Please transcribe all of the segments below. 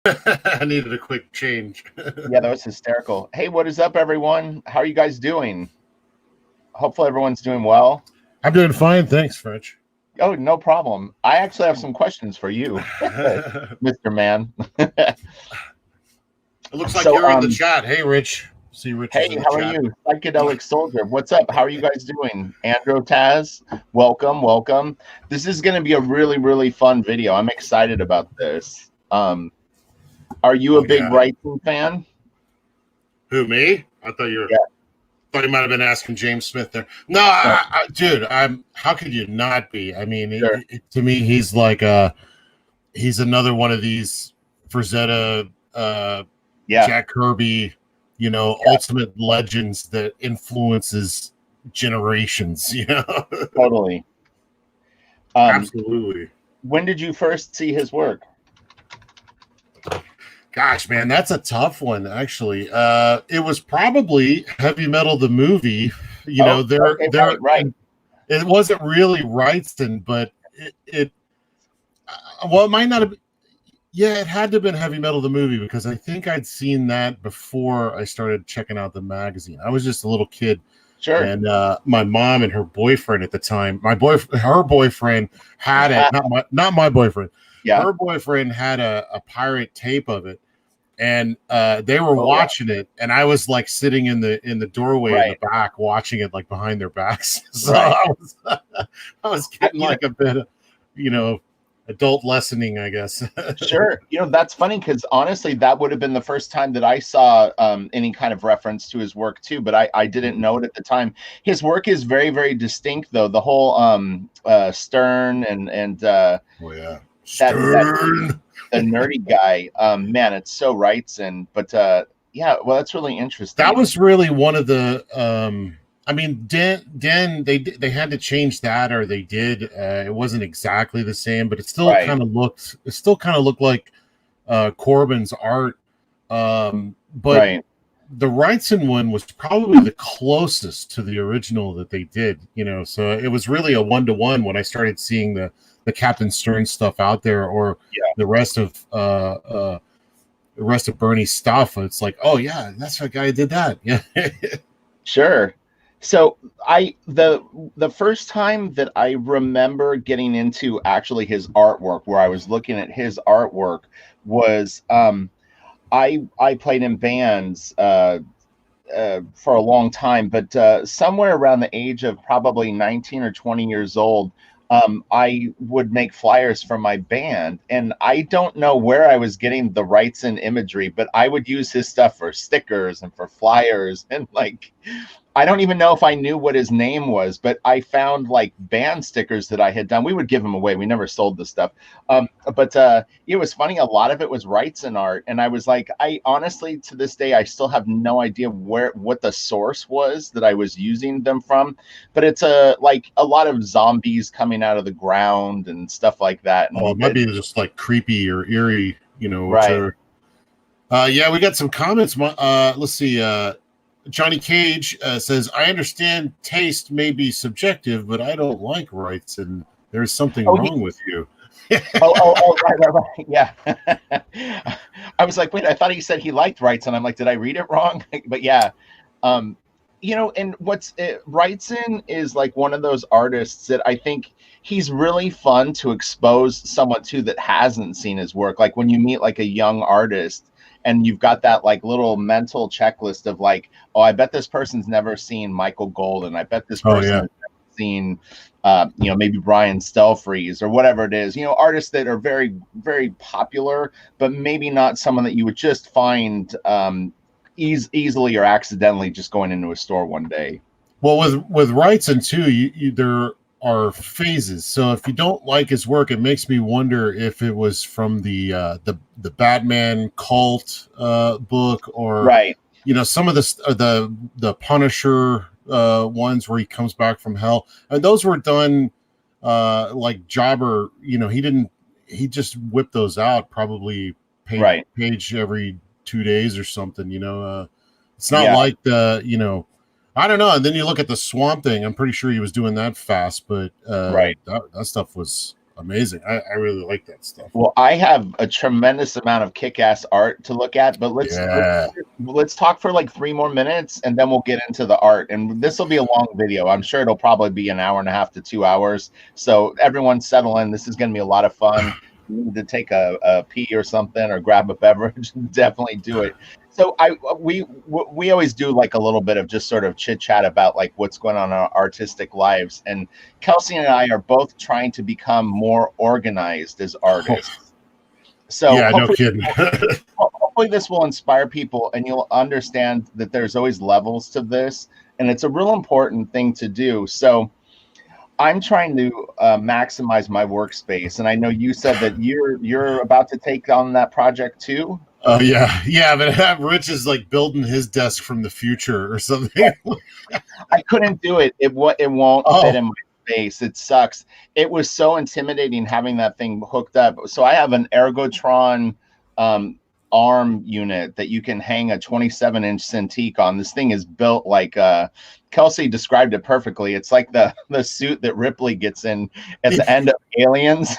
I needed a quick change. Yeah, that was hysterical. Hey, what is up, everyone? How are you guys doing? Hopefully everyone's doing well. I'm doing fine, thanks, French. Oh, no problem. I actually have some questions for you, It Mr. Man. looks like So, you're in the chat. Hey, Rich. See, Rich is hey, in the how are chat. you? Psychedelic Soldier. What's up? How are you guys doing? Andro Taz, welcome, welcome. This is going to be a really, really fun video. I'm excited about this. Are you a Oh, big yeah. Wrightson fan? Who, me? I thought you were. Yeah. Thought you might have been asking James Smith there. No, dude. How could you not be? I mean, Sure. to me, he's like he's another one of these Frazetta, Yeah, Jack Kirby, ultimate legends that influences generations. totally. Absolutely. When did you first see his work? Gosh, man, that's a tough one. Actually, it was probably Heavy Metal the movie. Right. It wasn't really Wrightson, but it well, it might not have. Yeah, it had to have been Heavy Metal the movie because I think I'd seen that before I started checking out the magazine. I was just a little kid. Sure. And my mom and her boyfriend at the time, her boyfriend had it, not my boyfriend. Yeah. Her boyfriend had a pirate tape of it, and they were watching it, and I was like sitting in the doorway in the back watching it, like behind their backs. So I was getting like a bit of, adult lessoning, I guess. Sure. That's funny because honestly, that would have been the first time that I saw any kind of reference to his work too, but I didn't know it at the time. His work is very, very distinct though. The whole Stern and oh yeah, Stern. The nerdy guy, man, it's so Wrightson. But yeah, well, that's really interesting. That was really one of the I mean, Den they had to change that, or they did. It wasn't exactly the same, but it still kind of looked. It still kind of looked like Corbin's art. But the Wrightson one was probably the closest to the original that they did. So it was really a 1-to-1 when I started seeing the Captain Stern stuff out there, or the rest of Bernie's stuff. It's like, oh yeah, that's the guy who did that. Yeah. Sure. So the first time that I remember getting into actually his artwork, where I was looking at his artwork, was I played in bands for a long time, but somewhere around the age of probably 19 or 20 years old, I would make flyers for my band, and I don't know where I was getting the Wrightson imagery, but I would use his stuff for stickers and for flyers, and like, I don't even know if I knew what his name was, but I found like band stickers that I had done. We would give them away. We never sold the stuff. But it was funny. A lot of it was Wrightson art. And I was like, I honestly, to this day, I still have no idea what the source was that I was using them from. But it's like a lot of zombies coming out of the ground and stuff like that. Oh, it might be just like creepy or eerie, Right. Yeah, we got some comments. Let's see. Johnny Cage says, I understand taste may be subjective, but I don't like Wrightson. There's something wrong with you. Right. Yeah. I was like, wait, I thought he said he liked Wrightson. I'm like, did I read it wrong? But yeah. And Wrightson is like one of those artists that I think he's really fun to expose someone to that hasn't seen his work. Like when you meet like a young artist, and you've got that like little mental checklist of like, oh, I bet this person's never seen Michael Golden. I bet this person has never seen, maybe Brian Stelfreeze or whatever it is. Artists that are very, very popular, but maybe not someone that you would just find easily or accidentally just going into a store one day. Well, with Wrightson too, there are phases. So if you don't like his work, it makes me wonder if it was from the Batman cult book, or some of the Punisher ones where he comes back from hell, and those were done like Jobber. He just whipped those out probably page every 2 days or something. It's not like the I don't know. And then you look at the Swamp Thing. I'm pretty sure he was doing that fast, but that stuff was amazing. I really like that stuff. Well, I have a tremendous amount of kick-ass art to look at, but let's talk for like 3 more minutes, and then we'll get into the art. And this will be a long video. I'm sure it'll probably be an hour and a half to 2 hours. So everyone settle in. This is going to be a lot of fun. You need to take a pee or something, or grab a beverage. Definitely do it. So we always do like a little bit of just sort of chit chat about like what's going on in our artistic lives. And Kelsey and I are both trying to become more organized as artists. So yeah, no kidding. hopefully this will inspire people, and you'll understand that there's always levels to this, and it's a real important thing to do. So I'm trying to maximize my workspace, and I know you said that you're about to take on that project too. Oh yeah, but Rich is like building his desk from the future or something. I couldn't do it. It won't fit in my space. It sucks. It was so intimidating having that thing hooked up. So I have an Ergotron arm unit that you can hang a 27-inch Cintiq on. This thing is built like Kelsey described it perfectly. It's like the suit that Ripley gets in at the end of Aliens.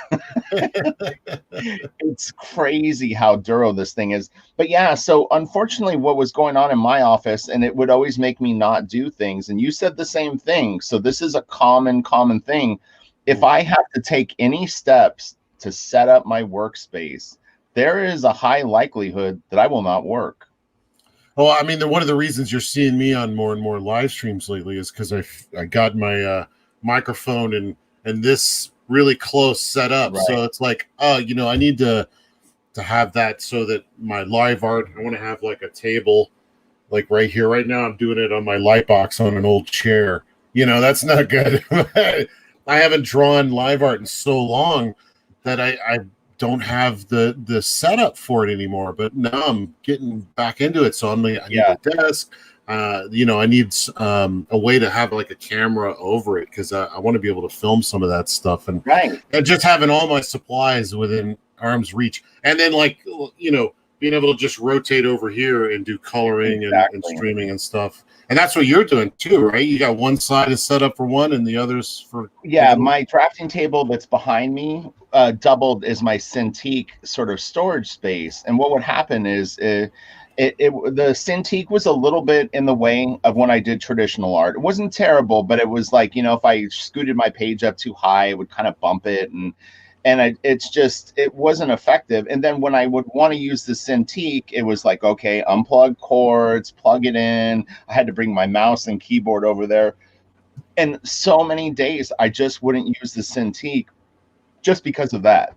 It's crazy how duro this thing is. But yeah, so unfortunately what was going on in my office, and it would always make me not do things, and you said the same thing. So this is a common thing. If I have to take any steps to set up my workspace, there is a high likelihood that I will not work. Well, I mean, one of the reasons you're seeing me on more and more live streams lately is because I got my microphone and this really close set up. Right. So it's like, I need to have that so that my live art, I want to have like a table, like right here. Right now, I'm doing it on my light box on an old chair. That's not good. I haven't drawn live art in so long that I don't have the setup for it anymore, but now I'm getting back into it. So I need a desk. I need a way to have like a camera over it, because I want to be able to film some of that stuff, and just having all my supplies within arm's reach, and then being able to just rotate over here and do coloring and streaming and stuff. And that's what you're doing too, right? You got one side is set up for one and the other's for... Yeah, my drafting table that's behind me doubled as my Cintiq sort of storage space. And what would happen is the Cintiq was a little bit in the way of when I did traditional art. It wasn't terrible, but it was like, if I scooted my page up too high, it would kind of bump it. And it wasn't effective. And then when I would want to use the Cintiq, it was like, okay, unplug cords, plug it in. I had to bring my mouse and keyboard over there. And so many days I just wouldn't use the Cintiq just because of that.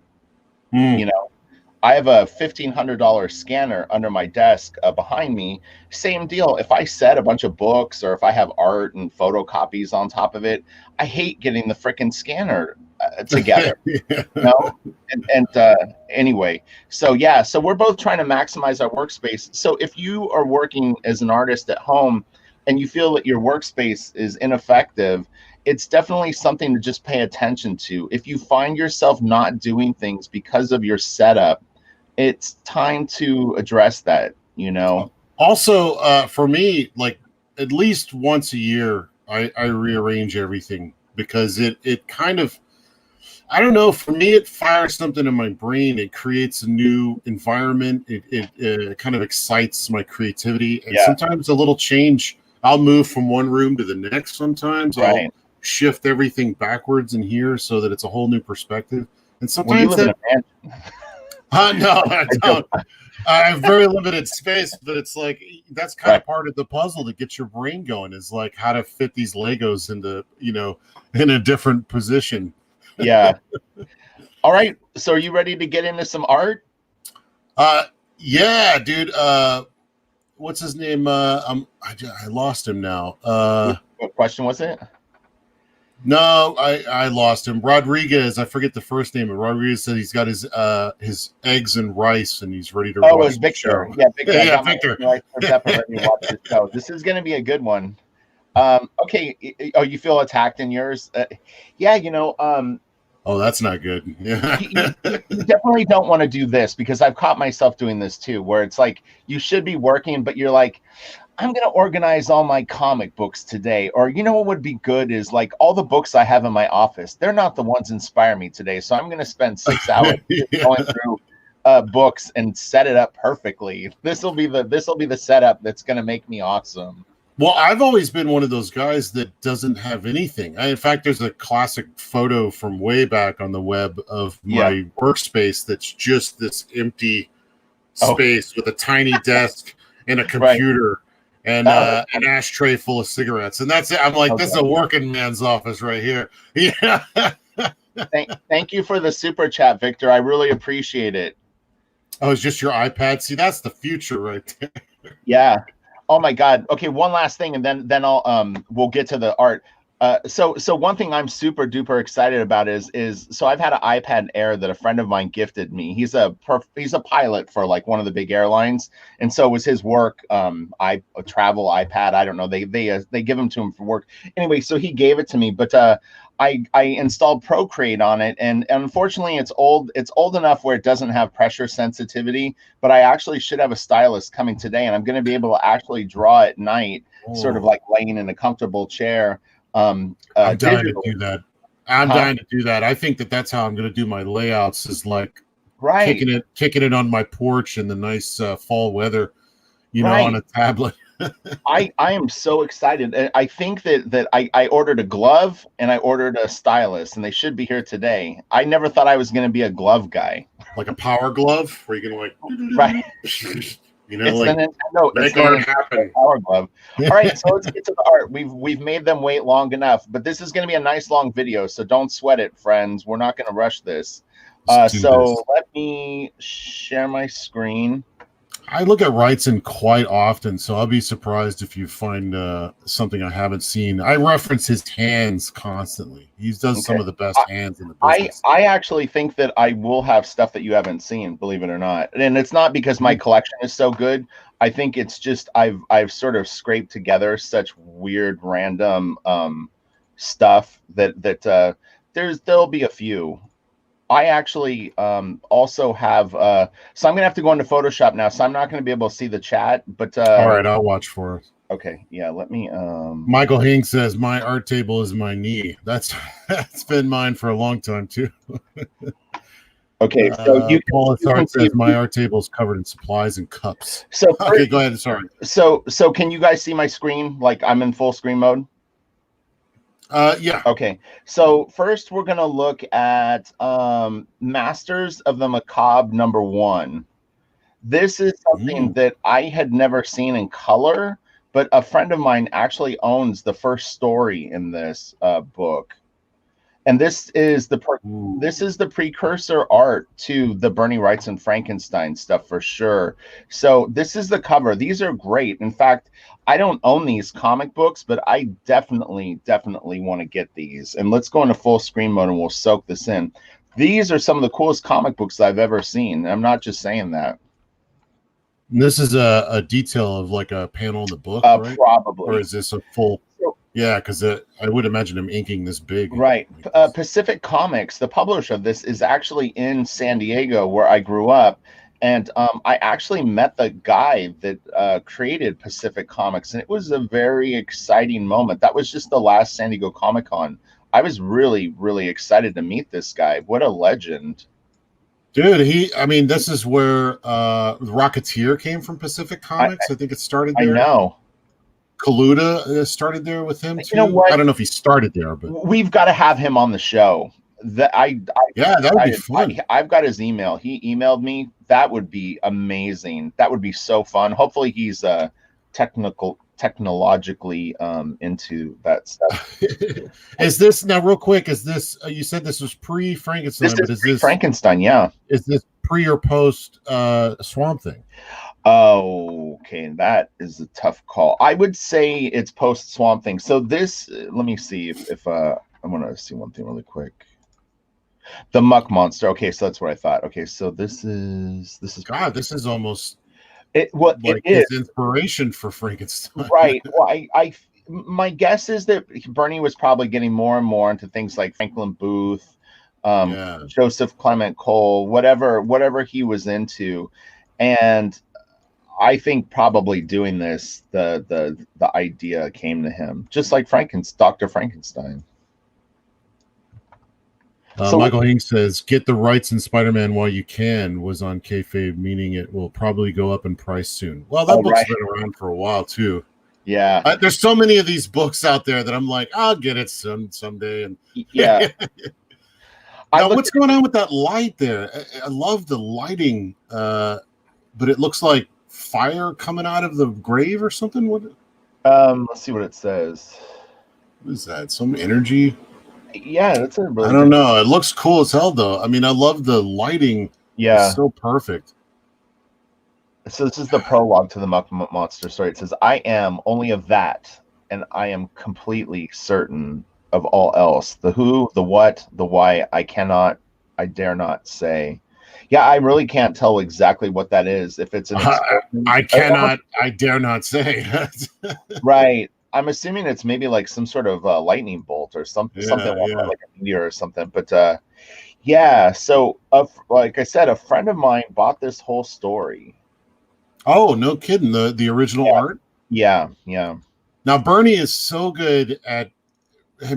I have a $1,500 scanner under my desk behind me. Same deal. If I set a bunch of books, or if I have art and photocopies on top of it, I hate getting the frickin' scanner together. Anyway, so we're both trying to maximize our workspace. So if you are working as an artist at home and you feel that your workspace is ineffective, it's definitely something to just pay attention to. If you find yourself not doing things because of your setup, it's time to address that. Also, for me, like at least once a year, I rearrange everything, because it kind of, I don't know, for me, it fires something in my brain. It creates a new environment. It kind of excites my creativity. And sometimes a little change, I'll move from one room to the next. Sometimes I'll shift everything backwards in here so that it's a whole new perspective. And sometimes no, I don't. I have very limited space, but it's like, that's kind of part of the puzzle to get your brain going, is like how to fit these Legos into, in a different position. Yeah. All right. So are you ready to get into some art? Yeah, dude. What's his name? I lost him now. What question was it? No, I lost him. Rodriguez. I forget the first name, but Rodriguez said he's got his eggs and rice, and he's ready to watch. Oh, it was Victor. Yeah, Victor. Yeah, Victor. This is going to be a good one. Okay. Oh, you feel attacked in yours? Oh, that's not good. Yeah. you definitely don't want to do this, because I've caught myself doing this too, where it's like you should be working, but you're like, I'm going to organize all my comic books today. Or, you know what would be good is like all the books I have in my office, they're not the ones inspire me today. So I'm going to spend 6 hours just going through books and set it up perfectly. This will be the setup that's going to make me awesome. Well, I've always been one of those guys that doesn't have anything. In fact, there's a classic photo from way back on the web of my workspace that's just this empty space with a tiny desk and a computer and an ashtray full of cigarettes. And that's it. I'm like, this is a working man's office right here. Yeah. Thank you for the super chat, Victor. I really appreciate it. Oh, it's just your iPad? See, that's the future right there. Yeah. Oh my God. Okay, one last thing, and then I'll we'll get to the art. So one thing I'm super duper excited about is so I've had an iPad Air that a friend of mine gifted me. He's a pilot for like one of the big airlines, and so it was his work. A travel iPad. I don't know. They give them to him for work. Anyway, so he gave it to me, but I installed Procreate on it, and unfortunately it's old enough where it doesn't have pressure sensitivity, but I actually should have a stylus coming today, and I'm going to be able to actually draw at night, sort of like laying in a comfortable chair. I'm dying to do that. I'm dying to do that. I think that's how I'm going to do my layouts, is like kicking it on my porch in the nice fall weather, on a tablet. I am so excited. I think that I ordered a glove and I ordered a stylus, and they should be here today. I never thought I was going to be a glove guy. Like a power glove where you can like it's like the Nintendo, make art happen. Power glove. All right, so let's get to the art. We've made them wait long enough, but this is going to be a nice long video, so don't sweat it, friends. We're not going to rush this. So let me share my screen. I look at Wrightson quite often, so I'll be surprised if you find something I haven't seen. I reference his hands constantly. He does some of the best hands in the business. I actually think that I will have stuff that you haven't seen, believe it or not. And it's not because my collection is so good. I think it's just I've sort of scraped together such weird random stuff that there'll be a few. I actually also have so I'm gonna have to go into Photoshop now, so I'm not gonna be able to see the chat, but all right, I'll watch for us. Okay, yeah, let me Michael Hing says my art table is my knee. That's been mine for a long time too. Okay, so Paul says my art table is covered in supplies and cups. So okay, go ahead. Sorry. So can you guys see my screen? Like I'm in full screen mode? Yeah. Okay. So first we're going to look at Masters of the Macabre #1. This is something that I had never seen in color, but a friend of mine actually owns the first story in this book. And this is the precursor art to the Bernie Wrightson Frankenstein stuff for sure. So this is the cover. These are great. In fact, I don't own these comic books, but I definitely want to get these. And let's go into full screen mode and we'll soak this in. These are some of the coolest comic books I've ever seen. I'm not just saying that. This is a detail of like a panel in the book, right? Probably. Or is this a full? Yeah, because I would imagine him inking this big. Right. Pacific Comics, the publisher of this, is actually in San Diego, where I grew up. And I actually met the guy that created Pacific Comics, and it was a very exciting moment. That was just the last San Diego Comic-Con. I was really, really excited to meet this guy. What a legend. Dude, this is where Rocketeer came from, Pacific Comics. I think it started there. I know. Kaluta started there with him too. You know what? I don't know if he started there, but we've got to have him on the show. That would be fun. I've got his email. He emailed me. That would be amazing. That would be so fun. Hopefully, he's technologically into that stuff. Is this now real quick? Is this you said this was pre-Frankenstein? Is this Frankenstein? Yeah. Is this pre or post Swamp Thing? Oh, okay, that is a tough call. I would say it's post Swamp Thing. So this, let me see if I want to see one thing really quick. The Muck Monster. Okay, so that's what I thought. Okay, so this is God. This is almost it is inspiration for Frankenstein, right? Well, my guess is that Bernie was probably getting more and more into things like Franklin Booth, Joseph Clement Cole, whatever he was into, and I think probably doing this, the idea came to him, just like Dr. Frankenstein. So Michael Hanks says, "Get the rights in Spider-Man while you can." Was on kayfabe, meaning it will probably go up in price soon. Well, that book's been around for a while too. Yeah, there's so many of these books out there that I'm like, I'll get it someday. And yeah. Now, what's going on with that light there? I love the lighting, but it looks like fire coming out of the grave or something. What? Let's see what it says. What is that? Some energy? Yeah, that's a really I don't know. It looks cool as hell, though. I mean, I love the lighting. Yeah, it's so perfect. So this is the prologue to the Muck Monster story. It says, "I am only of that, and I am completely certain of all else. The who, the what, the why, I dare not say." Yeah, I really can't tell exactly what that is. If it's an I dare not say. Right. I'm assuming it's maybe like some sort of lightning bolt or something like a meteor or something. But yeah, so like I said, a friend of mine bought this whole story. Oh, no kidding. The original art? Yeah. Now, Bernie is so good at,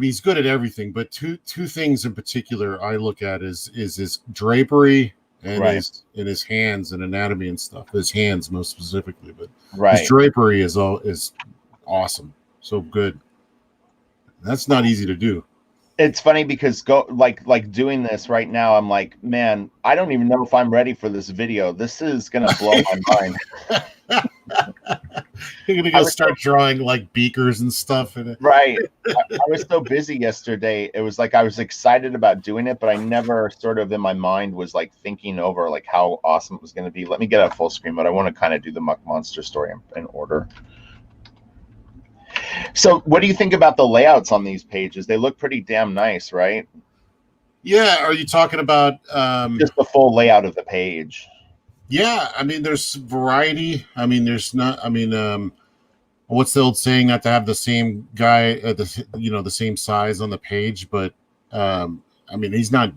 he's good at everything, but two things in particular I look at is his drapery and his hands and anatomy and stuff. His hands most specifically, but his drapery is awesome. So good. That's not easy to do. It's funny because like doing this right now, I'm like, man, I don't even know if I'm ready for this video. This is gonna blow my mind. You're gonna go start drawing like beakers and stuff in it. Right. I was so busy yesterday. It was like I was excited about doing it, but I never sort of in my mind was like thinking over like how awesome it was gonna be. Let me get a full screen, but I want to kind of do the Muck Monster story in order. So what do you think about the layouts on these pages? They look pretty damn nice, right? Yeah. Are you talking about just the full layout of the page? Yeah. I mean, there's variety. I mean, there's not, I mean, what's the old saying, not to have the same guy, the same size on the page, but I mean, he's not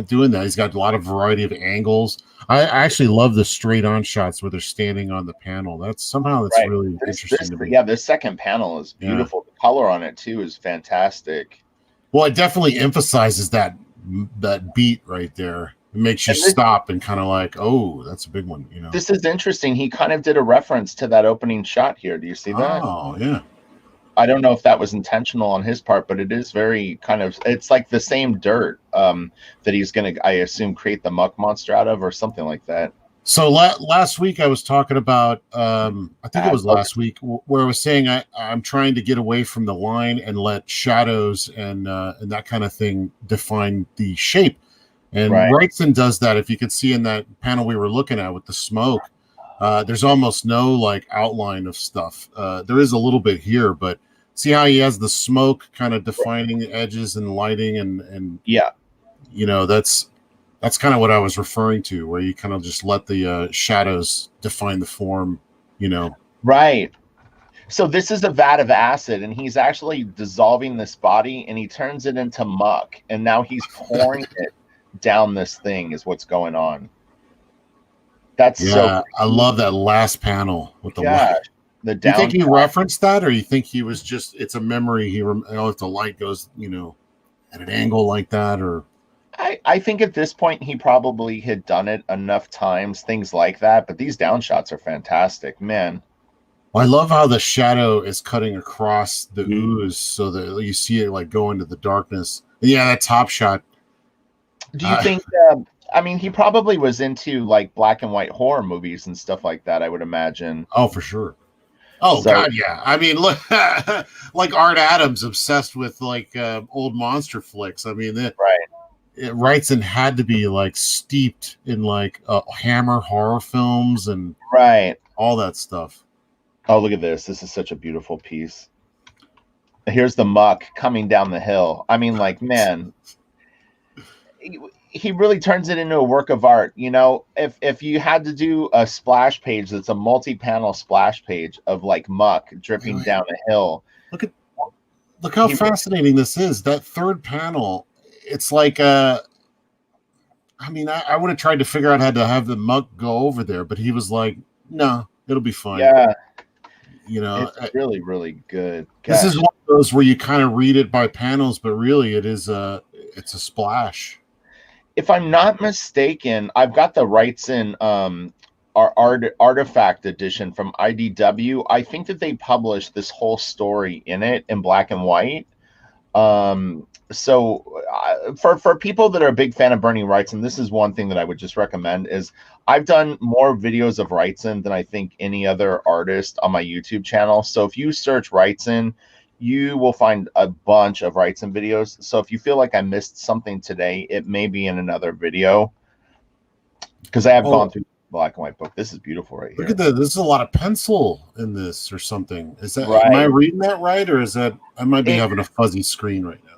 doing that. He's got a lot of variety of angles. I actually love the straight on shots where they're standing on the panel. That's really interesting to me. Yeah, this second panel is beautiful. Yeah. The color on it too is fantastic. Well, it definitely emphasizes that beat right there. It makes you stop and kind of like, oh, that's a big one. This is interesting. He kind of did a reference to that opening shot here. Do you see that? Oh, yeah. I don't know if that was intentional on his part, but it is very kind of, it's like the same dirt that he's going to, I assume, create the Muck Monster out of or something like that. So last week I was talking about, I think it was last week, where I was saying I'm trying to get away from the line and let shadows and that kind of thing define the shape. And Wrightson does that. If you could see in that panel we were looking at with the smoke, there's almost no like outline of stuff. There is a little bit here, but see how he has the smoke kind of defining the edges and lighting and yeah, that's kind of what I was referring to, where you kind of just let the shadows define the form, Right. So this is a vat of acid, and he's actually dissolving this body, and he turns it into muck, and now he's pouring it down this thing is what's going on. That's so I love that last panel with the light. The do you think he referenced that, or you think he was just it's a memory? If the light goes, at an angle like that, or I think at this point he probably had done it enough times, things like that. But these down shots are fantastic, man. Well, I love how the shadow is cutting across the ooze, so that you see it like go into the darkness. And yeah, that top shot. Do you think? I mean, he probably was into like black and white horror movies and stuff like that, I would imagine. Oh, for sure. Oh, God, yeah. I mean, look, like Art Adams, obsessed with like old monster flicks. I mean, Wrightson had to be like steeped in like Hammer horror films and all that stuff. Oh, look at this. This is such a beautiful piece. Here's the muck coming down the hill. I mean, like, man. He really turns it into a work of art. If you had to do a splash page that's a multi-panel splash page of like muck dripping down a hill. Look how fascinating this is. That third panel, it's like I would have tried to figure out how to have the muck go over there, but he was like No, it'll be fine. Yeah, you know, it's really, really good. This Gosh. is one of those where you kind of read it by panels, but really it's a splash. If I'm not mistaken, I've got the Wrightson artifact edition from IDW. I think that they published this whole story in it in black and white. For people that are a big fan of Bernie Wrightson, this is one thing that I would just recommend. Is I've done more videos of Wrightson than I think any other artist on my YouTube channel. So if you search Wrightson, you will find a bunch of Wrightson videos. So if you feel like I missed something today, it may be in another video, because I have gone through the black and white book. This is beautiful right here. Look at that. This is a lot of pencil in this or something. Is that right? Am I reading that right, or is that I might be having a fuzzy screen right now?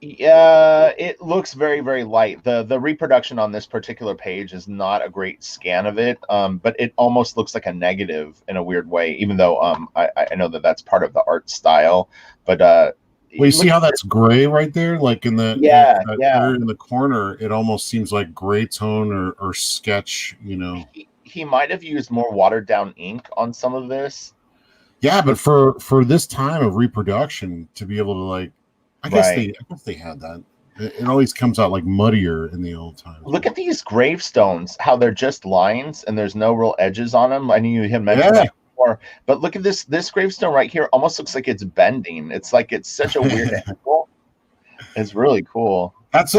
Yeah, it looks very, very light. The reproduction on this particular page is not a great scan of it, but it almost looks like a negative in a weird way, even though I know that that's part of the art style. But well, you see how that's gray right there, like in the in the corner. It almost seems like gray tone or sketch. You know, he might have used more watered down ink on some of this. Yeah, but for this time of reproduction to be able to like. I guess they had that. It always comes out like muddier in the old times. Look at these gravestones, how they're just lines and there's no real edges on them. I knew you had mentioned that before, but look at this gravestone right here. Almost looks like it's bending. It's like it's such a weird angle. It's really cool. That's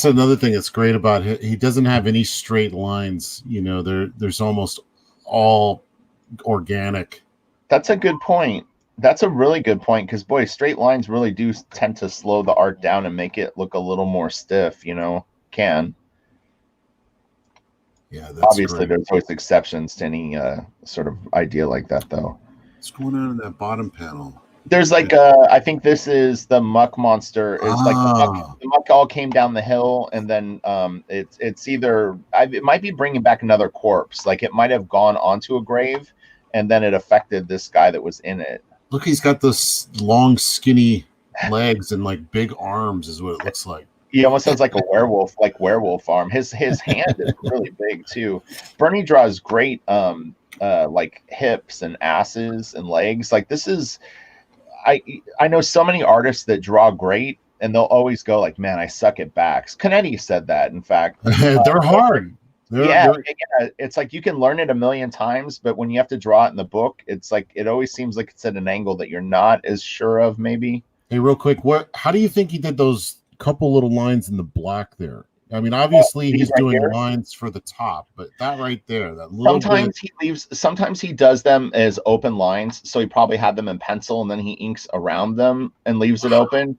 another thing that's great about it. He doesn't have any straight lines. You know, there's almost all organic. That's a good point. That's a really good point, because boy, straight lines really do tend to slow the art down and make it look a little more stiff, you know. Yeah, that's obviously great. There's always exceptions to any sort of idea like that, though. What's going on in that bottom panel? There's like I think this is the muck monster. It's like the muck all came down the hill, and then it's either it might be bringing back another corpse, like it might have gone onto a grave and then it affected this guy that was in it. Look, he's got this long, skinny legs and like big arms, is what it looks like. He almost sounds like a werewolf, like Werewolf Farm. His hand is really big too. Bernie draws great, like hips and asses and legs. Like this is, I know so many artists that draw great, and they'll always go like, "Man, I suck at backs." Canetti said that. In fact, they're hard. It's like you can learn it a million times, but when you have to draw it in the book, it's like it always seems like it's at an angle that you're not as sure of. Maybe. Hey, real quick, how do you think he did those couple little lines in the black there? I mean, obviously he's right doing lines for the top, but that right there, that little sometimes he does them as open lines, so he probably had them in pencil and then he inks around them and leaves it open.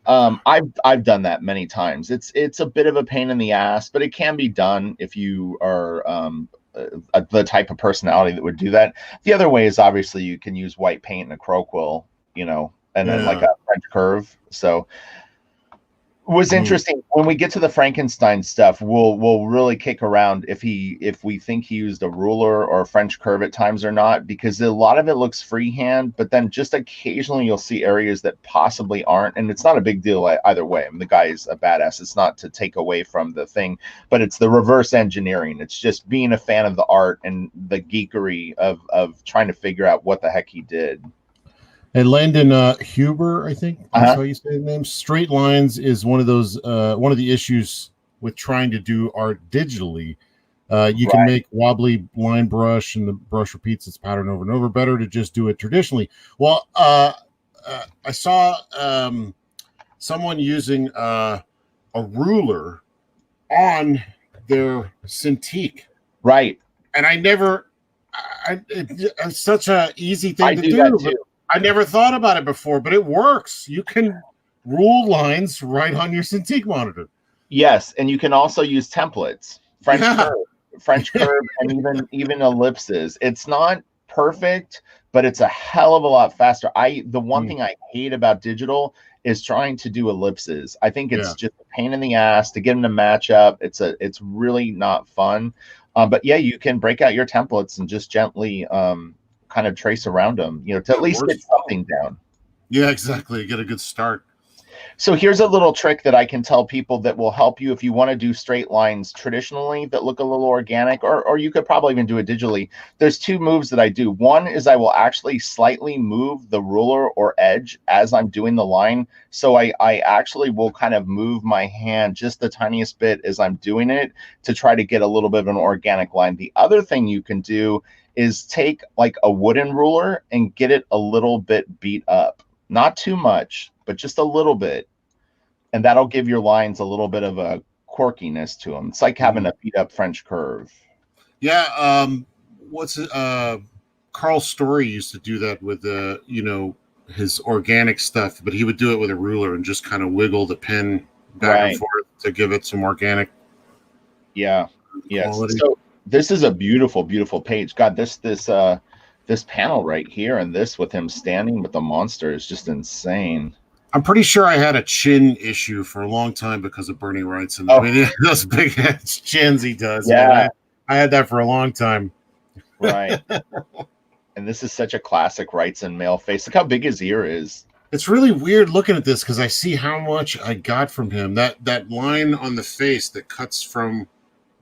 I've done that many times. It's a bit of a pain in the ass, but it can be done if you are the type of personality that would do that. The other way is obviously you can use white paint and a crow quill, you know, and then like a French curve. So was interesting. When we get to the Frankenstein stuff, we'll really kick around if we think he used a ruler or a French curve at times or not, because a lot of it looks freehand, but then just occasionally you'll see areas that possibly aren't, and it's not a big deal either way. I mean, the guy is a badass. It's not to take away from the thing, but it's the reverse engineering. It's just being a fan of the art and the geekery of trying to figure out what the heck he did. And Landon Huber, I think that's how you say his name. Straight lines is one of those one of the issues with trying to do art digitally. You can make wobbly line brush, and the brush repeats its pattern over and over. Better to just do it traditionally. Well, I saw someone using a ruler on their Cintiq. Right. And it's such an easy thing to do. That too. I never thought about it before, but it works. You can rule lines right on your Cintiq monitor. Yes, and you can also use templates, French curve, and even ellipses. It's not perfect, but it's a hell of a lot faster. The one thing I hate about digital is trying to do ellipses. I think it's just a pain in the ass to get them to match up. It's really not fun. But yeah, you can break out your templates and just gently kind of trace around them, you know, to at least get something down. Yeah, exactly. Get a good start. So here's a little trick that I can tell people that will help you if you want to do straight lines traditionally that look a little organic, or you could probably even do it digitally. There's two moves that I do. One is I will actually slightly move the ruler or edge as I'm doing the line. So I actually will kind of move my hand just the tiniest bit as I'm doing it to try to get a little bit of an organic line. The other thing you can do is take like a wooden ruler and get it a little bit beat up. Not too much, but just a little bit. And that'll give your lines a little bit of a quirkiness to them. It's like having a beat up French curve. Yeah. What's it? Carl Story used to do that with his organic stuff, but he would do it with a ruler and just kind of wiggle the pen back and forth to give it some organic. Yeah. Yes. So this is a beautiful, beautiful page. God, this panel right here and this with him standing with the monster is just insane. I'm pretty sure I had a chin issue for a long time because of Bernie Wrightson. I mean, those big chins he does. Yeah. I had that for a long time. Right. And this is such a classic Wrightson male face. Look how big his ear is. It's really weird looking at this because I see how much I got from him. That line on the face that cuts from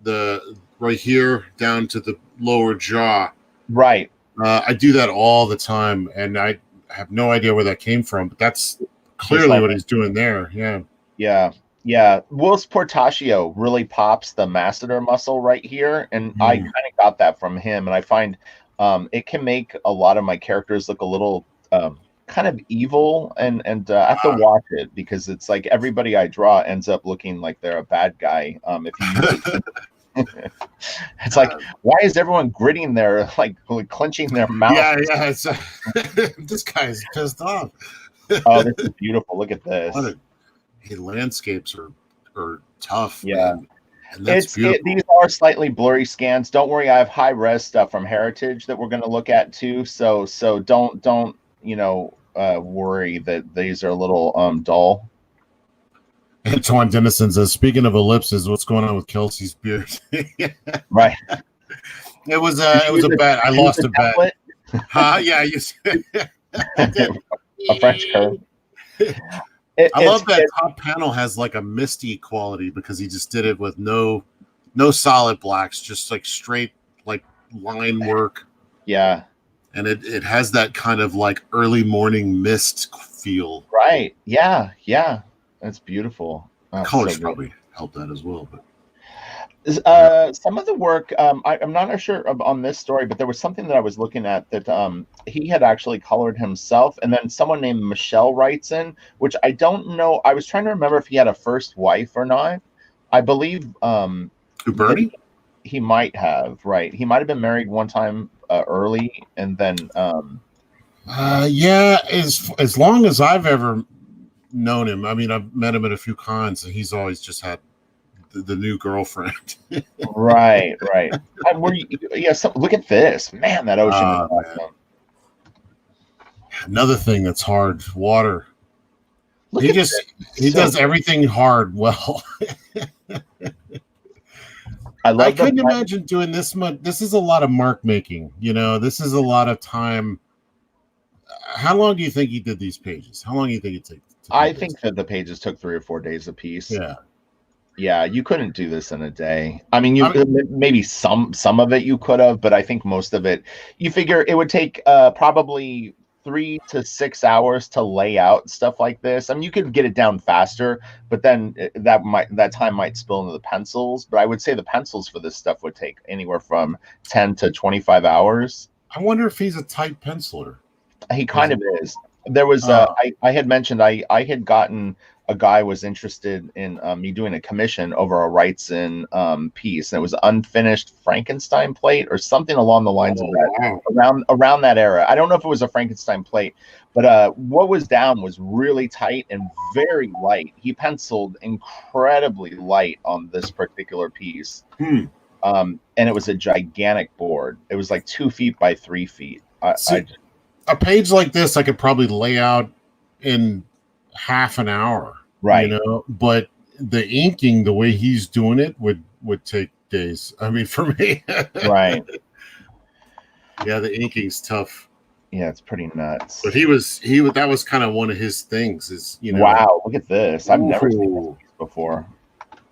the right here down to the lower jaw. Right. I do that all the time, and I have no idea where that came from, but that's clearly what he's doing there. Yeah. Yeah. Yeah. Willis Portacio really pops the masseter muscle right here. And I kind of got that from him. And I find it can make a lot of my characters look a little kind of evil. And I have to watch it because it's like everybody I draw ends up looking like they're a bad guy. If you it's like, why is everyone gritting their like clenching their mouth? Yeah. This guy's pissed off. Oh, this is beautiful. Look at this. Landscapes are tough. Yeah. Man. And that's beautiful. These are slightly blurry scans. Don't worry, I have high res stuff from Heritage that we're going to look at too. So don't worry that these are a little dull. Antoine Dennison says, speaking of ellipses, what's going on with Kelsey's beard? Right. It was a bet. I lost a bet. Yeah, you said a French curve. I love that top panel has like a misty quality because he just did it with no solid blacks, just like straight like line work. Yeah. And it has that kind of like early morning mist feel. Right. Yeah. Yeah. That's beautiful. Colors probably help that as well, but some of the work I'm not sure on this story, but there was something that I was looking at that he had actually colored himself, and then someone named Michelle Wrightson, which I don't know. I was trying to remember if he had a first wife or not. I believe Bernie? He might have, right. He might have been married one time early, and then yeah, as long as I've ever known him, I mean, I've met him at a few cons, and he's always just had the new girlfriend. Right. Look at this, man. That ocean is awesome. Another thing that's hard, water. He does everything hard well. I couldn't imagine doing this much. This is a lot of mark making. This is a lot of time. How long do you think he did these pages? How long do you think it takes? I think that the pages took 3 or 4 days a piece. Yeah, you couldn't do this in a day. I mean, maybe some of it you could have, but I think most of it, you figure it would take probably 3 to 6 hours to lay out stuff like this. I mean, you could get it down faster, but then that time might spill into the pencils. But I would say the pencils for this stuff would take anywhere from 10 to 25 hours. I wonder if he's a tight penciler. He kind of is. There was I had mentioned I had gotten a guy was interested in me doing a commission over a Wrightson piece, and it was unfinished Frankenstein plate or something along the lines of that, around that era. I don't know if it was a Frankenstein plate, but what was down was really tight and very light. He penciled incredibly light on this particular piece. And it was a gigantic board. It was like 2 feet by 3 feet. A page like this I could probably lay out in half an hour, right? But the inking, the way he's doing it, would take days. I mean, for me, right? Yeah, the inking's tough. Yeah, it's pretty nuts. But that was kind of one of his things. Is Wow, look at this! I've never seen Ooh. this before.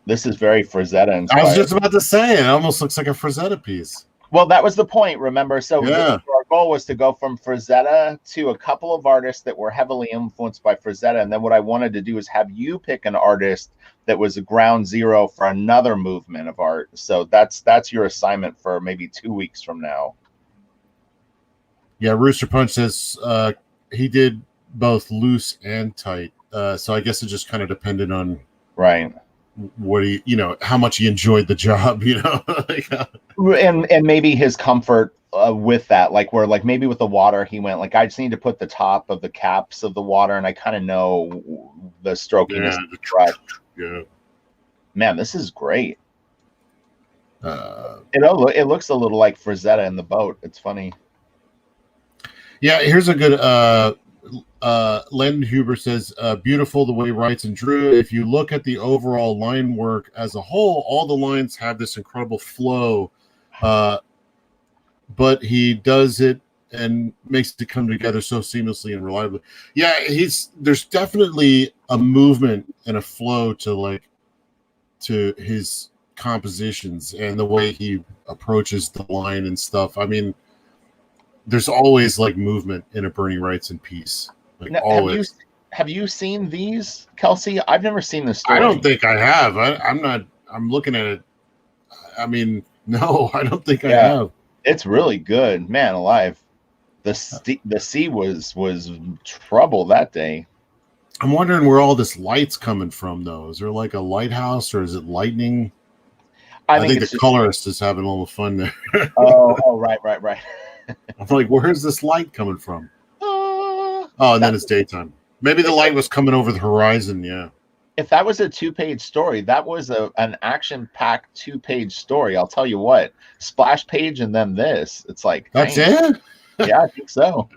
This is very Frazetta inspired. I was just about to say it almost looks like a Frazetta piece. Well, that was the point, remember? So yeah. our goal was to go from Frazetta to a couple of artists that were heavily influenced by Frazetta. And then what I wanted to do is have you pick an artist that was a ground zero for another movement of art. So that's your assignment for maybe 2 weeks from now. Yeah, Rooster Punch says he did both loose and tight. So I guess it just kind of depended on what he, how much he enjoyed the job, and maybe his comfort with that, like where like maybe with the water he went like I just need to put the top of the caps of the water and I kind of know the stroking. Yeah, man, this is great. It looks a little like Frazetta in the boat. It's funny. Yeah, here's a good Len Huber says, beautiful the way Wrightson drew. If you look at the overall line work as a whole, all the lines have this incredible flow, but he does it and makes it come together so seamlessly and reliably. Yeah, there's definitely a movement and a flow to his compositions and the way he approaches the line and stuff. I mean, there's always like movement in a Bernie Wrightson piece. Like now, always. Have you seen these, Kelsey? I've never seen this story. I don't think I have. I'm looking at it. I mean, no, I don't think I have. It's really good, man alive. The sea was trouble that day. I'm wondering where all this light's coming from, though. Is there like a lighthouse or is it lightning? I think the colorist is having a little fun there. oh, right. I'm like, where's this light coming from? And then it's daytime. Maybe the light was coming over the horizon. Yeah. If that was a 2-page story, that was an action-packed 2-page story. I'll tell you what, splash page and then this. It's like that's it. Yeah, I think so.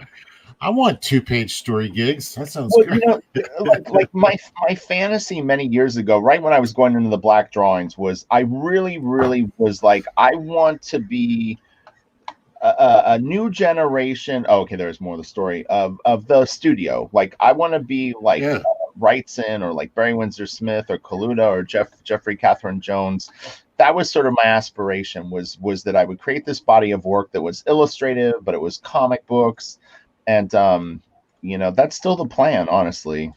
I want 2-page story gigs. That sounds great. Like my fantasy many years ago, right when I was going into the black drawings, was I really was like, I want to be a new generation. Oh, okay, there's more of the story of the studio. Like I want to be like Wrightson or like Barry Windsor Smith or Kaluta or Jeffrey Catherine Jones. That was sort of my aspiration, was that I would create this body of work that was illustrative, but it was comic books. And that's still the plan, honestly.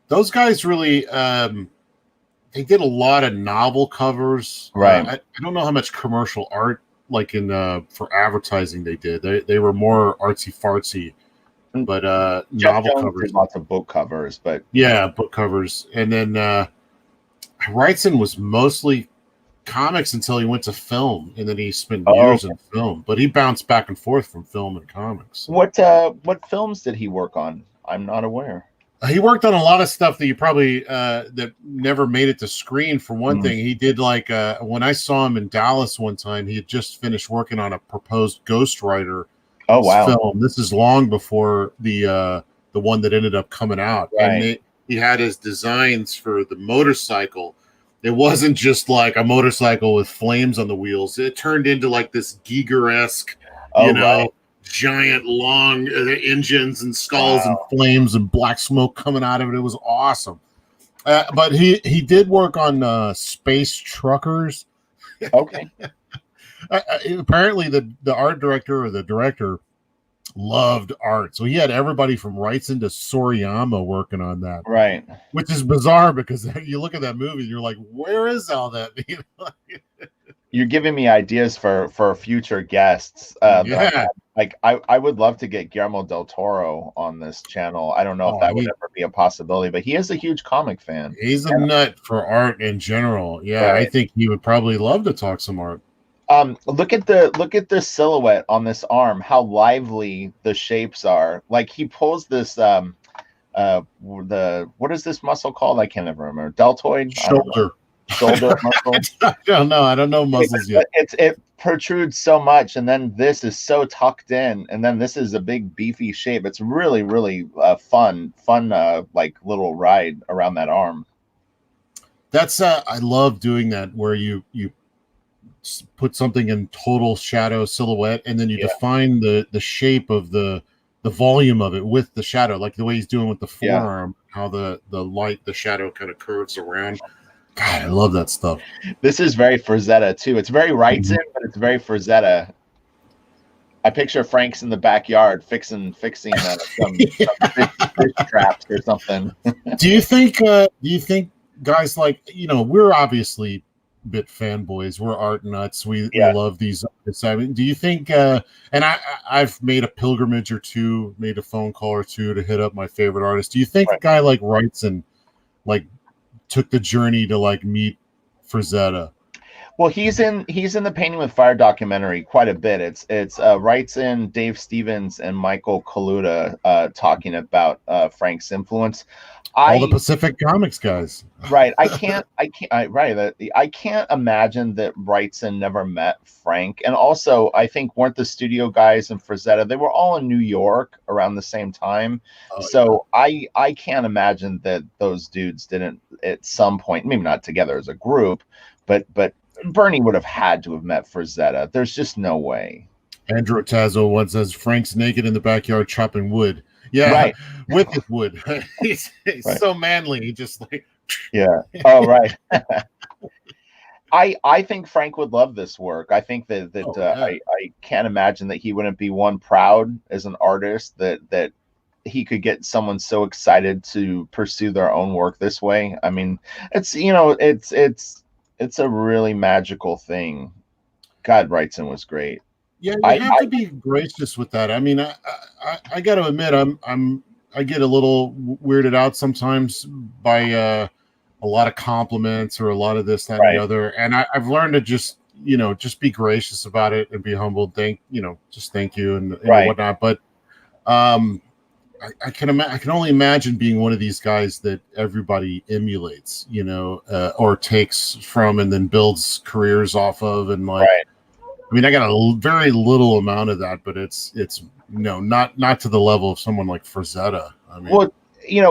Those guys really they did a lot of novel covers. Right. I don't know how much commercial art like in for advertising they did. They were more artsy fartsy, but novel covers. Lots of book covers, but book covers. And then Wrightson was mostly comics until he went to film, and then he spent years in film. But he bounced back and forth from film and comics. What films did he work on? I'm not aware. He worked on a lot of stuff that you probably that never made it to screen. For one thing, he did like when I saw him in Dallas one time, he had just finished working on a proposed Ghost Rider film. This is long before the one that ended up coming out. Right. And he had his designs for the motorcycle. It wasn't just like a motorcycle with flames on the wheels. It turned into like this Giger-esque, giant long engines and skulls and flames and black smoke coming out of it. It was awesome. But he did work on Space Truckers. Okay. Apparently the art director or the director loved art, so he had everybody from Wrightson to Soriyama working on that. Right. Which is bizarre because you look at that movie and you're like, where is all that? You're giving me ideas for future guests. Like I would love to get Guillermo del Toro on this channel. I don't know if that would ever be a possibility, but he is a huge comic fan. He's a nut for art in general. Yeah, right. I think he would probably love to talk some art. Look at the silhouette on this arm, how lively the shapes are. Like he pulls this what is this muscle called? I can't ever remember. Deltoid? Shoulder muscle. I don't know muscles yet. It protrudes so much, and then this is so tucked in, and then this is a big beefy shape. It's really fun like little ride around that arm. That's I love doing that, where you put something in total shadow silhouette, and then you define the shape of the the volume of it with the shadow, like the way he's doing with the forearm, how the light, the shadow kind of curves around. God, I love that stuff. This is very Frazetta too. It's very Wrightson, but it's very Frazetta. I picture Frank's in the backyard fixing some fish traps or something. Do you think guys like, we're obviously bit fanboys, we're art nuts, we love these artists. I mean, do you think and I've made a pilgrimage or two, made a phone call or two to hit up my favorite artists. Do you think a guy like Wrightson like took the journey to like meet Frazetta? Well, he's in the Painting with Fire documentary quite a bit. It's Wrightson, Dave Stevens, and Michael Kaluta talking about Frank's influence. All the Pacific Comics guys. Right. I can't imagine that Wrightson never met Frank. And also, I think weren't the studio guys and Frazetta, they were all in New York around the same time. I can't imagine that those dudes didn't at some point, maybe not together as a group, but Bernie would have had to have met Frazetta. There's just no way. Andrew Tazo once says Frank's naked in the backyard chopping wood. Yeah, with his wood. He's so manly. He just like Oh, right. I think Frank would love this work. I think that I can't imagine that he wouldn't be proud as an artist that he could get someone so excited to pursue their own work this way. I mean, it's a really magical thing. God, Wrightson was great. Yeah, you have to be gracious with that. I mean, I got to admit, I get a little weirded out sometimes by a lot of compliments or a lot of this, that, and the other. And I've learned to just be gracious about it and be humble. Thank you and whatnot. But I can only imagine being one of these guys that everybody emulates, or takes from and then builds careers off of, and like. I mean, I got a very little amount of that, but it's not to the level of someone like Frazetta. I mean, well,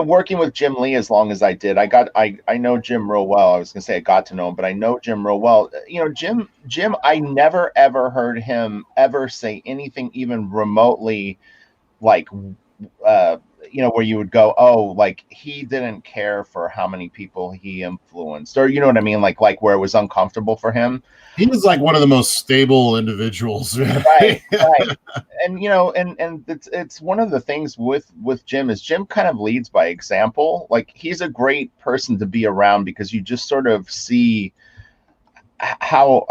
working with Jim Lee as long as I did, I know Jim real well. I was gonna say I got to know him, but I know Jim real well. Jim, I never ever heard him ever say anything even remotely like where you would go, oh, like he didn't care for how many people he influenced, or you know what I mean, like where it was uncomfortable for him. He was like one of the most stable individuals, right. And and it's one of the things with Jim is Jim kind of leads by example. Like he's a great person to be around because you just sort of see how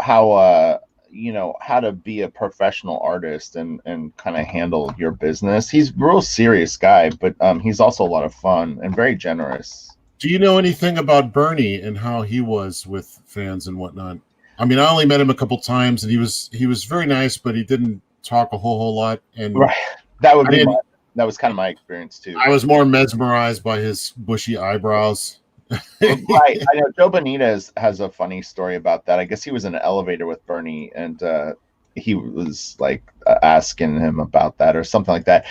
to be a professional artist and kind of handle your business. He's a real serious guy, but he's also a lot of fun and very generous. Do you know anything about Bernie and how he was with fans and whatnot? I mean, I only met him a couple times, and he was very nice, but he didn't talk a whole lot. And that was kind of my experience too. I was more mesmerized by his bushy eyebrows. Right. I know Joe Benitez has a funny story about that. I guess he was in an elevator with Bernie, and he was like asking him about that or something like that.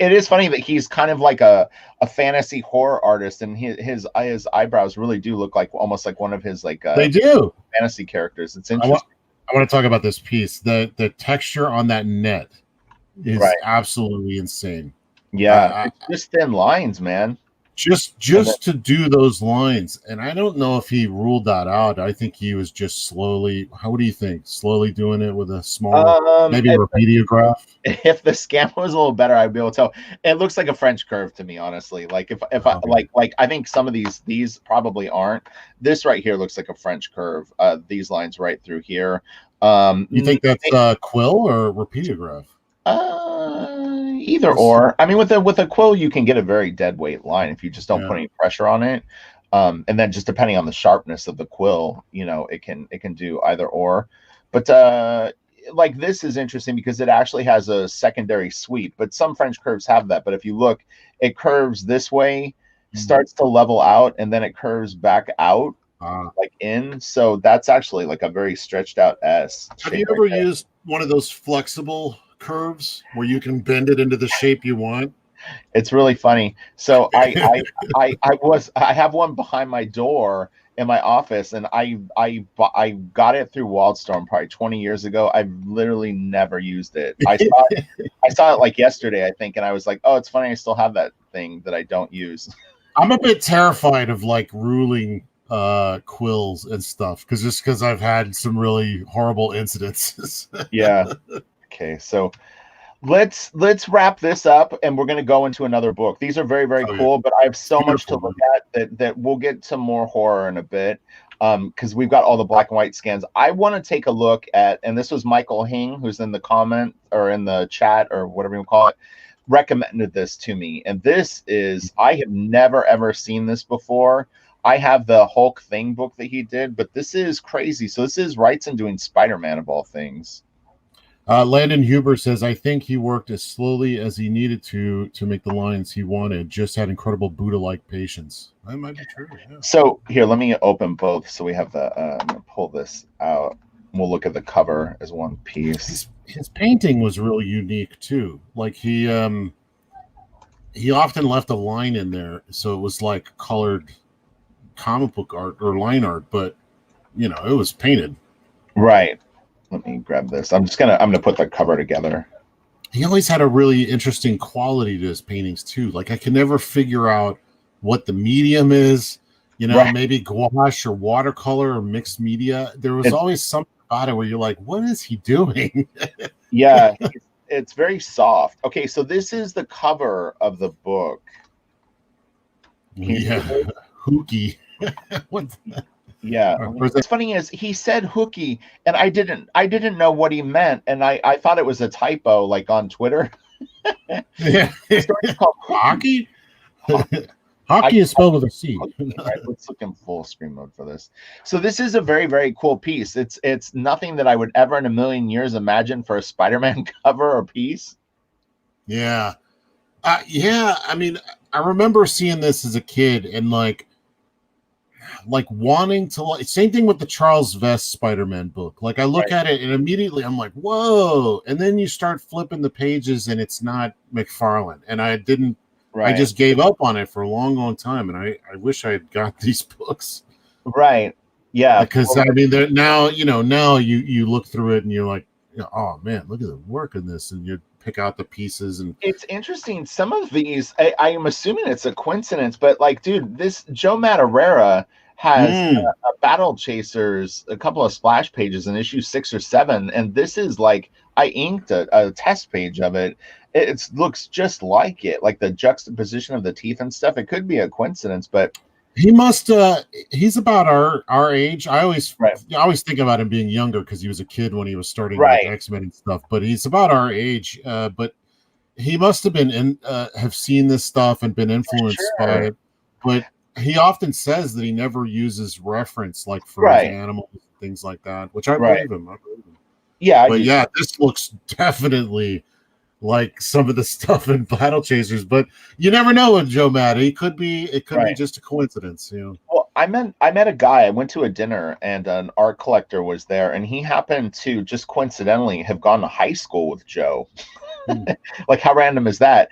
It is funny that he's kind of like a fantasy horror artist, and his eyebrows really do look like almost like one of his like they do fantasy characters. It's interesting. I want to talk about this piece. The texture on that net is absolutely insane. Yeah, it's just thin lines, man. Just to do those lines, and I don't know if he ruled that out. I think he was just slowly. What do you think? Slowly doing it with a small, maybe a rapidograph. If the scan was a little better, I'd be able to tell. It looks like a French curve to me, honestly. Like if I like, I think some of these probably aren't. This right here looks like a French curve. These lines right through here. You think that's quill or rapidograph? Either or. I mean, with a quill, you can get a very dead weight line if you just don't put any pressure on it. And then just depending on the sharpness of the quill, it can do either or. But like this is interesting because it actually has a secondary sweep. But some French curves have that. But if you look, it curves this way, starts to level out, and then it curves back out, like in. So that's actually like a very stretched out S. Have you ever used one of those flexible curves where you can bend it into the shape you want? It's really funny. So I have one behind my door, in my office, and I got it through Wildstorm probably 20 years ago. I've literally never used it. I saw it like yesterday, I think, and I was like, oh, it's funny. I still have that thing that I don't use. I'm a bit terrified of like ruling quills and stuff because I've had some really horrible incidences. Yeah. Okay, so let's wrap this up, and we're going to go into another book. These are very, very cool, but I have so much to look at that we'll get to more horror in a bit, because we've got all the black and white scans. I want to take a look at, and this was Michael Hing, who's in the comment or in the chat or whatever you call it, recommended this to me. And this is, I have never ever seen this before. I have the Hulk Thing book that he did, but this is crazy. So this is Wrightson doing Spider-Man of all things. Landon Huber says, I think he worked as slowly as he needed to make the lines he wanted. Just had incredible Buddha-like patience. That might be true. Yeah. So here, let me open both. So we have the, I'm going to pull this out. We'll look at the cover as one piece. His painting was really unique too. Like he often left a line in there. So it was like colored comic book art or line art, but you know, it was painted. Right. Let me grab this. I'm gonna put the cover together. He always had a really interesting quality to his paintings too. Like I can never figure out what the medium is, you know, maybe gouache or watercolor or mixed media. There was always something about it where you're like, what is he doing? Yeah, it's very soft. Okay, so this is the cover of the book. Yeah, hooky. What's that? Yeah, what's funny is he said hooky, and I didn't know what he meant, and I thought it was a typo, like on Twitter. Yeah, it's called hockey. Hockey is spelled with a C. Right, let's look in full screen mode for this. So this is a very, very cool piece. It's nothing that I would ever in a million years imagine for a Spider-Man cover or piece. Yeah, yeah. I mean, I remember seeing this as a kid and like wanting to like. Same thing with the Charles Vess Spider-Man book. Like I look at it and immediately I'm like, whoa! And then you start flipping the pages and it's not McFarlane, and I didn't. I just gave up on it for a long, long time, and I wish I had got these books. Right. Yeah. Because I mean, now you look through it and you're like, oh man, look at the work in this, and you pick out the pieces. And it's interesting. Some of these, I am assuming it's a coincidence, but like, dude, this Joe Madureira has a Battle Chasers, a couple of splash pages in issue 6 or 7, and this is like I inked a test page of it. It looks just like it, like the juxtaposition of the teeth and stuff. It could be a coincidence, but he must. He's about our age. I always think about him being younger because he was a kid when he was starting with X-Men and stuff. But he's about our age. But he must have been have seen this stuff and been influenced by it. But he often says that he never uses reference like for his animals, things like that, which I believe him. Yeah, but yeah, this looks definitely like some of the stuff in Battle Chasers, but you never know with Joe Mad. It could be just a coincidence, you know. Well, I met a guy. I went to a dinner and an art collector was there, and he happened to just coincidentally have gone to high school with Joe. Like how random is that?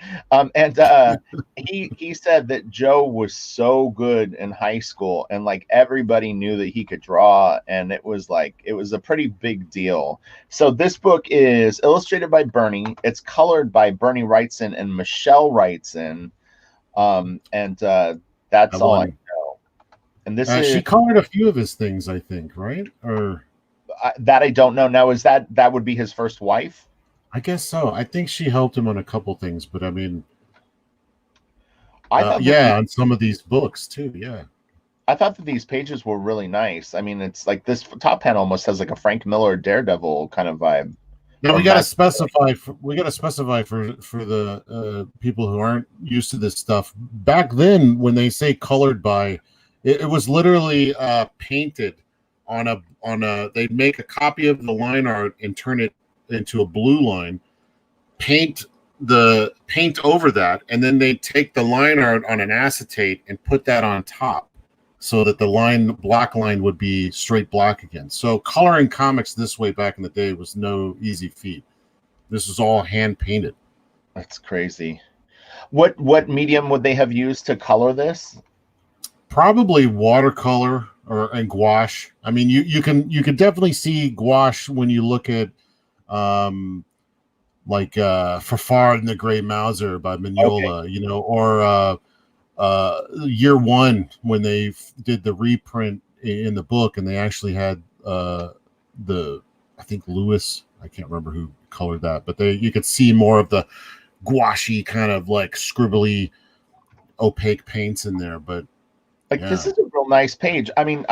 He said that Joe was so good in high school, and like everybody knew that he could draw, and it was a pretty big deal. So this book is illustrated by Bernie. It's colored by Bernie Wrightson and Michelle Wrightson, that's all I know. And this is she colored a few of his things, I think, right? Or that I don't know. Now, is that would be his first wife? I guess so. I think she helped him on a couple things, but I mean, on some of these books too. Yeah, I thought that these pages were really nice. I mean, it's like this top panel almost has like a Frank Miller Daredevil kind of vibe. Now we got to specify. We got to specify for the people who aren't used to this stuff. Back then, when they say colored by, it was literally painted on a. They'd make a copy of the line art and turn it into a blue line, paint over that, and then they take the line art on an acetate and put that on top so that the black line would be straight black again. So coloring comics this way back in the day was no easy feat. This was all hand painted. That's crazy. What medium would they have used to color this? Probably watercolor and gouache. I mean, you can definitely see gouache when you look at like Fafard and the Grey Mouser by Mignola, you know, or Year One when they did the reprint in the book, and they actually had I think Lewis, I can't remember who colored that, but you could see more of the gouache kind of like scribbly opaque paints in there. But this is a real nice page. I mean,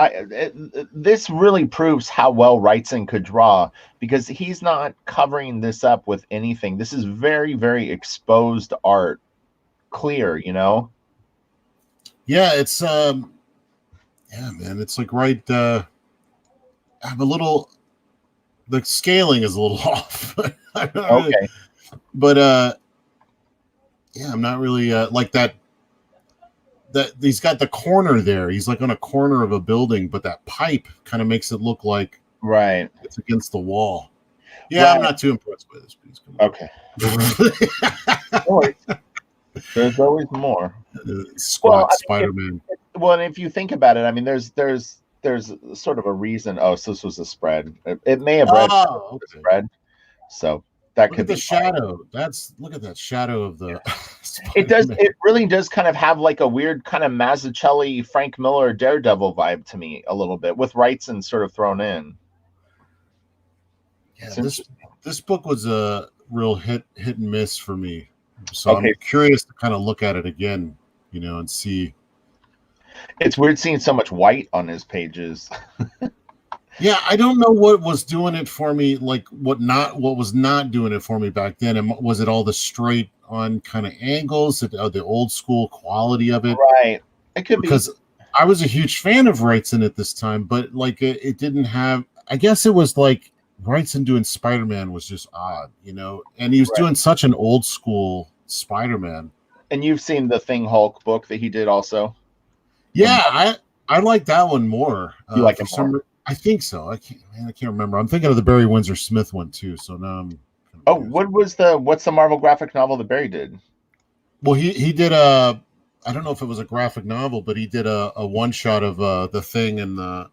this really proves how well Wrightson could draw, because he's not covering this up with anything. This is very, very exposed art, clear, you know. Yeah, it's man, it's like right. I'm a little. The scaling is a little off. Okay. But yeah, I'm not really like that. That he's got the corner there. He's like on a corner of a building, but that pipe kind of makes it look like it's against the wall. Yeah, right. I'm not too impressed by this piece. Okay. There's always more. Squat Spider-Man. Well, and if you think about it, I mean, there's sort of a reason. Oh, so this was a spread. It may have read a spread. So that could be the shadow. Look at that shadow of the. It does. It really does kind of have like a weird kind of Mazzucchelli, Frank Miller, Daredevil vibe to me a little bit, with Wrightson sort of thrown in. Yeah, this book was a real hit and miss for me. So I'm curious to kind of look at it again, you know, and see. It's weird seeing so much white on his pages. Yeah, I don't know what was doing it for me, like what was not doing it for me back then. And was it all the straight on kind of angles, the old school quality of it? Right. It could be. Because I was a huge fan of Wrightson at this time, but like it didn't have, I guess it was like Wrightson doing Spider-Man was just odd, you know, and he was doing such an old school Spider-Man. And you've seen the Thing Hulk book that he did also? Yeah, I like that one more. You like it more? I think so. I can't remember. I'm thinking of the Barry Windsor Smith one too. So now I'm. What's the Marvel graphic novel that Barry did? Well, he did a. I don't know if it was a graphic novel, but he did a one shot of the Thing and the.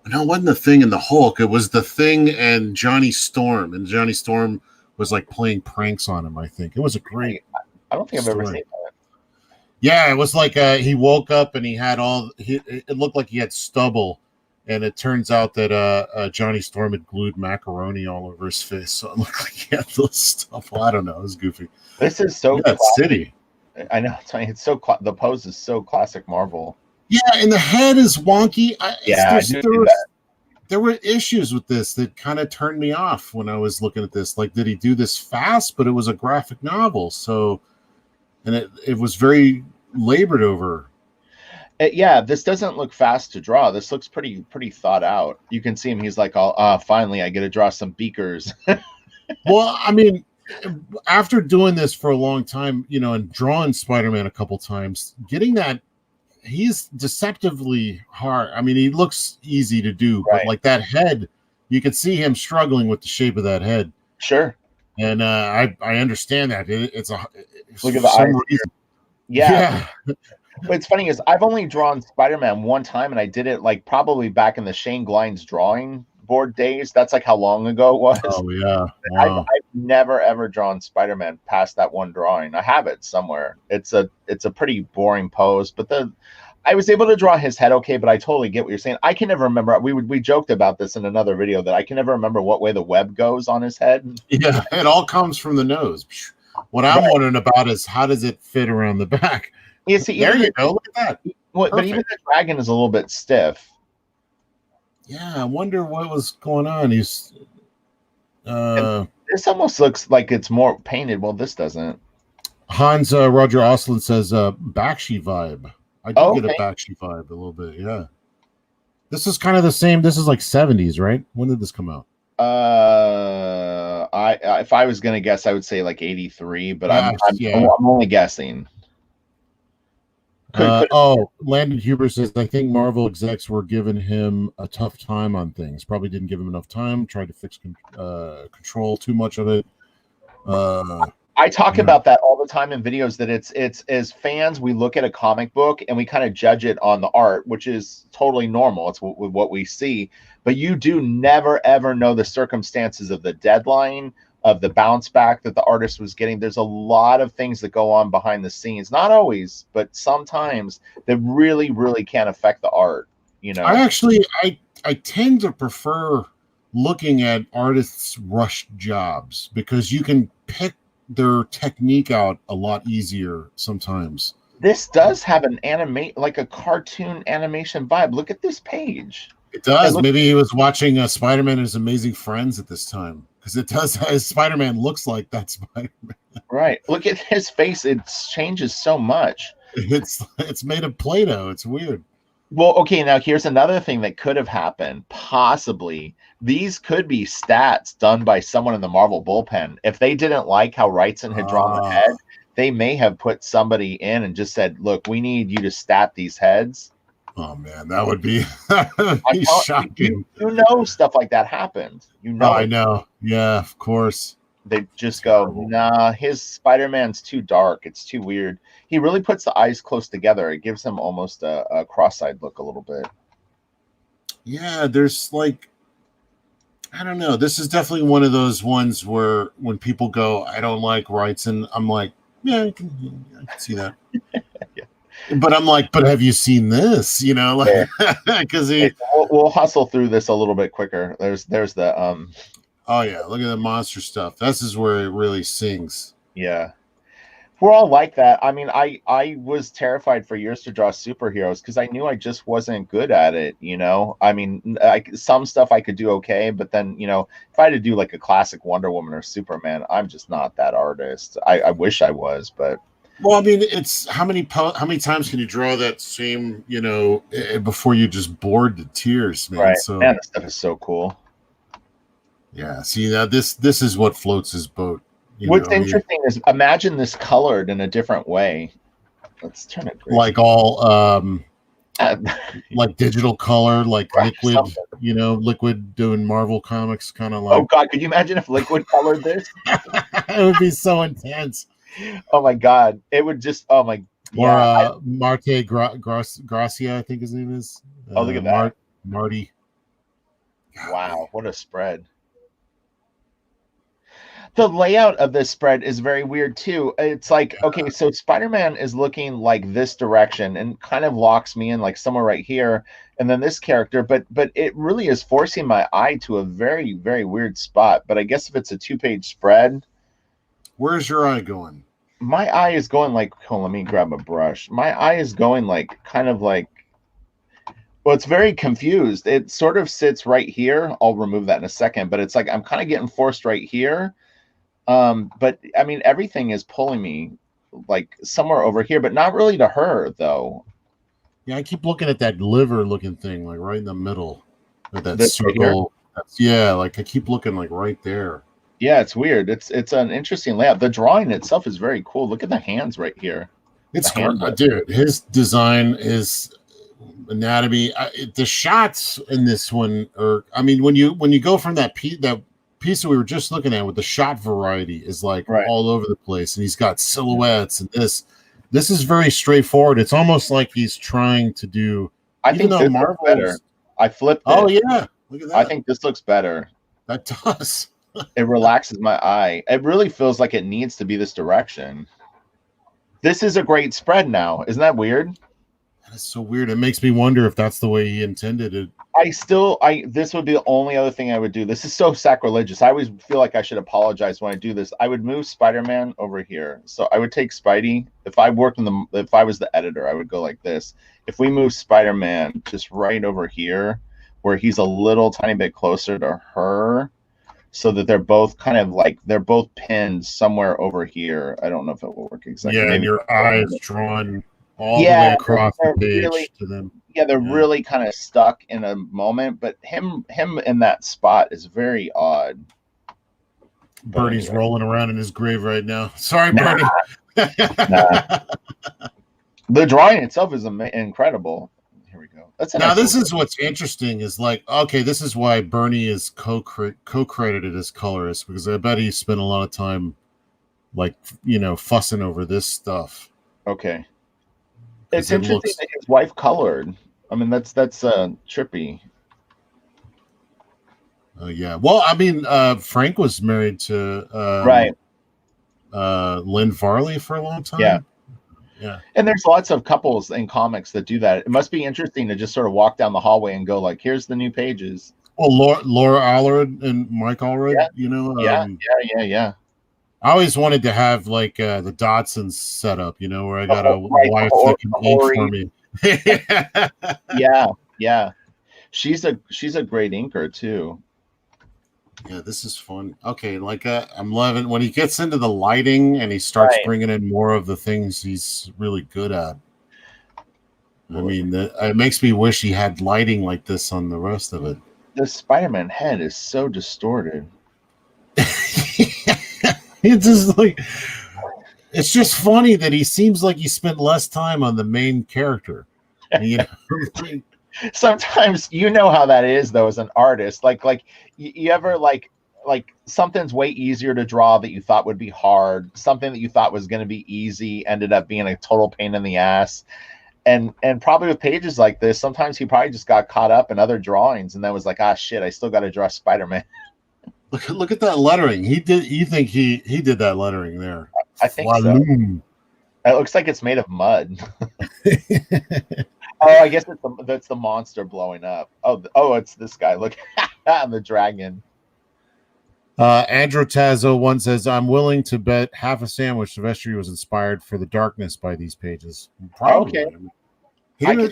No, it wasn't the Thing and the Hulk. It was the Thing and Johnny Storm, and Johnny Storm was like playing pranks on him. I think it was a great. I don't think I've ever seen that. Yeah, it was like he woke up and he had it looked like he had stubble, and it turns out that Johnny Storm had glued macaroni all over his face, so it looked like he had those stuff. Well, I don't know, it was goofy. This is so city. I know, it's so the pose is so classic Marvel. Yeah, and the head is wonky. There were issues with this that kind of turned me off when I was looking at this. Like, did he do this fast? But it was a graphic novel, so. And it was very labored over. This doesn't look fast to draw. This looks pretty thought out. You can see him. He's like, finally, I get to draw some beakers. Well, I mean, after doing this for a long time, you know, and drawing Spider-Man a couple times, getting that, he's deceptively hard. I mean, he looks easy to do, but like that head, you can see him struggling with the shape of that head. Sure. And I understand that. Look at the eyes. Yeah. What's funny is I've only drawn Spider-Man one time, and I did it like probably back in the Shane Glines drawing board days. That's like how long ago it was. Oh yeah. Wow. I've never ever drawn Spider-Man past that one drawing. I have it somewhere. It's a pretty boring pose, but I was able to draw his head okay, but I totally get what you're saying. I can never remember. We joked about this in another video that I can never remember what way the web goes on his head. Yeah, it all comes from the nose. What I'm wondering about is how does it fit around the back? You see, there you go. Look at that. But even the dragon is a little bit stiff. Yeah, I wonder what was going on. He's. This almost looks like it's more painted. Well, this doesn't. Hans Roger Oslin says Bakshi vibe. I did get a Bakshi vibe a little bit. Yeah. This is kind of the same. This is like 70s, right? When did this come out? If I was gonna guess, I would say like 83, but I'm only guessing. Landon Huber says, I think Marvel execs were giving him a tough time on things. Probably didn't give him enough time. Tried to control too much of it. I talk about that all the time in videos, that it's as fans, we look at a comic book and we kind of judge it on the art, which is totally normal. It's what we see, but you do never ever know the circumstances of the deadline, of the bounce back that the artist was getting. There's a lot of things that go on behind the scenes, not always, but sometimes, that really, really can affect the art. You know, I tend to prefer looking at artists' rushed jobs because you can pick their technique out a lot easier sometimes. This does have an like a cartoon animation vibe. Look at this page. It does. Maybe he was watching Spider-Man and His Amazing Friends at this time, because it does. Spider-Man looks like that Spider-Man. Right. Look at his face. It changes so much. It's made of Play-Doh. It's weird. Well, okay, now here's another thing that could have happened. Possibly, these could be stats done by someone in the Marvel bullpen. If they didn't like how Wrightson had drawn the head, they may have put somebody in and just said, "Look, we need you to stat these heads." Oh man, that would be shocking. You know, stuff like that happened. You know, I know. Yeah, of course. They just go, nah, his Spider-Man's too dark. It's too weird. He really puts the eyes close together. It gives him almost a cross-eyed look a little bit. Yeah, there's like, I don't know. This is definitely one of those ones where when people go, I don't like Wrightson, I'm like, yeah, I can see that. Yeah. But I'm like, but have you seen this? You know, like, because we'll hustle through this a little bit quicker. There's the Oh yeah, look at the monster stuff. This is where it really sings. Yeah. We're all like that. I mean, I was terrified for years to draw superheroes because I knew I just wasn't good at it, you know? I mean, some stuff I could do okay, but then, you know, if I had to do like a classic Wonder Woman or Superman, I'm just not that artist. I wish I was, but... Well, I mean, it's how many times can you draw that same, you know, before you just bored to tears, man? Right. So, man, this stuff is so cool. Yeah, see, now this is what floats his boat. What's interesting is imagine this colored in a different way. Let's turn it green. Like all like digital color, like liquid, something. You know, liquid doing Marvel comics kind of like. Oh god, could you imagine if liquid colored this? It would be so intense. Oh my god, it would just or Marte Gracia, I think his name is. Oh, look at that. Marty. Wow, what a spread. The layout of this spread is very weird too. It's like, okay, so Spider-Man is looking like this direction and kind of locks me in like somewhere right here, and then this character, but it really is forcing my eye to a very, very weird spot. But I guess if it's a 2-page spread. Where's your eye going? My eye is going like, let me grab a brush. My eye is going like kind of like, well, it's very confused. It sort of sits right here. I'll remove that in a second, but it's like I'm kind of getting forced right here. But I mean, everything is pulling me like somewhere over here, but not really to her though. Yeah, I keep looking at that liver looking thing, like right in the middle of that circle. Yeah, like I keep looking like right there. Yeah, it's weird. It's an interesting layout. The drawing itself is very cool. Look at the hands right here. It's dude. His design is anatomy. The shots in this one are. I mean, when you go from that piece that we were just looking at with the shot variety is like all over the place, and he's got silhouettes, and this is very straightforward. It's almost like he's trying to do. I think this looks better. I flipped it. Oh yeah, look at that. I think this looks better. That does. It relaxes my eye. It really feels like it needs to be this direction. This is a great spread now. Isn't that weird? That is so weird. It makes me wonder if that's the way he intended it. This would be the only other thing I would do. This is so sacrilegious. I always feel like I should apologize when I do this. I would move Spider-Man over here. So I would take Spidey. If I was the editor, I would go like this. If we move Spider-Man just right over here, where he's a little tiny bit closer to her, so that they're both kind of like they're both pinned somewhere over here. I don't know if it will work exactly. Yeah, and your eye is drawn all the way across the page to them. Yeah, they're really kind of stuck in a moment, but him in that spot is very odd. Bernie's rolling around in his grave right now. Sorry, Bernie. The drawing itself is incredible. Here we go. This is what's interesting is like, okay, this is why Bernie is co-credited as colorist, because I bet he spent a lot of time like fussing over this stuff. Okay. It's interesting that his wife colored. I mean, that's trippy. Oh yeah. Well, I mean, Frank was married to right. Lynn Farley for a long time. Yeah. Yeah. And there's lots of couples in comics that do that. It must be interesting to just sort of walk down the hallway and go like, "Here's the new pages." Well, Laura Allred and Mike Allred, Yeah. I always wanted to have like the Dodsons set up, where I got a wife that can ink for me. Yeah. She's a great inker too. Yeah, this is fun. Okay, like I'm loving when he gets into the lighting and he starts bringing in more of the things he's really good at. I mean, it makes me wish he had lighting like this on the rest of it. The Spider-Man head is so distorted. It's just like, it's just funny that he seems like he spent less time on the main character. Sometimes how that is though as an artist. Like you ever like something's way easier to draw that you thought would be hard. Something that you thought was going to be easy ended up being a total pain in the ass. And probably with pages like this, sometimes he probably just got caught up in other drawings and then was like, ah shit, I still got to draw Spider-Man. Look at that lettering. You think he did that lettering there? I think so. It looks like it's made of mud. Oh, I guess that's the monster blowing up. Oh, it's this guy. Look, the dragon. Androtaz01 says, "I'm willing to bet half a sandwich Silvestri was inspired for the darkness by these pages." Probably. Okay.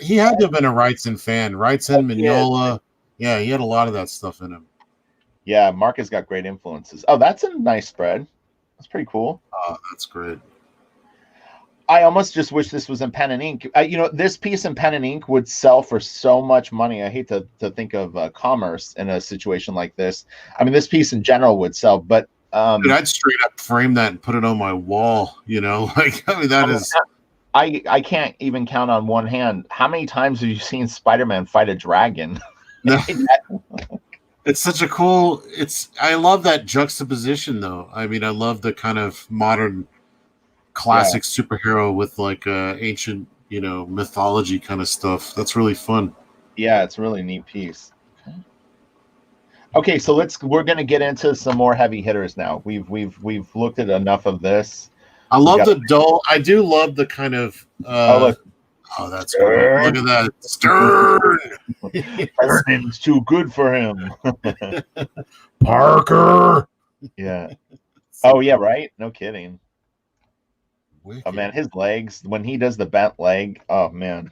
He had to have been a Wrightson fan. Wrightson, Mignola. Yeah, he had a lot of that stuff in him. Yeah, Mark has got great influences. Oh, that's a nice spread. That's pretty cool. Oh, that's great. I almost just wish this was in pen and ink. This piece in pen and ink would sell for so much money. I hate to think of commerce in a situation like this. I mean, this piece in general would sell, but dude, I'd straight up frame that and put it on my wall. That is. I can't even count on one hand. How many times have you seen Spider-Man fight a dragon? No. It's such a cool. I love that juxtaposition, though. I mean, I love the kind of modern, classic superhero with like ancient, mythology kind of stuff. That's really fun. Yeah, it's a really neat piece. Okay, so we're gonna get into some more heavy hitters now. We've looked at enough of this. I love the dull. I do love the kind of. Oh, that's cool. Look at that. Stern. Everything's too good for him. Parker. Yeah. Oh, yeah, right? No kidding. Wicked. Oh, man, his legs, when he does the bent leg, oh, man.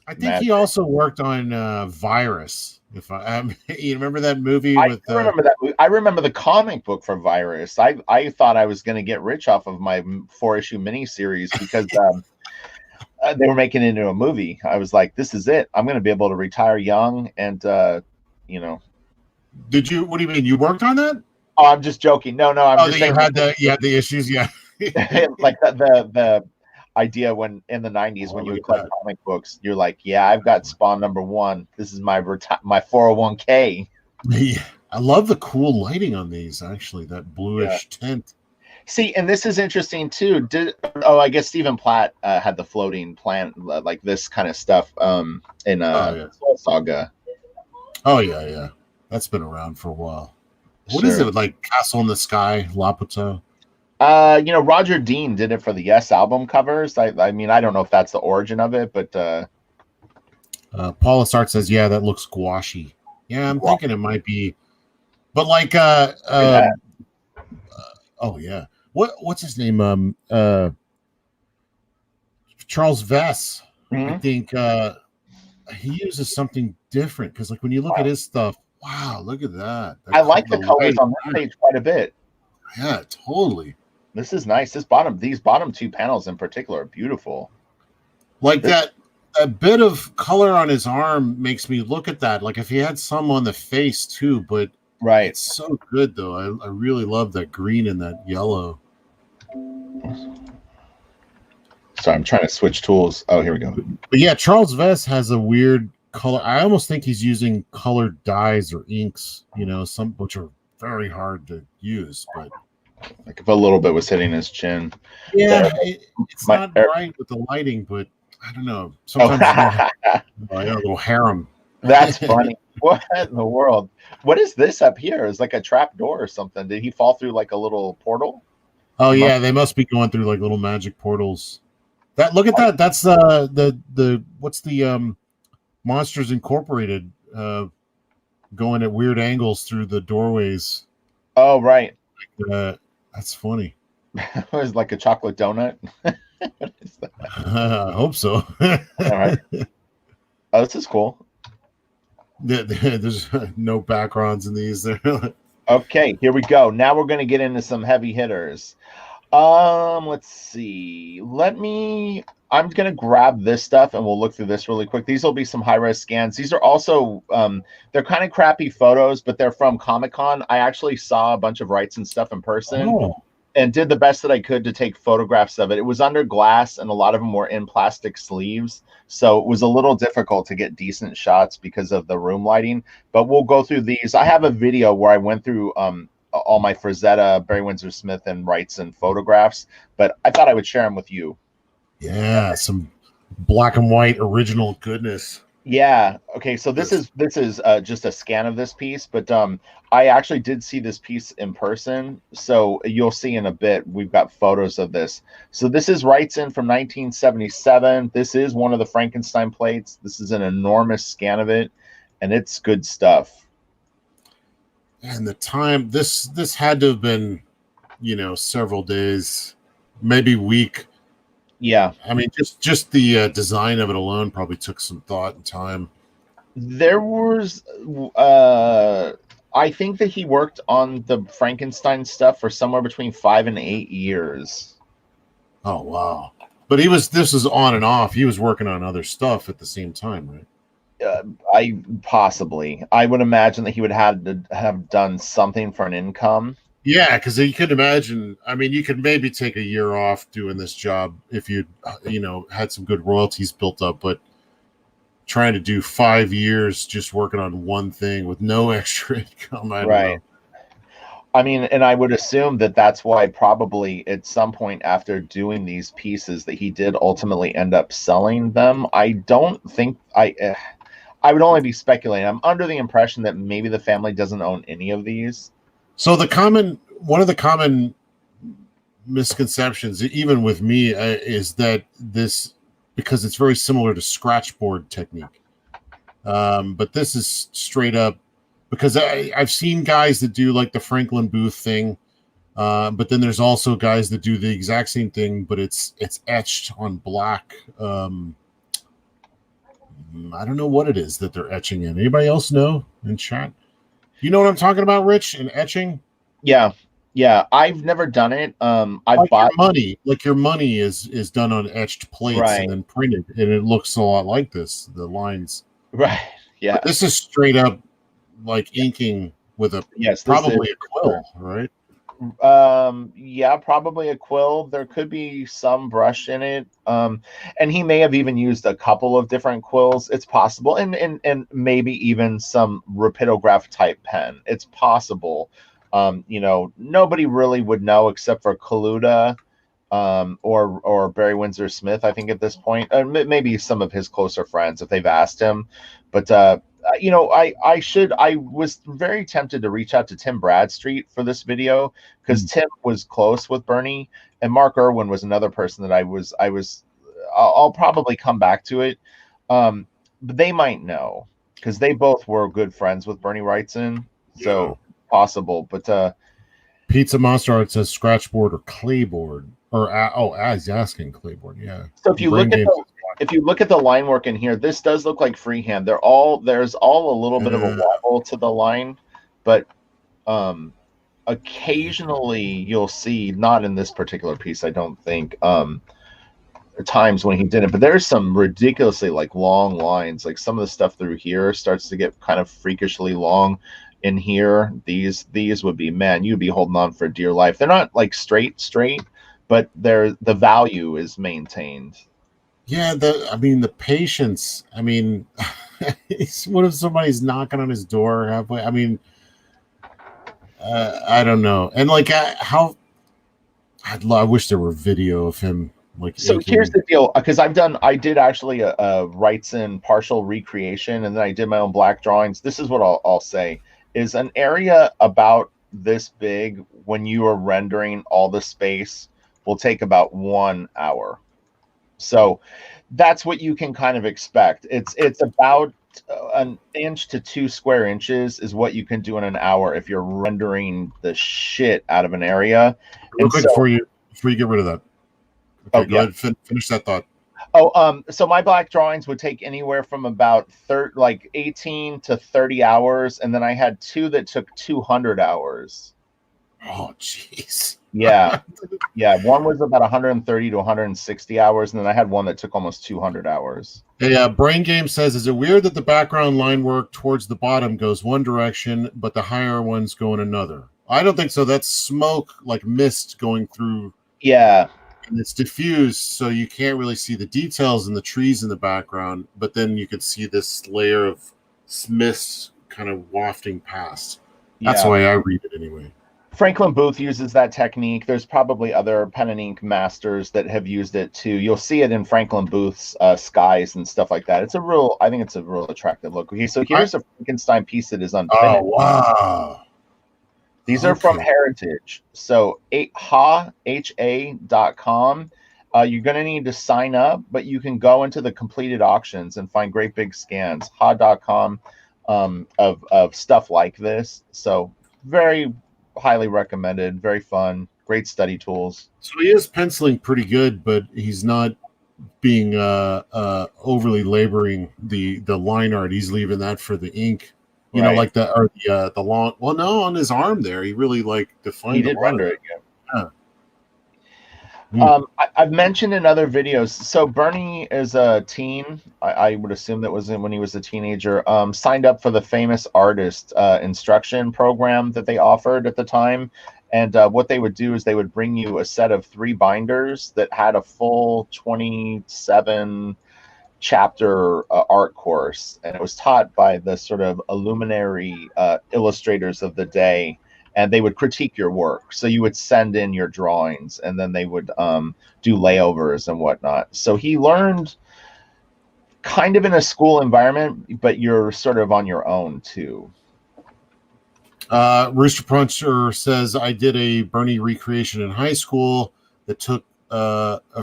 I think he also worked on Virus. You remember that movie? I remember that movie. I remember the comic book for Virus. I thought I was going to get rich off of my 4-issue miniseries because they were making it into a movie. I was like, this is it. I'm going to be able to retire young and, Did you? What do you mean? You worked on that? Oh, I'm just joking. No. I'm just saying. You had the issues, yeah. Like the idea when in the 90s when you would collect comic books, you're like, yeah, I've got Spawn #1. This is my 401k. Yeah, I love the cool lighting on these. Actually, that bluish tint. See, and this is interesting too. I guess Stephen Platt had the floating plant like this kind of stuff in Soul Saga. Oh yeah. That's been around for a while. What is it like? Castle in the Sky, Laputa? Roger Dean did it for the Yes album covers. I mean, I don't know if that's the origin of it, but Paula Sart says, yeah, that looks gouache. Yeah, I'm thinking it might be, but like oh yeah. What's his name? Charles Vess. I think he uses something different because like when you look at his stuff, wow, look at that. I like the colors on that page quite a bit. Yeah, totally. This is nice. These bottom two panels in particular are beautiful. Like that a bit of color on his arm makes me look at that. Like if he had some on the face too, but it's so good though. I really love that green and that yellow. Sorry, I'm trying to switch tools. Oh, here we go. But yeah, Charles Vess has a weird color. I almost think he's using colored dyes or inks, some which are very hard to use, but Like if a little bit was hitting his chin. Yeah, it's not bright with the lighting, but I don't know. Sometimes a little harem. That's funny. What in the world? What is this up here? It's like a trap door or something. Did he fall through like a little portal? Oh yeah, they must be going through like little magic portals. Look at that. That's the what's the Monsters Incorporated going at weird angles through the doorways. Oh right. That's funny. It was like a chocolate donut. I hope so. All right. Oh, this is cool. There's no backgrounds in these. Okay, here we go. Now we're going to get into some heavy hitters. Let's see. I'm going to grab this stuff and we'll look through this really quick. These will be some high-res scans. These are also, they're kind of crappy photos, but they're from Comic-Con. I actually saw a bunch of Wrightson stuff in person and did the best that I could to take photographs of it. It was under glass and a lot of them were in plastic sleeves. So it was a little difficult to get decent shots because of the room lighting, but we'll go through these. I have a video where I went through all my Frazetta, Barry Windsor Smith, and Wrightson photographs, but I thought I would share them with you. Yeah, some black and white original goodness. Yeah. Okay. So this is just a scan of this piece, but I actually did see this piece in person. So you'll see in a bit. We've got photos of this. So this is Wrightson from 1977. This is one of the Frankenstein plates. This is an enormous scan of it, and it's good stuff. And the time this had to have been, several days, maybe week. Yeah, I mean, just the design of it alone probably took some thought and time. There was, I think that he worked on the Frankenstein stuff for somewhere between 5 and 8 years. Oh wow! But this is on and off. He was working on other stuff at the same time, right? I would imagine that he would have to have done something for an income. Yeah, because you could imagine. I mean, you could maybe take a year off doing this job if you had some good royalties built up, but trying to do 5 years just working on one thing with no extra income, I don't know. I mean, and I would assume that that's why probably at some point after doing these pieces that he did ultimately end up selling them. I don't think I would only be speculating. I'm under the impression that maybe the family doesn't own any of these. So one of the common misconceptions, even with me, is that this, because it's very similar to scratchboard technique, but this is straight up, because I've seen guys that do like the Franklin Booth thing, but then there's also guys that do the exact same thing, but it's etched on black. I don't know what it is that they're etching in. Anybody else know in chat? You know what I'm talking about, Rich, and etching? Yeah. I've never done it. I bought your money is done on etched plates and then printed, and it looks a lot like this. The lines, right? Yeah. But this is straight up like inking with a probably a quill, right? Yeah, probably a quill. There could be some brush in it. And he may have even used a couple of different quills. It's possible. And maybe even some rapidograph type pen. It's possible. Nobody really would know except for Kaluta, or Barry Windsor Smith, I think at this point, maybe some of his closer friends if they've asked him. But I was very tempted to reach out to Tim Bradstreet for this video because Tim was close with Bernie, and Mark Irwin was another person that I'll probably come back to it. But they might know because they both were good friends with Bernie Wrightson. So possible, but Pizza Monster Art says scratchboard or clayboard, or as asking clayboard. Yeah. So if you look at the line work in here, this does look like freehand. There's all a little bit of a wobble to the line, but occasionally you'll see, not in this particular piece, I don't think, times when he did it, but there's some ridiculously like long lines. Like some of the stuff through here starts to get kind of freakishly long. In here, these would be, man, you'd be holding on for dear life. They're not like straight, but the value is maintained. Yeah, the patience. I mean, what if somebody's knocking on his door halfway? I mean, I don't know. And like how I wish there were video of him like So inking. here's the deal, because I did actually a Wrightson partial recreation, and then I did my own black drawings. This is what I'll say is an area about this big when you are rendering all the space will take about 1 hour. So that's what you can kind of expect. It's about an inch to 2 square inches is what you can do in an hour if you're rendering the shit out of an area. Real quick, before you get rid of that. Okay, go ahead. Finish that thought. So my black drawings would take anywhere from about 18 to 30 hours, and then I had 2 that took 200 hours. Oh, jeez. Yeah. One was about 130 to 160 hours, and then I had one that took almost 200 hours. Hey, Brain Game says, is it weird that the background line work towards the bottom goes one direction, but the higher ones go in another? I don't think so. That's smoke, like mist going through. Yeah. And it's diffused, so you can't really see the details in the trees in the background, but then you can see this layer of mist kind of wafting past. That's the way I read it anyway. Franklin Booth uses that technique. There's probably other pen and ink masters that have used it too. You'll see it in Franklin Booth's skies and stuff like that. I think it's a real attractive look. So here's a Frankenstein piece that is unfinished. Oh, wow. These are from Heritage. So ha.com. You're going to need to sign up, but you can go into the completed auctions and find great big scans. Ha.com of stuff like this. So very highly recommended, very fun, great study tools. So he is penciling pretty good, but he's not being overly laboring the line art. He's leaving that for the ink. You know, like the long. Well, no, on his arm there, he really defined. He did render it. Yeah. I've mentioned in other videos. So Bernie is a teen. I would assume that was when he was a teenager. Signed up for the famous artist instruction program that they offered at the time. And what they would do is they would bring you a set of 3 binders that had a full 27 chapter art course, and it was taught by the sort of luminary illustrators of the day, and they would critique your work. So you would send in your drawings, and then they would do layovers and whatnot. So he learned kind of in a school environment, but you're sort of on your own too. Rooster Puncher says, I did a Bernie recreation in high school that took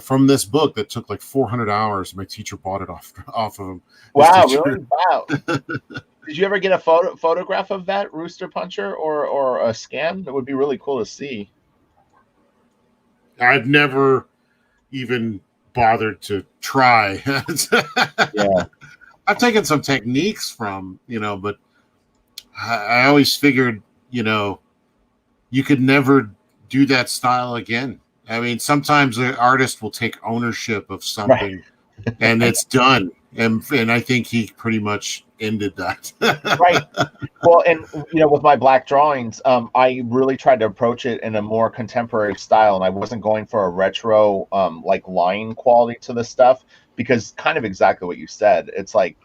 from this book that took like 400 hours. My teacher bought it off of him. Wow, really? Wow. Did you ever get a photograph of that, Rooster Puncher, or a scan? That would be really cool to see. I've never even bothered to try. Yeah. I've taken some techniques from, but I always figured, you could never do that style again. I mean, sometimes an artist will take ownership of something and it's done. And I think he pretty much ended that. Right. Well, and, with my black drawings, I really tried to approach it in a more contemporary style. And I wasn't going for a retro, line quality to the stuff, because kind of exactly what you said. It's like,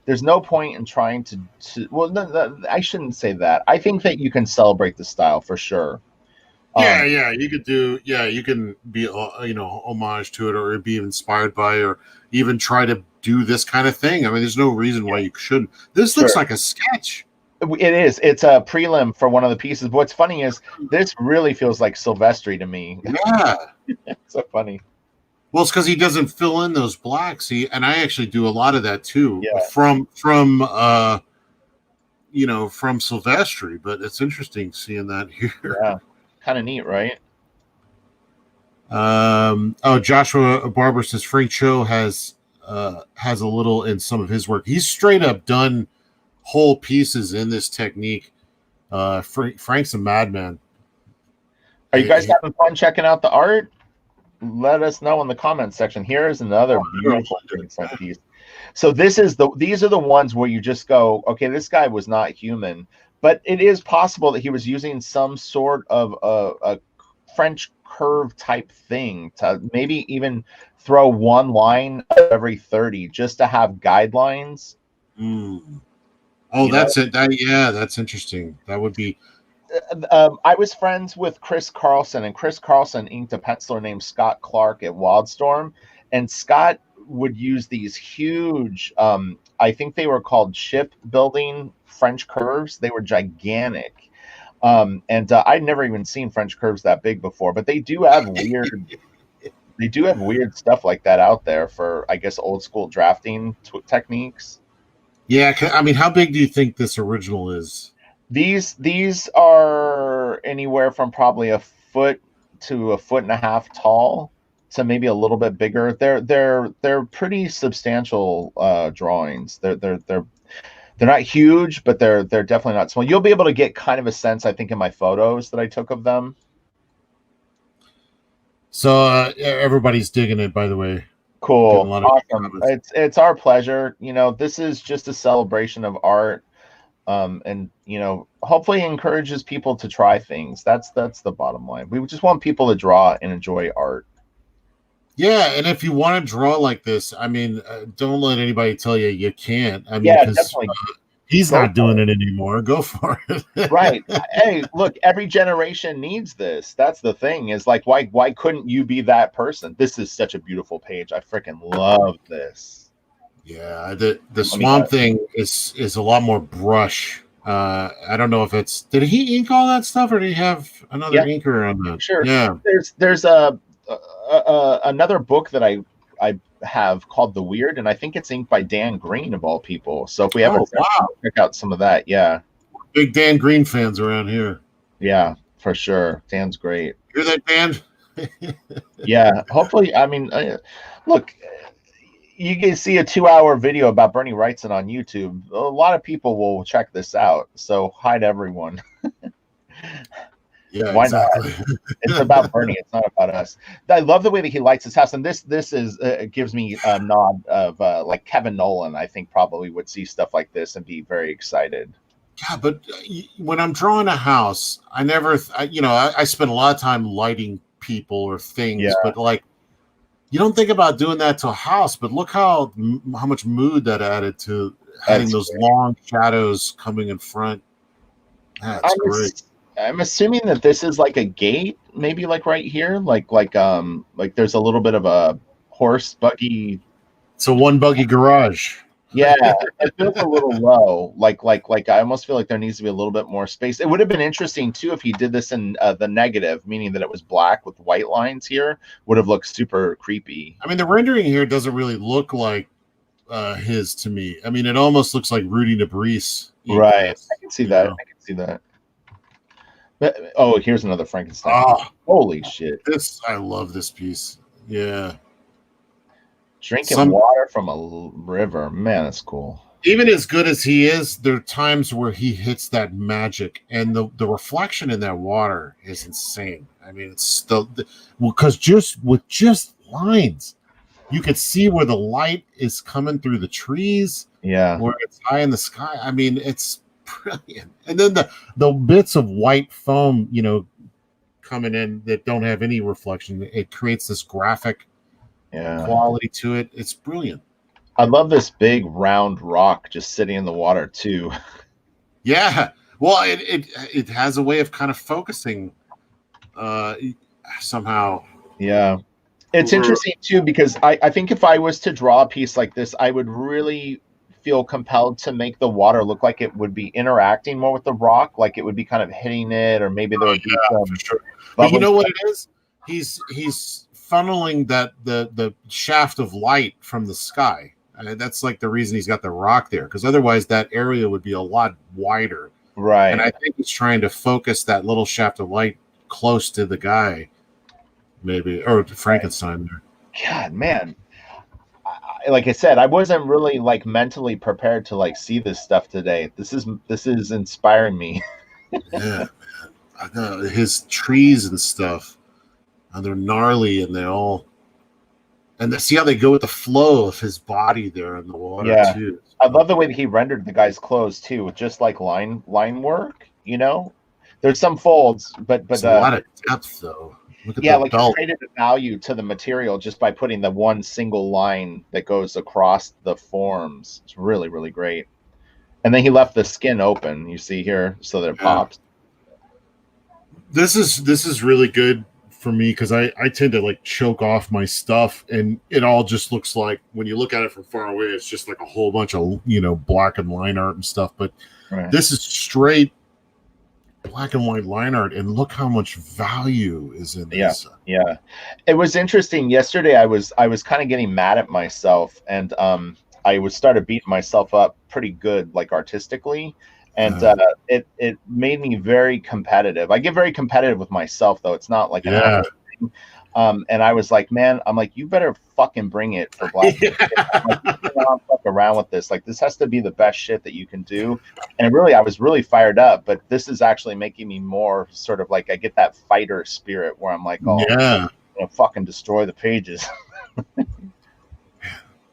there's no point in trying to no, I shouldn't say that. I think that you can celebrate the style for sure. You could do. Yeah, you can be, homage to it, or be inspired by, or even try to do this kind of thing. I mean, there's no reason why you shouldn't. This looks like a sketch. It is. It's a prelim for one of the pieces. But what's funny is this really feels like Silvestri to me. Yeah, it's so funny. Well, it's because he doesn't fill in those blacks. And I actually do a lot of that too. Yeah. From Silvestri. But it's interesting seeing that here. Yeah. Kind of neat, right? Joshua Barber says Frank Cho has a little in some of his work. He's straight up done whole pieces in this technique. Frank's a madman. Are you guys having fun checking out the art? Let us know in the comments section. Here's another beautiful piece. So these are the ones where you just go, okay, this guy was not human. But it is possible that he was using some sort of a French curve type thing to maybe even throw one line every 30 just to have guidelines. Oh, that's it. That's interesting. That would be. I was friends with Chris Carlson, and Chris Carlson inked a penciler named Scott Clark at Wildstorm, and Scott would use these huge, I think they were called shipbuilding French curves. They were gigantic. And I'd never even seen French curves that big before, but they do have weird stuff like that out there for, I guess, old school drafting techniques. Yeah, I mean, how big do you think this original is? These are anywhere from probably a foot to a foot and a half tall, to maybe a little bit bigger. They're pretty substantial drawings. They're not huge, but they're definitely not small. You'll be able to get kind of a sense, I think, in my photos that I took of them. So everybody's digging it, by the way. Cool, awesome. It's our pleasure. You know, this is just a celebration of art, and you know, hopefully encourages people to try things. That's the bottom line. We just want people to draw and enjoy art. Yeah, and if you want to draw like this, I mean, don't let anybody tell you you can't. I mean, yeah, definitely. He's not doing it anymore. Go for it. Right. Hey, look, every generation needs this. That's the thing, is like, why couldn't you be that person? This is such a beautiful page. I freaking love this. Yeah, the Swamp Thing is a lot more brush. I don't know if it's, did he ink all that stuff, or did he have another inker on that? Sure. Yeah. There's another book that I have called The Weird, and I think it's inked by Dan Green, of all people. So if we ever check out some of that, yeah. Big Dan Green fans around here. Yeah, for sure. Dan's great. Hear that, Dan? Yeah. Hopefully, I mean, look, you can see a 2-hour video about Bernie Wrightson on YouTube. A lot of people will check this out. So hi to everyone. Yeah, why exactly. not? It's about Bernie. It's not about us. I love the way that he lights his house, and this is gives me a nod of like Kevin Nolan. I think probably would see stuff like this and be very excited. Yeah, but when I'm drawing a house, I never, I spend a lot of time lighting people or things, but like, you don't think about doing that to a house. But look how much mood that added to having those long shadows coming in front. That's great. I'm assuming that this is like a gate, maybe like right here, like there's a little bit of a horse buggy. It's a one buggy garage. Yeah, it feels a little low. Like I almost feel like there needs to be a little bit more space. It would have been interesting too if he did this in the negative, meaning that it was black with white lines here. Would have looked super creepy. I mean, the rendering here doesn't really look like his to me. I mean, it almost looks like Rudy Nebris. Right, I can see that. I can see that. Oh, here's another Frankenstein. Oh, holy shit. I love this piece. Yeah. Drinking water from a river. Man, that's cool. Even as good as he is, there are times where he hits that magic, and the reflection in that water is insane. I mean, it's because with just lines, you could see where the light is coming through the trees. Yeah. Where it's high in the sky. I mean, it's brilliant. And then the bits of white foam, coming in that don't have any reflection, it creates this graphic quality to it. It's brilliant. I love this big round rock just sitting in the water too. Yeah, well, it has a way of kind of focusing somehow. Yeah, it's interesting too, because I think if I was to draw a piece like this, I would really feel compelled to make the water look like it would be interacting more with the rock, like it would be kind of hitting it, or maybe there would be some. For sure. But you know what it is? He's funneling the shaft of light from the sky. That's like the reason he's got the rock there, because otherwise that area would be a lot wider. Right. And I think he's trying to focus that little shaft of light close to the guy, maybe, or Frankenstein there. God, man. Like I said, I wasn't really like mentally prepared to like see this stuff today. This is inspiring me. Yeah, I know his trees and stuff, and they're gnarly, and see how they go with the flow of his body there in the water too. I love the way that he rendered the guy's clothes too, with just like line work. There's some folds, but it's a lot of depth though. Look at like he created a value to the material just by putting the one single line that goes across the forms. It's really, really great. And then he left the skin open, you see here, so that it pops. This is really good for me because I tend to like choke off my stuff, and it all just looks like, when you look at it from far away, it's just like a whole bunch of, black and line art and stuff. But this is straight black and white line art, and look how much value is in this. Yeah. It was interesting. Yesterday I was kind of getting mad at myself, and I started beating myself up pretty good, like artistically. And it made me very competitive. I get very competitive with myself, though. It's not like an active thing. And I was like, man, I'm like, you better fucking bring it for Black. I'm like, you cannot fuck around with this. Like, this has to be the best shit that you can do. And really, I was really fired up. But this is actually making me more sort of like, I get that fighter spirit where I'm like, fucking destroy the pages.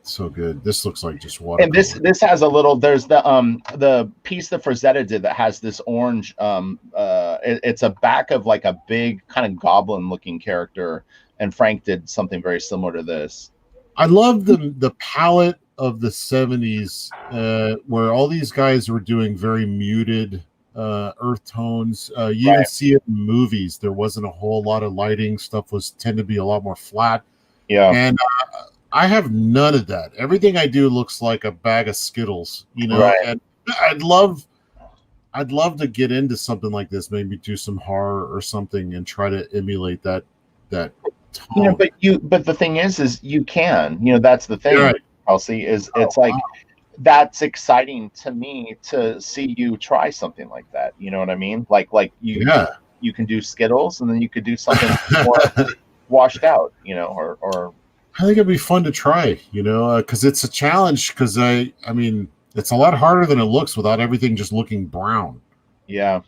So good. This looks like just water. And this has a little, there's the piece that Frazetta did that has this orange, it's a back of like a big kind of goblin looking character, and Frank did something very similar to this. I love the palette of the 70s, where all these guys were doing very muted earth tones. You even see it in movies. There wasn't a whole lot of lighting. Stuff tend to be a lot more flat. And I have none of that. Everything I do looks like a bag of Skittles, and I'd love to get into something like this, maybe do some horror or something and try to emulate that tone. But the thing is you can, that's the thing, Kelsey, is that's exciting to me to see you try something like that. You know what I mean? Like you can do Skittles, and then you could do something more washed out, or I think it'd be fun to try, because it's a challenge. Because I mean, it's a lot harder than it looks without everything just looking brown. Yeah,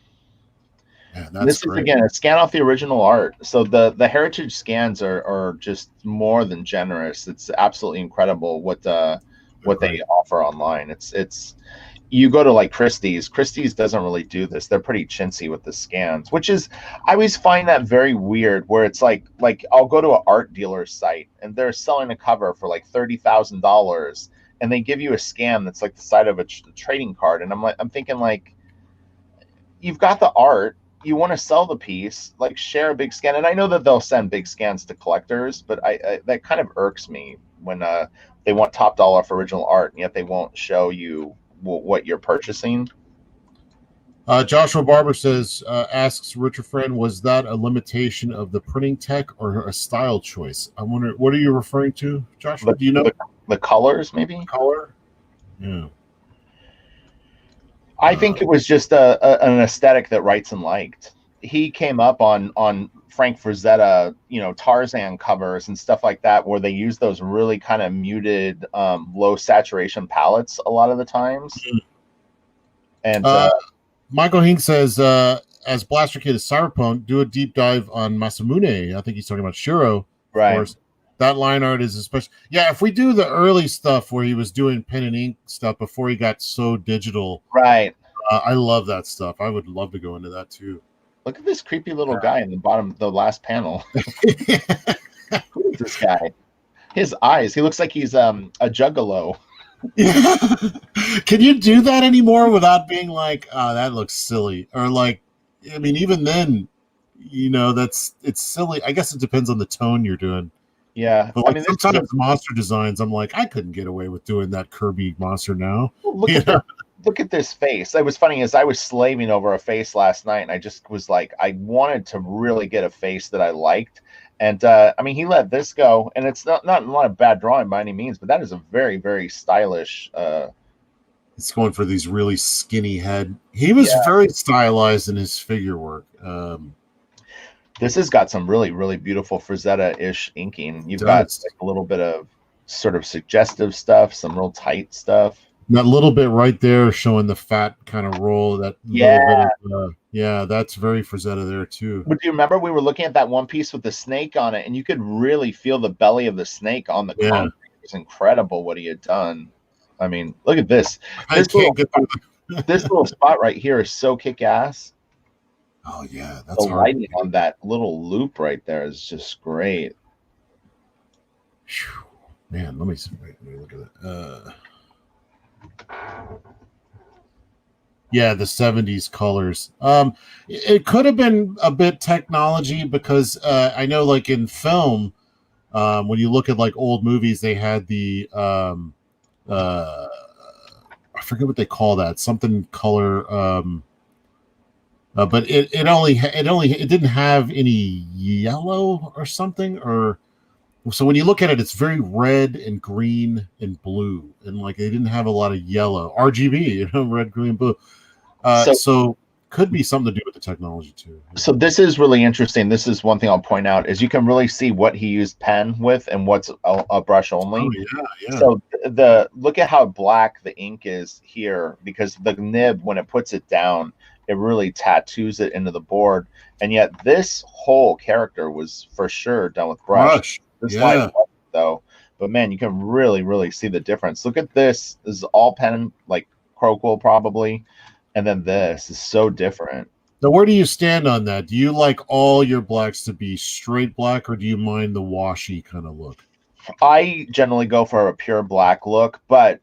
this is again a scan off the original art. So the heritage scans are just more than generous. It's absolutely incredible what they offer online. It's you go to like Christie's doesn't really do this. They're pretty chintzy with the scans, which is, I always find that very weird, where it's like I'll go to an art dealer's site and they're selling a cover for like $30,000, and they give you a scan that's like the side of a trading card. And I'm thinking, like, you've got the art, you want to sell the piece, like share a big scan. And I know that they'll send big scans to collectors, but I that kind of irks me when they want top dollar for original art, and yet they won't show you what you're purchasing. Joshua Barber asks Richard Friend, was that a limitation of the printing tech or a style choice? I wonder, what are you referring to, Joshua? Do you know the colors? Maybe color. Yeah, I think it was just an aesthetic that Wrightson liked. He came up on Frank Frazetta, Tarzan covers and stuff like that, where they use those really kind of muted, low saturation palettes a lot of the times. And Michael Hink says, as Blaster Kid is Cyberpunk, do a deep dive on Masamune. I think he's talking about Shiro. Right. Of course. That line art is especially, if we do the early stuff where he was doing pen and ink stuff before he got so digital. Right. I love that stuff. I would love to go into that too. Look at this creepy little guy in the bottom, the last panel. Who is this guy? His eyes. He looks like he's a juggalo. Can you do that anymore without being like, oh, that looks silly? Or like, I mean, even then, it's silly. I guess it depends on the tone you're doing. Yeah. But like, sometimes monster designs, I'm like, I couldn't get away with doing that Kirby monster now. Look at this face. It was funny, as I was slaving over a face last night, and I just was like, I wanted to really get a face that I liked. And I mean, he let this go, and it's not a bad drawing by any means, but that is a very, very stylish. It's going for these really skinny head. He was very stylized in his figure work. This has got some really, really beautiful Frazetta-ish inking. You've got like a little bit of sort of suggestive stuff, some real tight stuff. That little bit right there showing the fat kind of roll. That little bit of, that's very Frazetta there too. But do you remember we were looking at that one piece with the snake on it, and you could really feel the belly of the snake on the concrete. It's incredible what he had done. I mean, look at this. This little spot right here is so kick-ass. Oh yeah, that's the lighting on that little loop right there is just great. Man, let me look at it. Yeah, the 70s colors. It could have been a bit technology because I know, like in film, when you look at like old movies, they had the uh, I forget what they call that, something color. But it didn't have any yellow or something, or so when you look at it, it's very red and green and blue, and like they didn't have a lot of yellow RGB, red, green, blue. So So could be something to do with the technology too. Yeah. so this is really interesting. This is one thing I'll point out is you can really see what he used pen with and what's a brush only. Oh yeah, yeah. So the look at how black the ink is here, because the nib, when it puts it down, it really tattoos it into the board. And yet this whole character was for sure done with brush. This line Yeah. though, but man, you can really, really see the difference. Look at this. This is all pen, like Crowquill probably. And then this is so different. So where do you stand on that? Do you like all your blacks to be straight black, or do you mind the washy kind of look? I generally go for a pure black look, but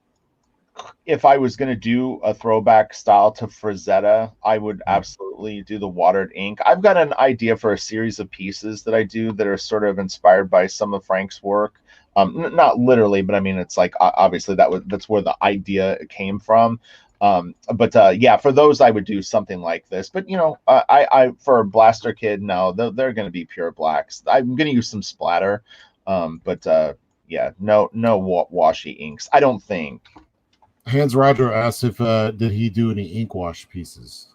if I was going to do a throwback style to Frazetta, I would absolutely do the watered ink. I've got an idea for a series of pieces that I do that are sort of inspired by some of Frank's work. Not literally, but I mean, it's like obviously that's where the idea came from. But yeah, for those I would do something like this. But you know, I for Blaster Kid, no, they're going to be pure blacks. I'm going to use some splatter, but yeah, no washy inks. I don't think. Hans Roger asked if did he do any ink wash pieces.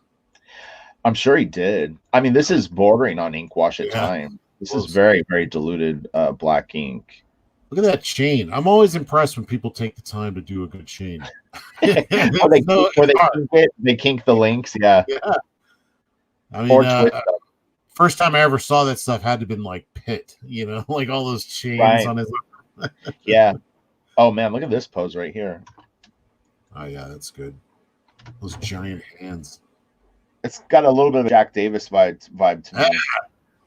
I'm sure he did. I mean, this is bordering on ink wash at time. This is very, very diluted black ink. Look at that chain. I'm always impressed when people take the time to do a good chain. They kink the links. Yeah. Yeah. I mean, first time I ever saw that stuff had to have been like Pitt, you know, like all those chains on his. Yeah. Oh man, look at this pose right here. Oh yeah, that's good. Those giant hands. It's got a little bit of Jack Davis vibe to me.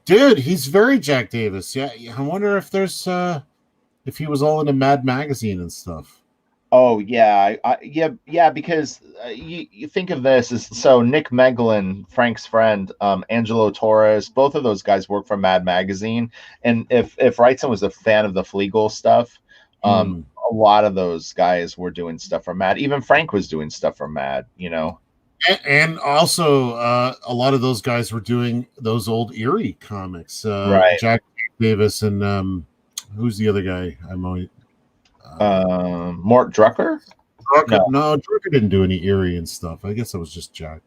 Dude, he's very Jack Davis. Yeah, I wonder if there's if he was all into Mad Magazine and stuff. Oh yeah, yeah. Because you think of this as so Nick Meglin, Frank's friend, Angelo Torres, both of those guys work for Mad Magazine. And if Wrightson was a fan of the Fleagle stuff, a lot of those guys were doing stuff for Mad. Even Frank was doing stuff for Mad, you know. And also, a lot of those guys were doing those old Eerie comics. Right. Jack Davis and who's the other guy? Mort Drucker? No, Drucker didn't do any Eerie and stuff. I guess it was just Jack.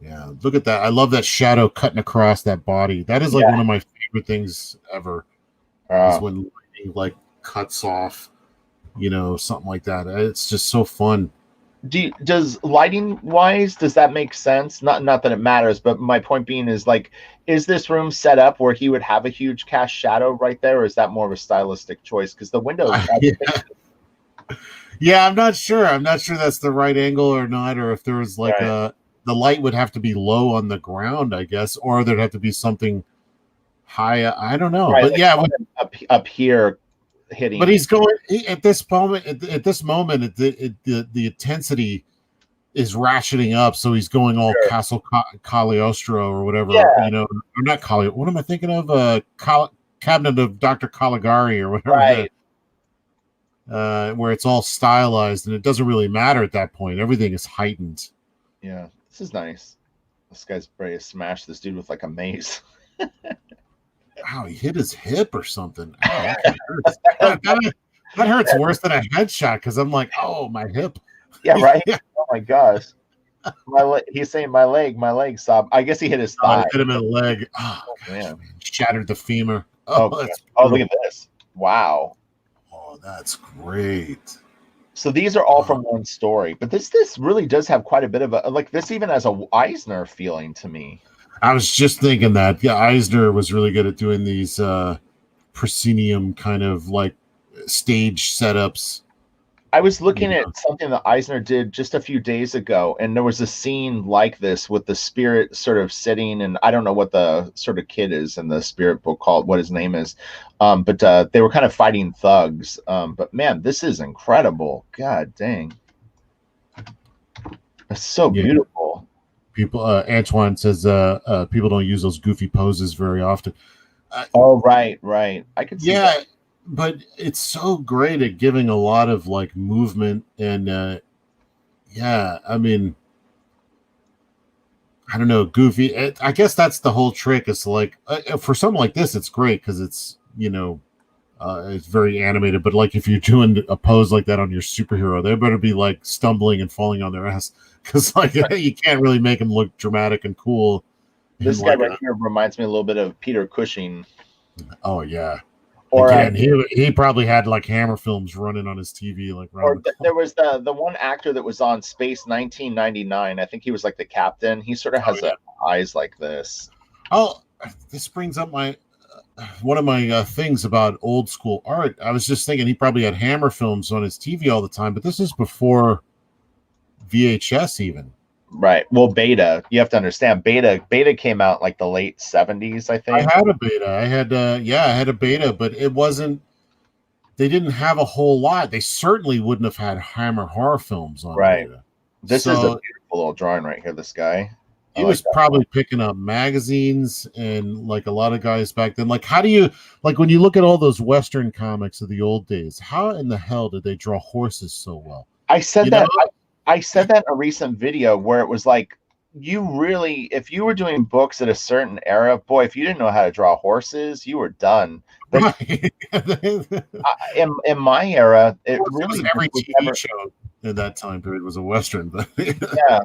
Yeah, look at that. I love that shadow cutting across that body. That is like one of my favorite things ever. Is when lightning like cuts off, you know, something like that. It's just so fun. Does lighting wise, does that make sense? Not that it matters, but my point being is like, is this room set up where he would have a huge cast shadow right there, or is that more of a stylistic choice? Because the windows. Yeah, I'm not sure. I'm not sure that's the right angle or not, or if there was like the light would have to be low on the ground, I guess, or there'd have to be something high. I don't know, but like yeah, up here. Hitting. But he's going at this moment. At this moment, the intensity is ratcheting up, so he's going all Castle Cagliostro or whatever. You know, or not Cagliostro. What am I thinking of? Cabinet of Dr. Caligari or whatever. Right. Where it's all stylized, and it doesn't really matter at that point. Everything is heightened. Yeah, this is nice. This guy's ready to smash this dude with like a mace. Wow, he hit his hip or something. Oh, that hurts worse than a headshot because I'm like, oh, my hip. Yeah, right. Oh my gosh. He's saying my leg sob. I guess he hit his thigh. Hit him in the leg. Oh man. Shattered the femur. Oh, look at this. Wow. Oh, that's great. So these are all from one story, but this really does have quite a bit of a like this even has a Eisner feeling to me. I was just thinking that. Yeah, Eisner was really good at doing these proscenium kind of like stage setups. I was looking at something that Eisner did just a few days ago, and there was a scene like this with the spirit sort of sitting, and I don't know what the sort of kid is in the spirit book called, what his name is, but they were kind of fighting thugs. But man, this is incredible. God dang. It's so beautiful. People, Antoine says, people don't use those goofy poses very often. Oh, right. I could see that. But it's so great at giving a lot of like movement and I mean, I don't know, goofy. I guess that's the whole trick. Is like for something like this, it's great because it's it's very animated. But like if you're doing a pose like that on your superhero, they better be like stumbling and falling on their ass because like you can't really make them look dramatic and cool. This guy right here reminds me a little bit of Peter Cushing. Oh yeah. Or again, he probably had like Hammer films running on his TV. Like, there was the one actor that was on Space 1999. I think he was like the captain. He sort of has eyes like this. Oh, this brings up my one of my things about old school art. I was just thinking he probably had Hammer films on his TV all the time, but this is before VHS even. Right. Well, Beta, you have to understand, Beta came out like the late 70s, I think. I had a Beta. I had a Beta, but it wasn't, they didn't have a whole lot. They certainly wouldn't have had Hammer horror films on Beta. This is a beautiful little drawing right here, this guy. He was probably picking up magazines and like a lot of guys back then. Like, how do you, like when you look at all those Western comics of the old days, how in the hell did they draw horses so well? I said that in a recent video where it was like, you really, if you were doing books at a certain era, boy, if you didn't know how to draw horses, you were done. But in my era, it really every TV show in that time period was a Western. But yeah,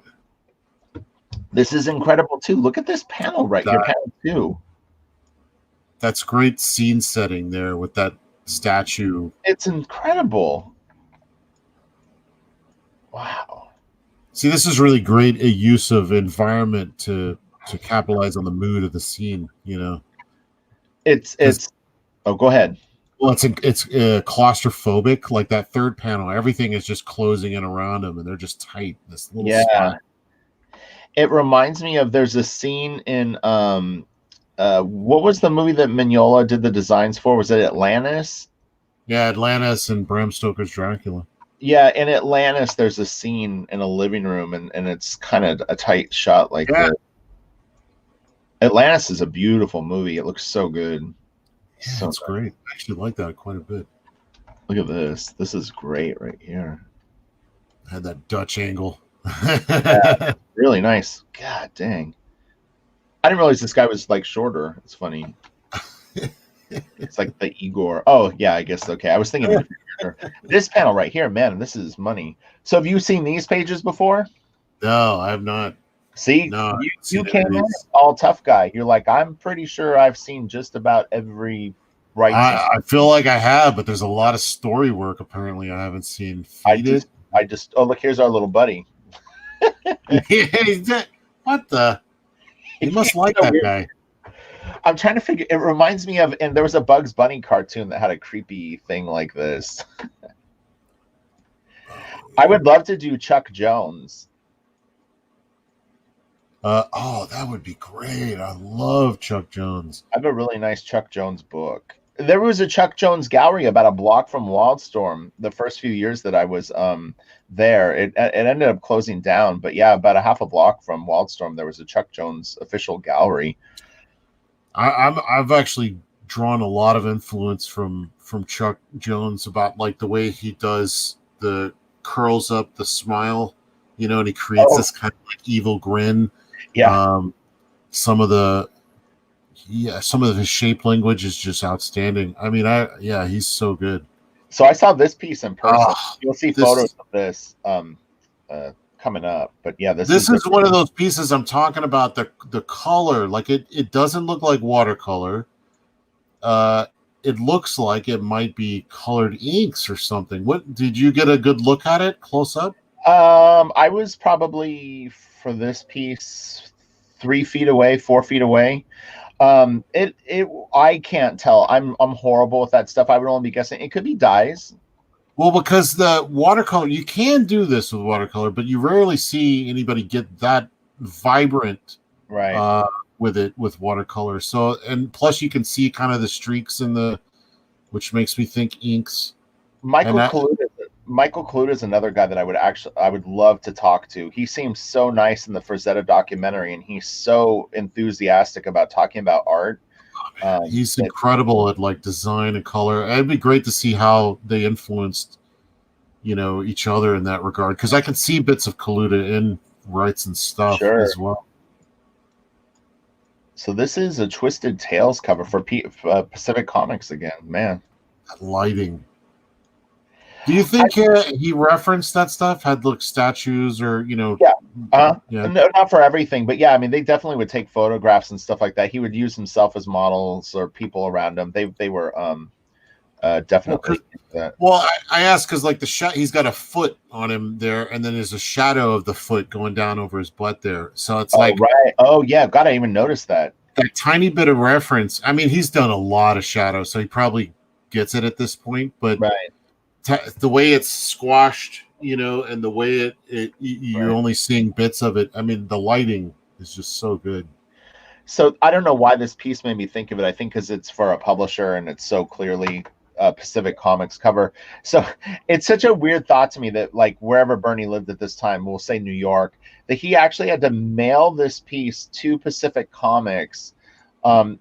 this is incredible too. Look at this panel right here, panel 2. That's great scene setting there with that statue. It's incredible. Wow. See, this is really great a use of environment to capitalize on the mood of the scene, you know. It's oh, go ahead. Well, it's claustrophobic, like that third panel. Everything is just closing in around them, and they're just tight. This little spot. It reminds me of, there's a scene in what was the movie that Mignola did the designs for? Was it Atlantis? Yeah, Atlantis and Bram Stoker's Dracula. Yeah, in Atlantis, there's a scene in a living room, and it's kind of a tight shot like that. Atlantis is a beautiful movie. It looks so good. Yeah, so it's great. I actually like that quite a bit. Look at this. This is great right here. Had that Dutch angle. Yeah, really nice. God dang. I didn't realize this guy was like shorter. It's funny. It's like the Igor. Oh, yeah, I guess. Okay. I was thinking this panel right here, man, this is money. So have you seen these pages before? No, I have not. See, no, you came in all tough guy. You're like, I'm pretty sure I've seen just about every Wrightson. I feel like I have, but there's a lot of story work apparently I haven't seen. I just oh, look, here's our little buddy. What the? You must like that guy. I'm trying to figure. It reminds me of, and there was a Bugs Bunny cartoon that had a creepy thing like this. I would love to do Chuck Jones. Oh, that would be great. I love Chuck Jones. I have a really nice Chuck Jones book. There was a Chuck Jones gallery about a block from Wildstorm the first few years that I was there. It ended up closing down, but yeah, about a half a block from Wildstorm, there was a Chuck Jones official gallery. I've actually drawn a lot of influence from Chuck Jones about like the way he does the curls up the smile, you know, and he creates this kind of like evil grin. Yeah. Some of his shape language is just outstanding. I mean, he's so good. So I saw this piece in person. You'll see photos of this coming up, but yeah, this is one of those pieces I'm talking about. The color, like it doesn't look like watercolor. It looks like it might be colored inks or something. What did you get a good look at it close up? I was probably for this piece 3 feet away, 4 feet away. I can't tell. I'm horrible with that stuff. I would only be guessing. It could be dyes. Well, because the watercolor, you can do this with watercolor, but you rarely see anybody get that vibrant, right? With watercolor. So, and plus you can see kind of the streaks in which makes me think inks. Michael Kaluta Michael Kaluta is another guy that I would love to talk to. He seems so nice in the Frazetta documentary, and he's so enthusiastic about talking about art. He's incredible at like design and color. It'd be great to see how they influenced, each other in that regard, because I can see bits of Kaluta in Wrightson's stuff as well. So this is a Twisted Tales cover for Pacific Comics again, man. That lighting. Do you think he referenced that stuff? Had like statues or Yeah. No, not for everything, but yeah, I mean, they definitely would take photographs and stuff like that. He would use himself as models or people around him. They were definitely. Well, I asked because like the shot, he's got a foot on him there, and then there's a shadow of the foot going down over his butt there. So it's like, right. Oh yeah, God, I even noticed that. That tiny bit of reference. I mean, he's done a lot of shadows, so he probably gets it at this point. But the way it's squashed, and the way you're only seeing bits of it. I mean, the lighting is just so good. So I don't know why this piece made me think of it. I think because it's for a publisher and it's so clearly Pacific Comics cover. So it's such a weird thought to me that like wherever Bernie lived at this time, we'll say New York, that he actually had to mail this piece to Pacific Comics.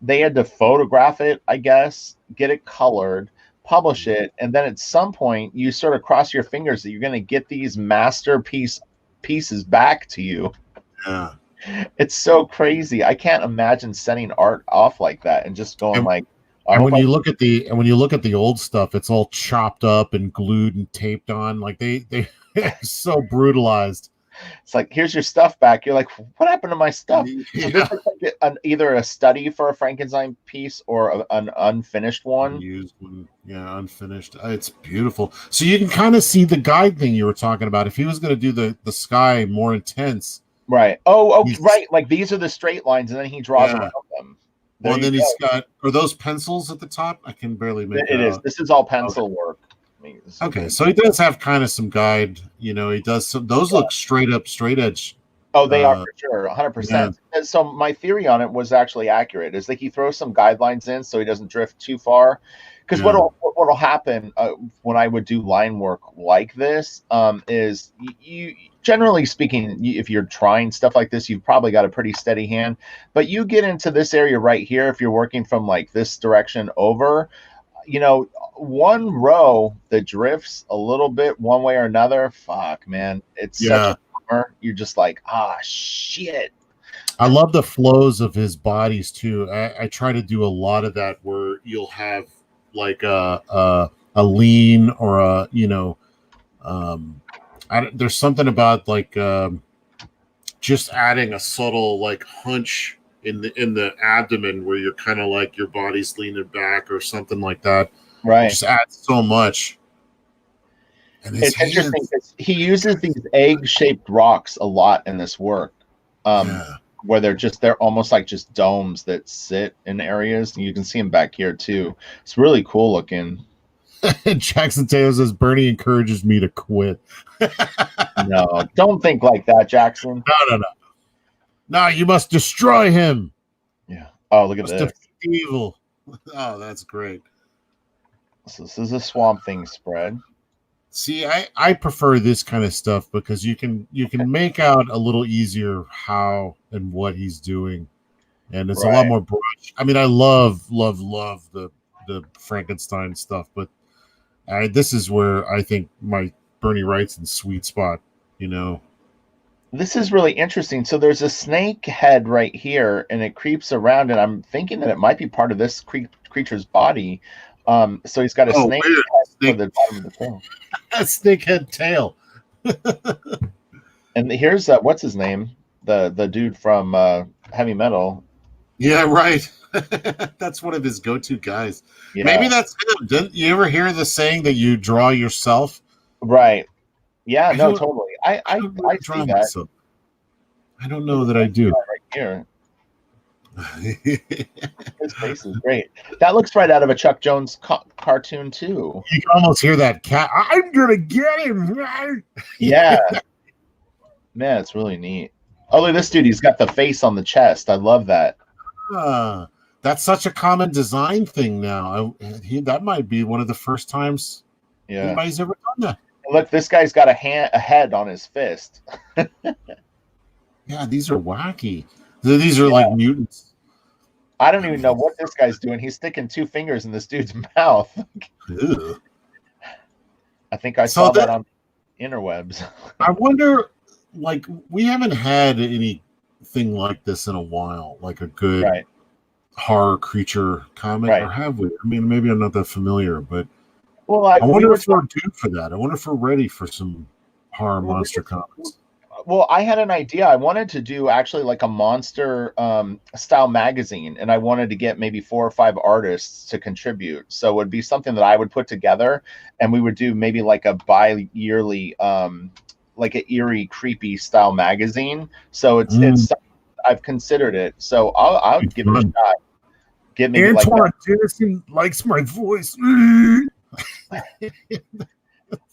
They had to photograph it, I guess, get it colored, publish it, and then at some point you sort of cross your fingers that you're going to get these masterpiece pieces back to you. Yeah. It's so crazy. I can't imagine sending art off like that and just going and when you look at the old stuff, it's all chopped up and glued and taped on. Like they so brutalized. It's like, here's your stuff back. You're like, what happened to my stuff? So this is like either a study for a Frankenstein piece or an unfinished one. Used one. Yeah, unfinished. It's beautiful. So you can kind of see the guide thing you were talking about. If he was going to do the sky more intense. Right. Oh, right. Like these are the straight lines, and then he draws around them. Well, then he's got, are those pencils at the top? I can barely make it out. This is all pencil work. Okay, so he does have kind of some guide. He does some. Those look straight edge. Oh, they are for sure, 100%. And so my theory on it was actually accurate. Is that he throws some guidelines in so he doesn't drift too far. Because what'll happen when I would do line work like this is you generally speaking, if you're trying stuff like this, you've probably got a pretty steady hand. But you get into this area right here, if you're working from like this direction over, one row that drifts a little bit one way or another, fuck, man, it's such a bummer. You're just like, shit. I love the flows of his bodies too. I try to do a lot of that where you'll have like a lean or a there's something about like just adding a subtle like hunch in the abdomen where you're kind of like your body's leaning back or something like that. Right. It just adds so much. And it's interesting because he uses these egg-shaped rocks a lot in this work. Where they're almost like just domes that sit in areas. You can see them back here too. It's really cool looking. Jackson Taylor says Bernie encourages me to quit. No, don't think like that, Jackson. No. No, you must destroy him. Yeah. Oh, look at this. Evil. Oh, that's great. So this is a Swamp Thing spread. See, I prefer this kind of stuff because you can make out a little easier how and what he's doing, and it's a lot more brush. I mean, I love the Frankenstein stuff, but this is where I think my Bernie Wrightson sweet spot. This is really interesting. So there's a snake head right here, and it creeps around, and I'm thinking that it might be part of this creature's body. So he's got a snake head for the bottom of the thing. A snake head tail. And here's what's his name? The dude from Heavy Metal. Yeah, right. That's one of his go-to guys. Yeah. Maybe that's him. Didn't you ever hear the saying that you draw yourself? Right. Yeah, no, totally. I see that. Myself. I don't know that I do. Right here. His face is great. That looks right out of a Chuck Jones cartoon too. You can almost hear that cat. I'm gonna get him. Yeah, man, it's really neat. Oh, look at this dude. He's got the face on the chest. I love that. That's such a common design thing now. That might be one of the first times anybody's ever done that. Look, this guy's got a head on his fist. Yeah, these are wacky. These are like mutants. I don't even know what this guy's doing. He's sticking 2 fingers in this dude's mouth. I think I saw that on interwebs. I wonder, like, we haven't had anything like this in a while, like a good horror creature comic, or have we? I mean, maybe I'm not that familiar, but I wonder if we're due for that. I wonder if we're ready for some horror monster comics. Well, I had an idea. I wanted to do actually like a monster style magazine, and I wanted to get maybe 4 or 5 artists to contribute. So it would be something that I would put together, and we would do maybe like a bi-yearly, like an eerie, creepy style magazine. So it's I've considered it. So I'll give it a shot. Get maybe Antoine Dennison likes my voice.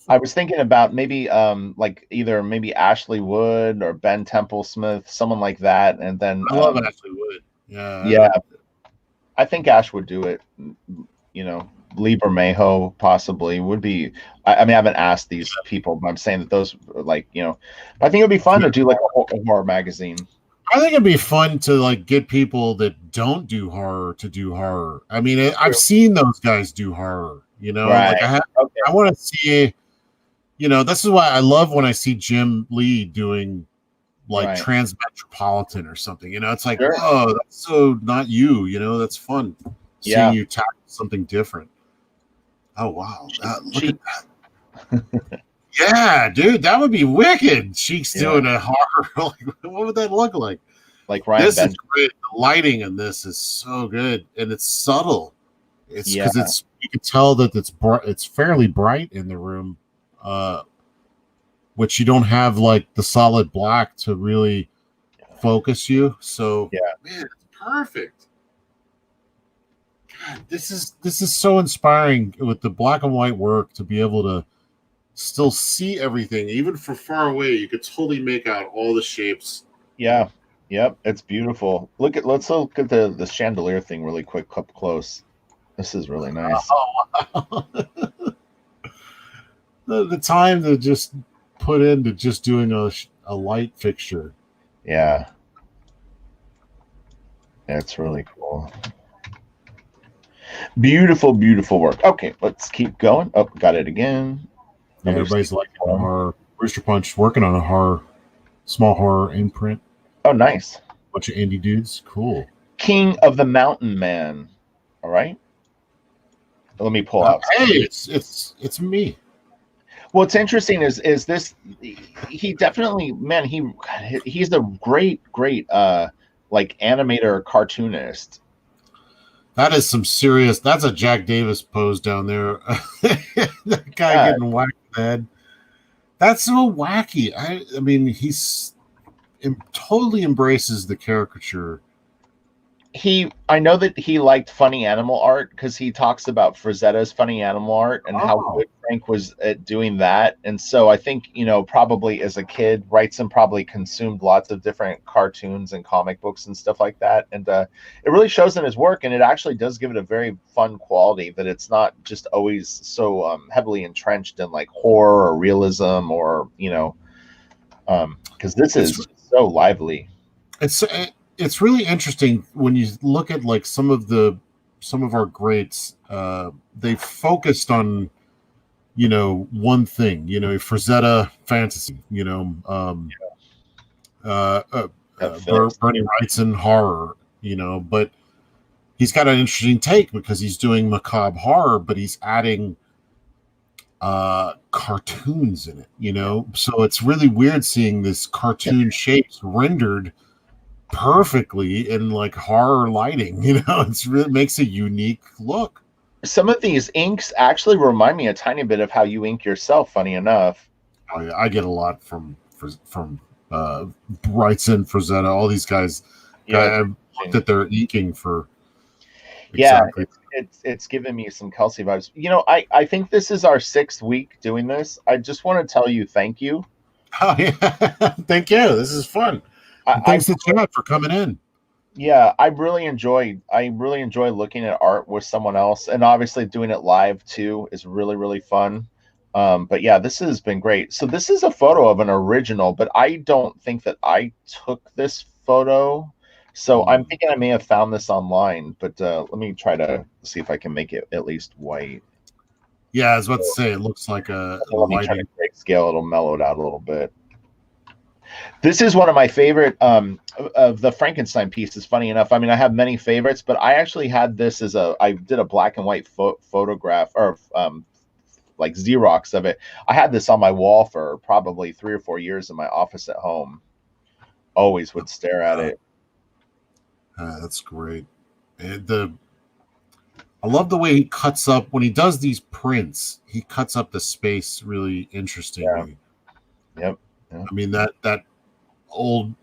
I was thinking about maybe like either maybe Ashley Wood or Ben Templesmith, someone like that, and then I love Ashley Wood. Yeah, I think Ash would do it. You know, Lee Bermejo possibly would be. I mean, I haven't asked these people, but I'm saying that those like I think it'd be fun to do like a horror magazine. I think it'd be fun to like get people that don't do horror to do horror. I mean, I've seen those guys do horror. Like I want to see. This is why I love when I see Jim Lee doing like Transmetropolitan or something. It's like, oh, that's so not you. That's fun. Seeing you tackle something different. Oh wow, look at that. Yeah, dude, that would be wicked. Cheeks doing a horror. What would that look like? Like Ryan This Benjamin. is great. The lighting in this is so good, and it's subtle. It's because you can tell that it's fairly bright in the room. Which you don't have like the solid black to really focus you. So man, it's perfect. God, this is so inspiring with the black and white work to be able to still see everything, even from far away. You could totally make out all the shapes. Yeah, yep, it's beautiful. Let's look at the chandelier thing really quick, up close. This is really nice. Oh, wow. The time to just put into just doing a light fixture. Yeah, it's really cool. Beautiful, beautiful work. Okay, let's keep going. Oh, got it again. Yeah, everybody's liking horror. Rooster Punch working on a small horror imprint. Oh, nice. Bunch of indie dudes. Cool. King of the Mountain Man. All right. Let me pull out. Hey, it's me. What's interesting is this. He definitely, man. He's a great like animator cartoonist. That is some serious. That's a Jack Davis pose down there. That guy getting whacked in the head. That's so wacky. I mean, he's totally embraces the caricature. I know that he liked funny animal art because he talks about Frazetta's funny animal art and how good Frank was at doing that. And so I think, probably as a kid, Wrightson probably consumed lots of different cartoons and comic books and stuff like that. And it really shows in his work, and it actually does give it a very fun quality, that it's not just always so heavily entrenched in like horror or realism or, because this is so lively. It's really interesting when you look at like some of our greats. They focused on one thing. Frazetta fantasy. Bernie Wrightson horror. But he's got an interesting take because he's doing macabre horror, but he's adding cartoons in it. So it's really weird seeing this cartoon shapes rendered perfectly in like horror lighting. It's really makes a unique look. Some of these inks actually remind me a tiny bit of how you ink yourself, funny enough. Oh, yeah, I get a lot from Wrightson, Frazetta, all these guys. I've looked at their inking for exactly. It's given me some Kelsey vibes. I think this is our 6th week doing this. I just want to tell you thank you. Oh yeah. Thank you. This is fun. Thanks to Chad for coming in. Yeah, I really enjoy looking at art with someone else, and obviously doing it live too is really, really fun. But yeah, this has been great. So this is a photo of an original, but I don't think that I took this photo. So I'm thinking I may have found this online, but let me try to see if I can make it at least white. Yeah, I was about to say, it looks like a let me try to grayscale. It'll mellow it out a little bit. This is one of my favorite of the Frankenstein pieces. Funny enough, I mean, I have many favorites, but I actually had this as I did a black and white photograph or like Xerox of it. I had this on my wall for probably 3 or 4 years in my office at home. Always would stare at it. That's great. And I love the way he cuts up when he does these prints. He cuts up the space really interestingly. Yeah. Yep. I mean that old,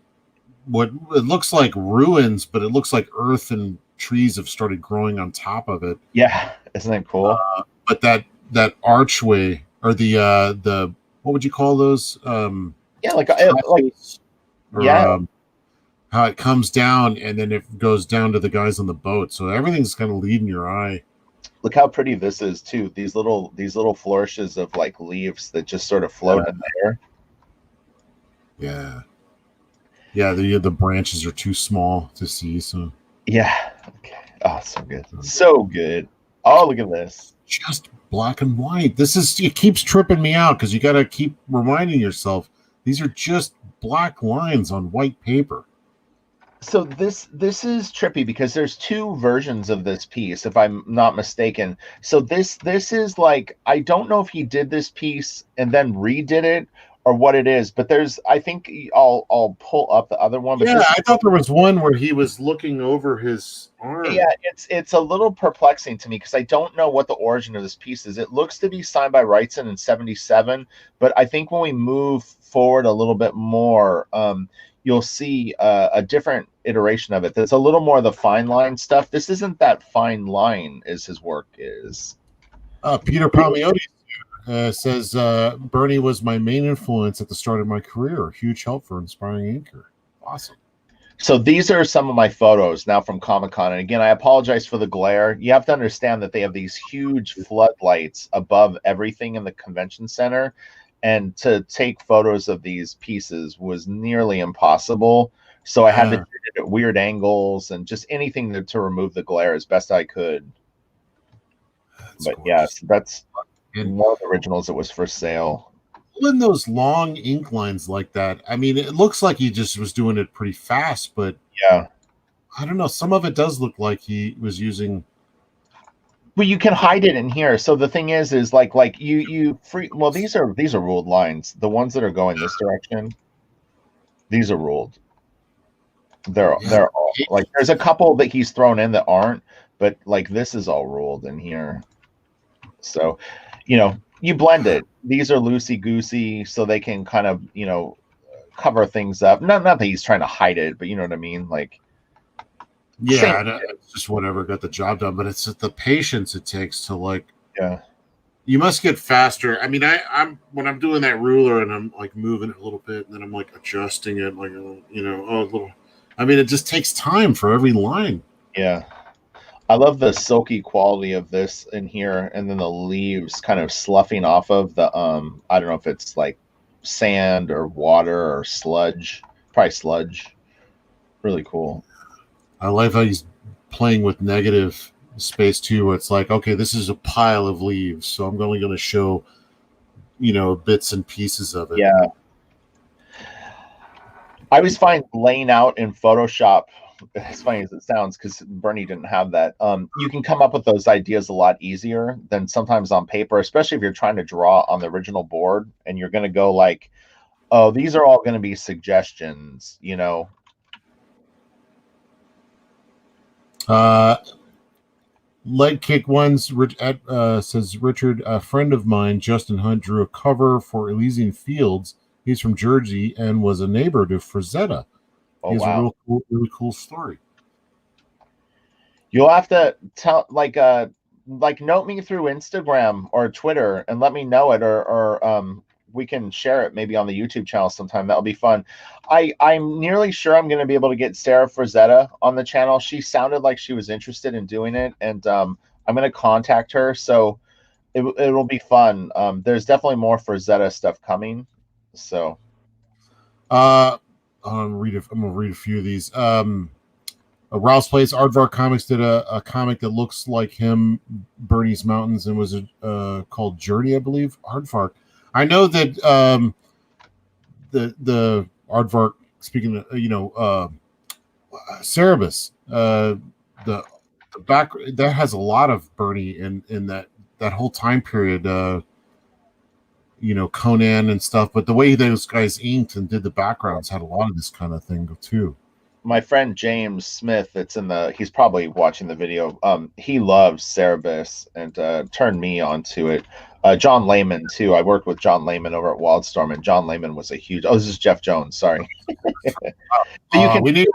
what it looks like ruins, but it looks like earth and trees have started growing on top of it. Yeah, isn't that cool? But that archway or the what would you call those? Yeah, like or, how it comes down and then it goes down to the guys on the boat. So everything's kind of leading your eye. Look how pretty this is too. These little flourishes of like leaves that just sort of float in the air. Yeah. Yeah, the branches are too small to see. So yeah. Okay. Oh, so good. So good. Oh, look at this. Just black and white. It keeps tripping me out because you got to keep reminding yourself these are just black lines on white paper. So this is trippy because there's 2 versions of this piece, if I'm not mistaken. So this is like, I don't know if he did this piece and then redid it or what it is, but I think I'll pull up the other one. But yeah, I thought there was one where he was looking over his arm. Yeah, it's a little perplexing to me because I don't know what the origin of this piece is. It looks to be signed by Wrightson in 77, but I think when we move forward a little bit more, you'll see a different iteration of it. There's a little more of the fine line stuff. This isn't that fine line as his work is. Peter Palmiotti says, Bernie was my main influence at the start of my career. A huge help for inspiring inker. Awesome. So these are some of my photos now from Comic-Con. And again, I apologize for the glare. You have to understand that they have these huge floodlights above everything in the convention center. And to take photos of these pieces was nearly impossible. So I had to do it at weird angles and just anything to remove the glare as best I could. But yes, that's one of the originals that was for sale. In those long ink lines like that, I mean, it looks like he just was doing it pretty fast, but yeah, I don't know. Some of it does look like he was using. Well, you can hide it in here. So the thing is like you free. Well, these are ruled lines. The ones that are going this direction, these are ruled. They're all like, there's a couple that he's thrown in that aren't, but like this is all ruled in here. So, you blend it. These are loosey goosey, so they can kind of, cover things up. Not that he's trying to hide it, but you know what I mean. Like, yeah, it's just whatever got the job done. But it's the patience it takes to like. Yeah. You must get faster. I mean, I'm when I'm doing that ruler and I'm like moving it a little bit, and then I'm like adjusting it, like a little. I mean, it just takes time for every line. Yeah. I love the silky quality of this in here, and then the leaves kind of sloughing off of the I don't know if it's like sand or water or sludge, probably sludge. Really cool. I like how he's playing with negative space too, where it's like, okay, this is a pile of leaves, so I'm only going to show bits and pieces of it. Yeah, I always find laying out in Photoshop, as funny as it sounds, because Bernie didn't have that, you can come up with those ideas a lot easier than sometimes on paper, especially if you're trying to draw on the original board and you're going to go like, oh, these are all going to be suggestions, Leg kick ones says Richard, a friend of mine, Justin Hunt, drew a cover for Elysian Fields. He's from Jersey and was a neighbor to Frazetta. Oh, He's wow. a really cool story. You'll have to tell, like note me through Instagram or Twitter and let me know it, or we can share it maybe on the YouTube channel sometime. That'll be fun. I'm nearly sure I'm going to be able to get Sarah Frazetta on the channel. She sounded like she was interested in doing it, and I'm going to contact her. So It'll be fun. There's definitely more for Zeta stuff coming. So, I'm gonna read a few of these. Rouse Place Aardvark Comics did a comic that looks like him, Bernie's Mountains, and was called Journey, I believe. Aardvark. I know that the Aardvark. Speaking of, Cerebus, the back that has a lot of Bernie in that whole time period. Conan and stuff, but the way those guys inked and did the backgrounds had a lot of this kind of thing too. My friend James Smith, he's probably watching the video. He loves Cerebus and turned me onto it. John Layman too. I worked with John Layman over at Wildstorm, and John Layman was a huge. Oh, this is Jeff Jones. Sorry. We need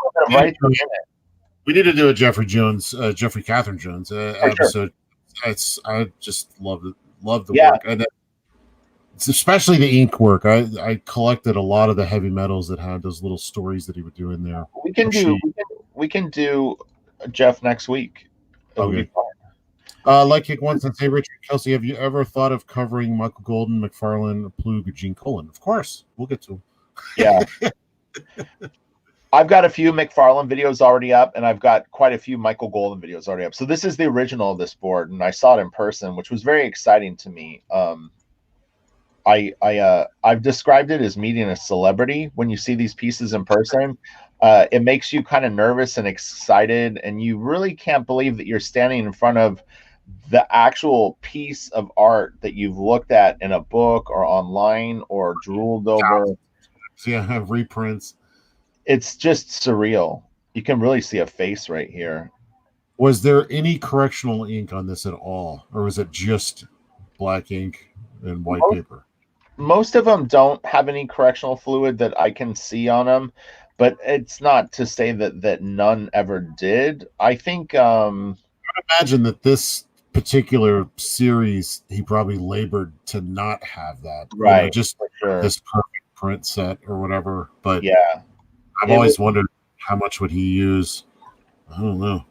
to do a Jeffrey Catherine Jones episode. Sure. I just love it. Love the work, and especially the ink work. I collected a lot of the heavy metals that had those little stories that he would do in there. We can do Jeff next week. Okay. Like Kick Once and say, Richard Kelsey, have you ever thought of covering Michael Golden, McFarlane, Plug, or Gene Colan? Of course, we'll get to him. Yeah. I've got a few McFarlane videos already up, and I've got quite a few Michael Golden videos already up. So this is the original of this board, and I saw it in person, which was very exciting to me. I've described it as meeting a celebrity. When you see these pieces in person, it makes you kind of nervous and excited, and you really can't believe that you're standing in front of the actual piece of art that you've looked at in a book or online or drooled over. So yeah, have reprints. It's just surreal. You can really see a face right here. Was there any correctional ink on this at all, or was it just black ink and white paper? Most of them don't have any correctional fluid that I can see on them, but it's not to say that none ever did. I think I imagine that this particular series he probably labored to not have that, right? Just this perfect print set or whatever. But yeah, I've always wondered how much would he use. I don't know.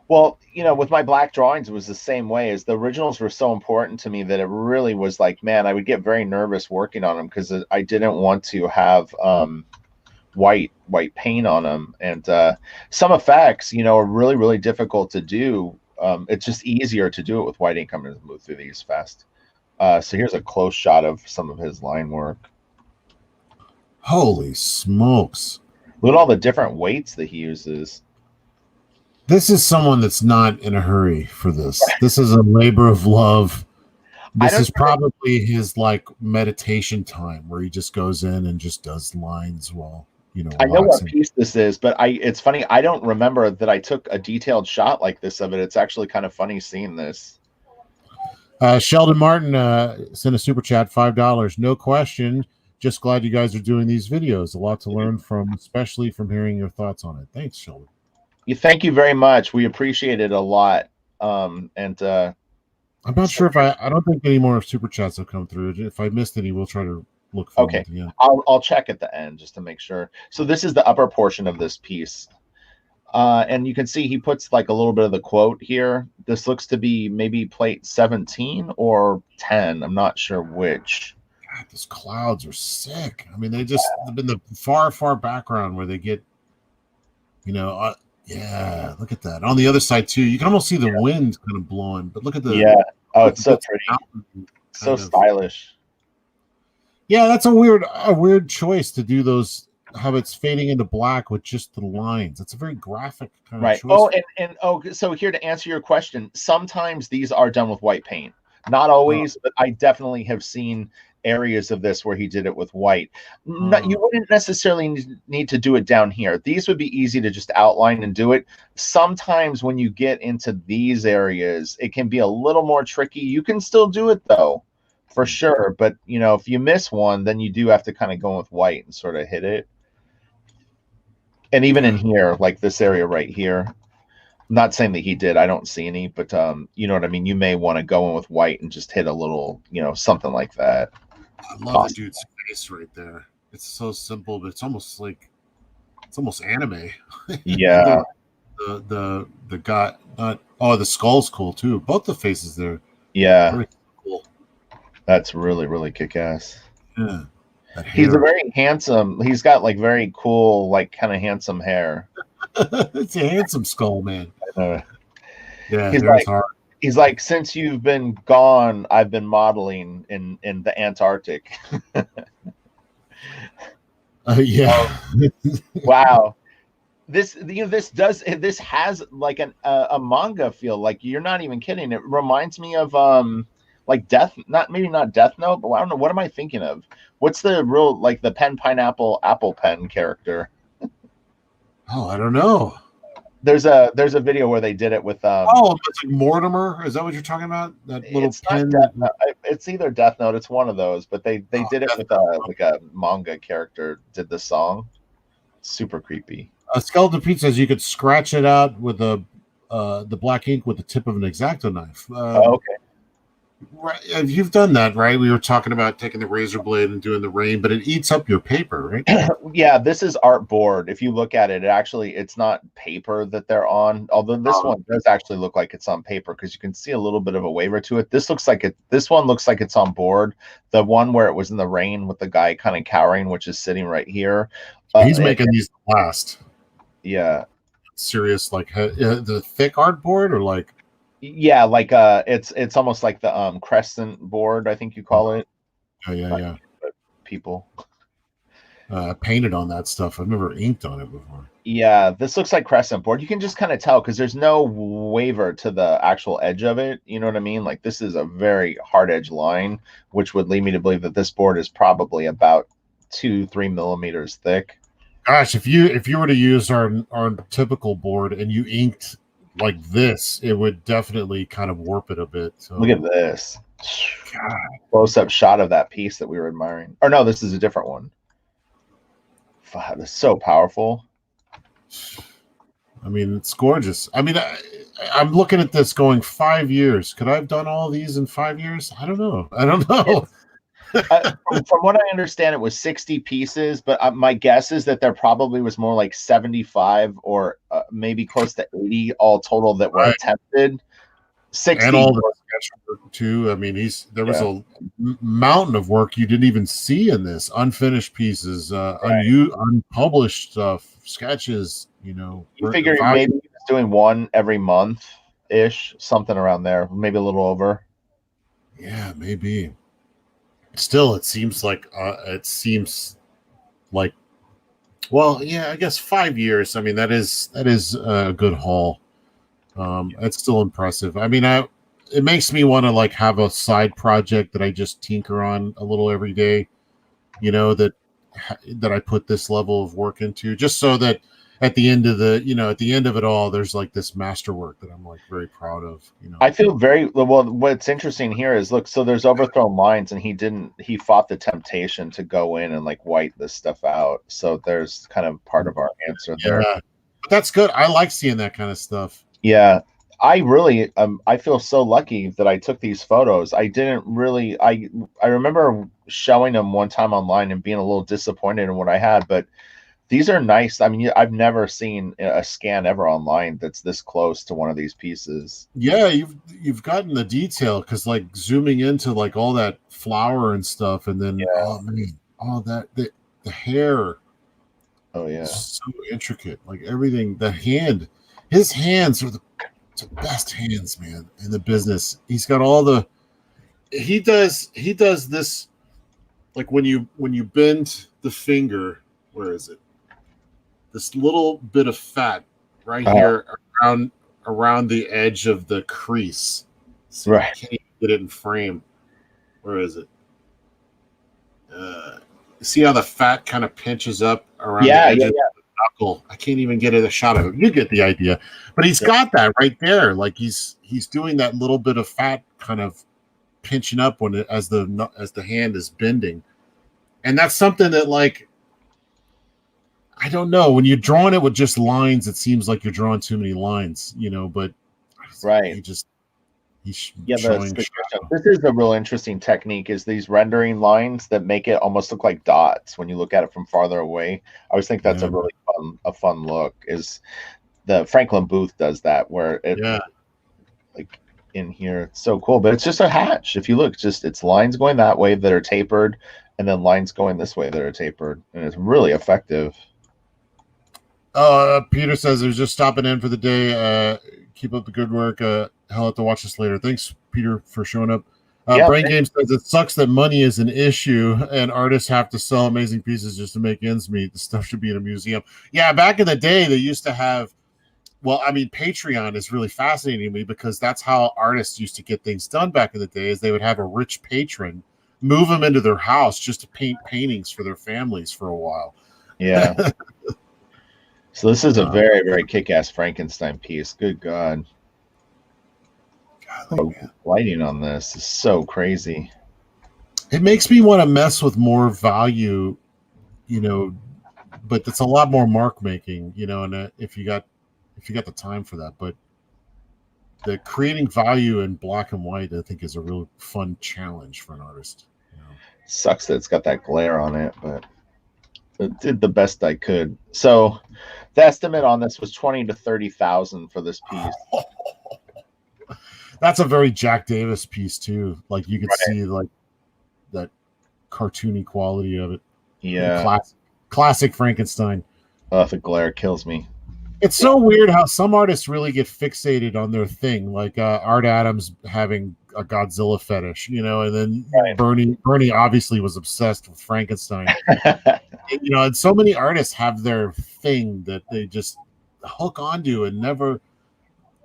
Well, with my black drawings, it was the same way. As the originals were so important to me that it really was like, man, I would get very nervous working on them because I didn't want to have white paint on them. And some effects, are really, really difficult to do. It's just easier to do it with white ink. I'm going to move through these fast. So here's a close shot of some of his line work. Holy smokes. Look at all the different weights that he uses. This is someone that's not in a hurry for this. This is a labor of love. This is probably his meditation time where he just goes in and just does lines while, I know what piece this is, but it's funny. I don't remember that I took a detailed shot like this of it. It's actually kind of funny seeing this. Sheldon Martin sent a super chat, $5. No question. Just glad you guys are doing these videos. A lot to learn from, especially from hearing your thoughts on it. Thanks, Sheldon. Thank you very much. We appreciate it a lot. I'm not sure if I don't think any more super chats have come through. If I missed any, we'll try to look for them at the end. I'll check at the end just to make sure. So this is the upper portion of this piece. And you can see he puts a little bit of the quote here. This looks to be maybe plate 17 or 10. I'm not sure which. God, those clouds are sick. I mean, they just in the far, far background where they get, yeah, look at that. On the other side too, you can almost see the wind kind of blowing. But look at the it's so pretty, so stylish. Yeah, that's a weird choice to do those. How it's fading into black with just the lines. It's a very graphic kind of choice. So here to answer your question, sometimes these are done with white paint. Not always, but I definitely have seen areas of this where he did it with white. You wouldn't necessarily need to do it down here. These would be easy to just outline and do it. Sometimes when you get into these areas, it can be a little more tricky. You can still do it though, for sure. But if you miss one, then you do have to kind of go with white and sort of hit it. And even in here, like this area right here, I'm not saying that he did. I don't see any, but you know what I mean? You may want to go in with white and just hit a little, something like that. I love the dude's face right there. It's so simple, but it's almost anime. Yeah. the guy. The skull's cool too. Both the faces there. Yeah. That's really, really kick-ass. Yeah. He's a very handsome. He's got like very cool, like kind of handsome hair. It's a handsome skull, man. Yeah, he's hair's like, hard. he's like, since you've been gone, I've been modeling in the Antarctic. Yeah. Wow. This this has like a manga feel. Like, you're not even kidding. It reminds me of like not Death Note, but I don't know, what am I thinking of? What's the real, like, the pen pineapple apple pen character? Oh, I don't know. There's a video where they did it with it's like Mortimer. Is that what you're talking about? That little pen. It's either Death Note. It's one of those, but they did it with like a manga character. Did the song. Super creepy. A Skeleton Pete says you could scratch it out with the black ink with the tip of an X-Acto knife. Okay. Right, you've done that, right? We were talking about taking the razor blade and doing the rain, but it eats up your paper, right? Yeah, this is artboard. If you look at it, it's not paper that they're on. Although this one does actually look like it's on paper, because you can see a little bit of a waver to it. This one looks like it's on board. The one where it was in the rain with the guy kind of cowering, which is sitting right here. He's making these last. Yeah. Serious, like the thick artboard, or like. Yeah, like it's almost like the crescent board, I think you call it. Oh yeah. People painted on that stuff. I've never inked on it before. Yeah, this looks like crescent board. You can just kind of tell because there's no waver to the actual edge of it. You know what I mean? Like, this is a very hard edge line, which would lead me to believe that this board is probably about 2-3 millimeters thick. Gosh, if you were to use our typical board and you inked like this, it would definitely kind of warp it a bit. So. Look at this. Close-up shot of that piece that we were admiring. Or no, this is a different one. Wow, that's so powerful. I mean, it's gorgeous. I mean, I'm looking at this going 5 years. Could I have done all these in 5 years? I don't know. From what I understand, it was 60 pieces, but my guess is that there probably was more like 75 or maybe close to 80 all total that were attempted. 60 and all the sketch work too. I mean, there was a mountain of work you didn't even see in this. Unfinished pieces, unpublished stuff, sketches. You figure maybe he was doing one every month ish, something around there, maybe a little over. Yeah, maybe. Still, it seems like well, yeah, I guess 5 years. I mean, that is a good haul. It's still impressive. I mean, it makes me want to like have a side project that I just tinker on a little every day, that I put this level of work into, just so that at the end of it all, there's like this masterwork that I'm like very proud of. I feel very well. What's interesting here is, look, so there's overthrown lines, and he fought the temptation to go in and like white this stuff out. So there's kind of part of our answer there. But that's good. I like seeing that kind of stuff. Yeah, I really I feel so lucky that I took these photos. I didn't really I remember showing them one time online and being a little disappointed in what I had, but these are nice. I mean, I've never seen a scan ever online that's this close to one of these pieces. Yeah, you've gotten the detail, because like zooming into like all that flower and stuff, and then the hair. Oh yeah, so intricate. Like everything. The hand. His hands are the best hands, man, in the business. He's got all the. He does this, like when you bend the finger. Where is it? This little bit of fat right here around the edge of the crease. So right. I can't even get it in frame. Where is it? See how the fat kind of pinches up around the edge of the knuckle? I can't even get a shot of it. You get the idea. But he's got that right there. Like he's doing that little bit of fat kind of pinching up as the hand is bending. And that's something that, like, I don't know. When you're drawing it with just lines, it seems like you're drawing too many lines, but right. He's showing. This is a real interesting technique, is these rendering lines that make it almost look like dots when you look at it from farther away. I always think that's a really fun look. Is the Franklin Booth does that, where it like in here. It's so cool, but it's just a hatch. If you look, it's lines going that way that are tapered, and then lines going this way that are tapered, and it's really effective. Peter says he was just stopping in for the day. Keep up the good work. He'll have to watch this later. Thanks, Peter, for showing up. Brain Game says it sucks that money is an issue and artists have to sell amazing pieces just to make ends meet. The stuff should be in a museum. Yeah, back in the day, they used to have. Well, I mean, Patreon is really fascinating to me because that's how artists used to get things done back in the day. Is they would have a rich patron move them into their house just to paint paintings for their families for a while. Yeah. So this is a very, very kick-ass Frankenstein piece. Good God. Lighting on this is so crazy. It makes me want to mess with more value, but it's a lot more mark making, and if you got the time for that. But the creating value in black and white, I think, is a real fun challenge for an artist. Sucks that it's got that glare on it, but it did the best I could. So the estimate on this was 20 to 30,000 for this piece. That's a very Jack Davis piece too. Like you could see like that cartoony quality of it. Yeah. Classic Frankenstein. Oh, the glare kills me. It's so weird how some artists really get fixated on their thing, like Art Adams having a Godzilla fetish, and then Bernie obviously was obsessed with Frankenstein. And so many artists have their thing that they just hook onto and never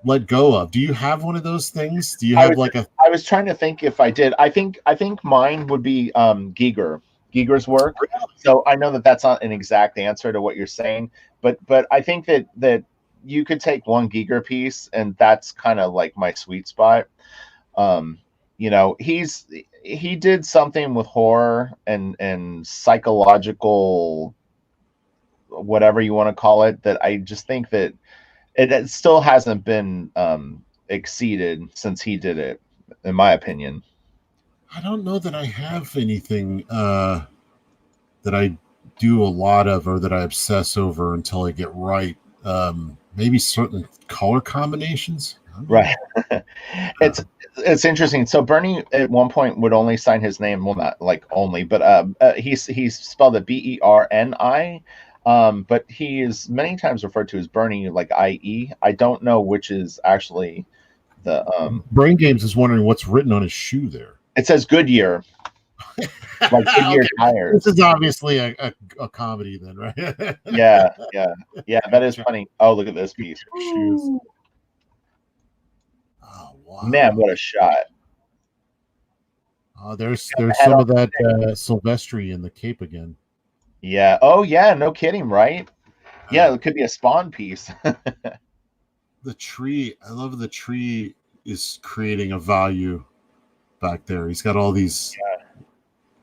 let go of. Do you have one of those things? Do you have I was trying to think if I did. I think mine would be Giger's work. So I know that that's not an exact answer to what you're saying, but I think that you could take one Giger piece and that's kind of like my sweet spot. He did something with horror and psychological, whatever you want to call it, that I just think that it still hasn't been exceeded since he did it, in my opinion. I don't know that I have anything that I do a lot of or that I obsess over until I get right. Maybe certain color combinations. Right. It's interesting. So Bernie at one point would only sign his name. Well, not like only, but he's spelled it Berni. But he is many times referred to as Bernie, like IE. I don't know which is actually the Brain Games is wondering what's written on his shoe there. It says Goodyear. Like Goodyear tires. This is obviously a comedy then, right? Yeah, that is funny. Oh, look at this piece. Shoes. Oh wow. Man, what a shot. There's some of that Silvestri in the cape again. Yeah. Oh yeah, no kidding, right? Yeah, it could be a Spawn piece. The tree, I love the tree is creating a value back there. He's got all these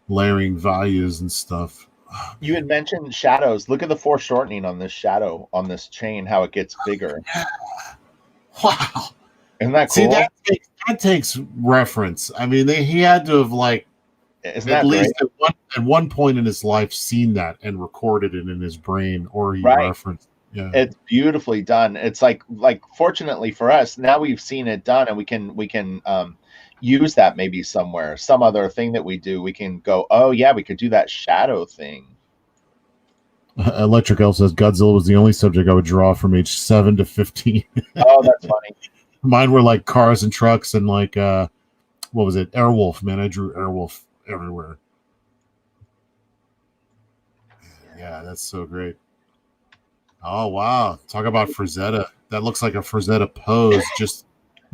layering values and stuff. Oh, you had mentioned shadows. Look at the foreshortening on this shadow on this chain, how it gets bigger. Wow. Isn't that cool? See, that takes reference. I mean, he had to have at least at one point in his life seen that and recorded it in his brain, or he referenced. Yeah, it's beautifully done. It's like fortunately for us, now we've seen it done, and we can use that maybe somewhere, some other thing that we do. We can go, oh yeah, we could do that shadow thing. Electric Elf says Godzilla was the only subject I would draw from age 7 to 15. Oh, that's funny. Mine were like cars and trucks and what was it? Airwolf, man. I drew Airwolf everywhere. Yeah, that's so great. Oh wow. Talk about Frazetta. That looks like a Frazetta pose, just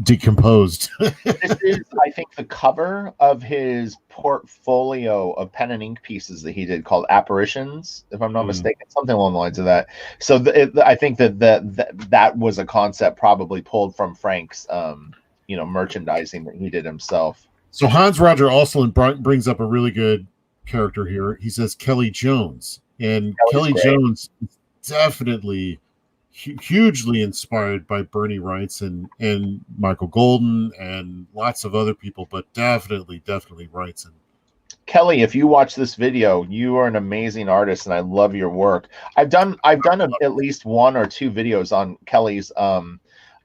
decomposed. This is, I think, the cover of his portfolio of pen and ink pieces that he did called Apparitions, if I'm not mistaken, something along the lines of that. So I think that was a concept probably pulled from Frank's merchandising that he did himself. So Hans Roger Olson brings up a really good character here. He says Kelly Jones, and Kelly Jones is definitely hugely inspired by Bernie Wrightson and Michael Golden and lots of other people, but definitely Wrightson. Kelly, if you watch this video, you are an amazing artist, and I love your work. I've done at least one or two videos on Kelly's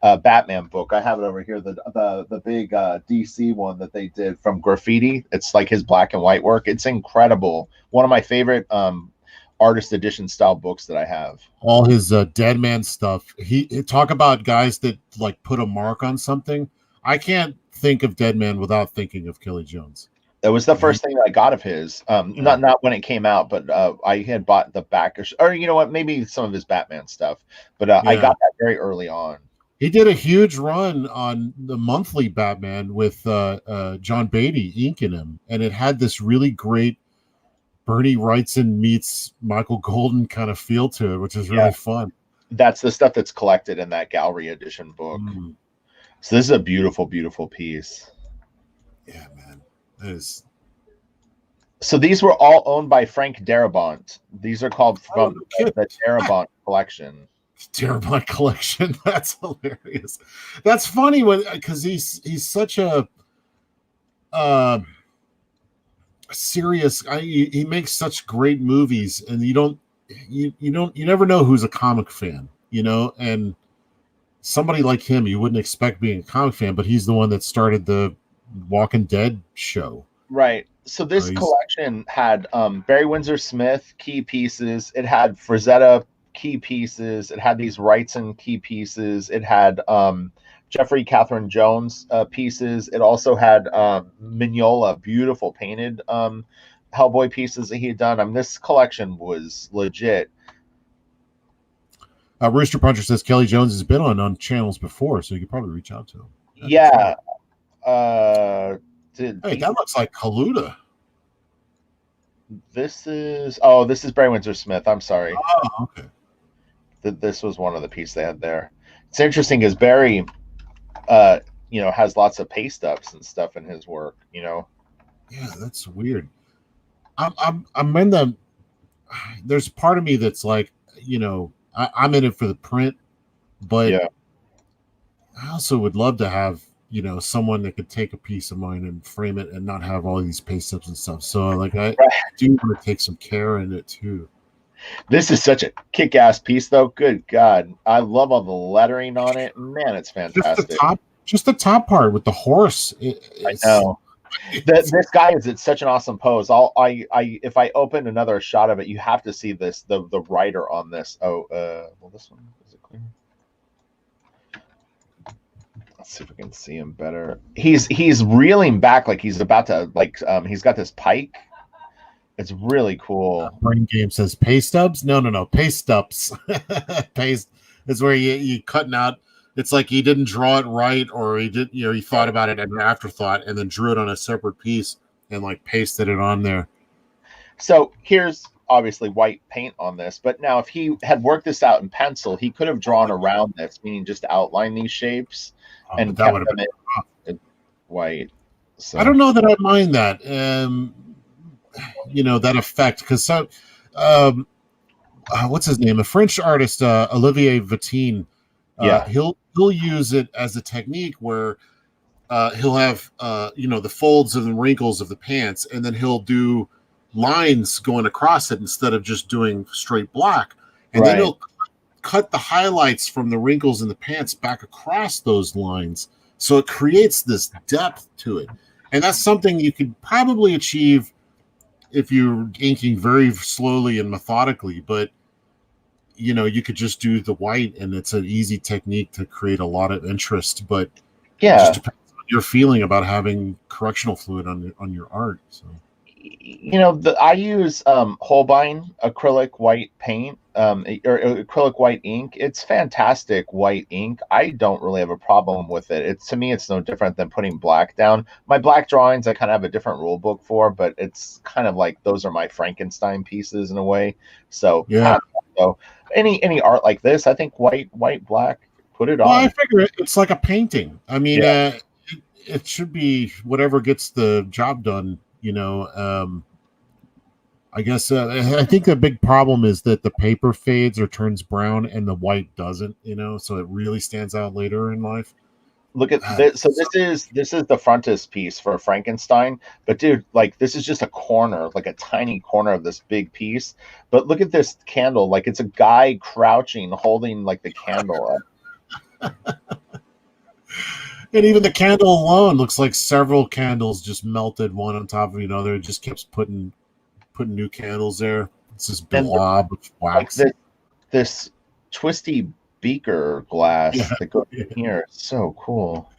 Batman book. I have it over here. The big DC one that they did from Graffiti. It's like his black and white work. It's incredible. One of my favorite artist edition style books that I have. All his Dead Man stuff. He talk about guys that like put a mark on something. I can't think of Dead Man without thinking of Kelly Jones. It was the first thing that I got of his. Not when it came out, but I had bought the back, or you know what, maybe some of his Batman stuff. But I got that very early on. He did a huge run on the monthly Batman with John Beatty inking him, and it had this really great Bernie Wrightson meets Michael Golden kind of feel to it, which is really fun. That's the stuff that's collected in that gallery edition book. So this is a beautiful, beautiful piece. Yeah, man. That is. So these were all owned by Frank Darabont. These are called from the Darabont collection. Darabont collection. That's hilarious. That's funny because he's such a serious. He makes such great movies, and you never know who's a comic fan, and somebody like him you wouldn't expect being a comic fan, but he's the one that started the Walking Dead show. Right. So this collection had Barry Windsor Smith key pieces. It had Frazetta key pieces. It had these Wrightson key pieces. It had Jeffrey Catherine Jones pieces. It also had Mignola, beautiful painted Hellboy pieces that he had done. This collection was legit. Rooster Puncher says Kelly Jones has been on channels before, so you could probably reach out to him. Yeah. That looks like Kaluta. This is Barry Windsor Smith. I'm sorry. Oh, okay. This was one of the pieces they had there. It's interesting because Barry, has lots of paste ups and stuff in his work. Yeah, that's weird. I'm in the. There's part of me that's like, I'm in it for the print, but I also would love to have someone that could take a piece of mine and frame it and not have all these paste ups and stuff. So I do want to take some care in it too. This is such a kick-ass piece, though. Good God, I love all the lettering on it. Man, it's fantastic. Just the top part with the horse. I know. This guy is at such an awesome pose. If I open another shot of it, you have to see this. The writer on this. This one is it clear? Let's see if we can see him better. He's reeling back like he's about to he's got this pike. It's really cool. Brain Game says paste stubs. No, paste stubs. Paste is where you cutting out. It's like he didn't draw it right, or he did. He thought about it as an afterthought, and then drew it on a separate piece and pasted it on there. So here's obviously white paint on this, but now if he had worked this out in pencil, he could have drawn around this, meaning just outline these shapes and that would have been in white. So I don't know that I mind that. That effect, because what's his name? A French artist, Olivier Vatine. He'll use it as a technique where he'll have the folds and the wrinkles of the pants, and then he'll do lines going across it instead of just doing straight black, and then he'll cut the highlights from the wrinkles in the pants back across those lines, so it creates this depth to it. And that's something you could probably achieve if you're inking very slowly and methodically, but you could just do the white, and it's an easy technique to create a lot of interest. But it just depends on your feeling about having correctional fluid on your art. So I use Holbein acrylic white paint or acrylic white ink. It's fantastic white ink. I don't really have a problem with it. To me, it's no different than putting black down. My black drawings I kind of have a different rule book for, but it's kind of like those are my Frankenstein pieces in a way. So so any art like this, I think white, black, put it on. I figure it's like a painting. I mean, it should be whatever gets the job done. I guess I think the big problem is that the paper fades or turns brown and the white doesn't, so it really stands out later in life. Look at this. So this is the frontispiece for Frankenstein, but dude, this is just a corner, like a tiny corner of this big piece. But look at this candle, it's a guy crouching, holding the candle up. And even the candle alone looks like several candles just melted one on top of another. It just keeps putting new candles there. It's this blob of wax. Like this twisty beaker glass that goes in here. It's so cool.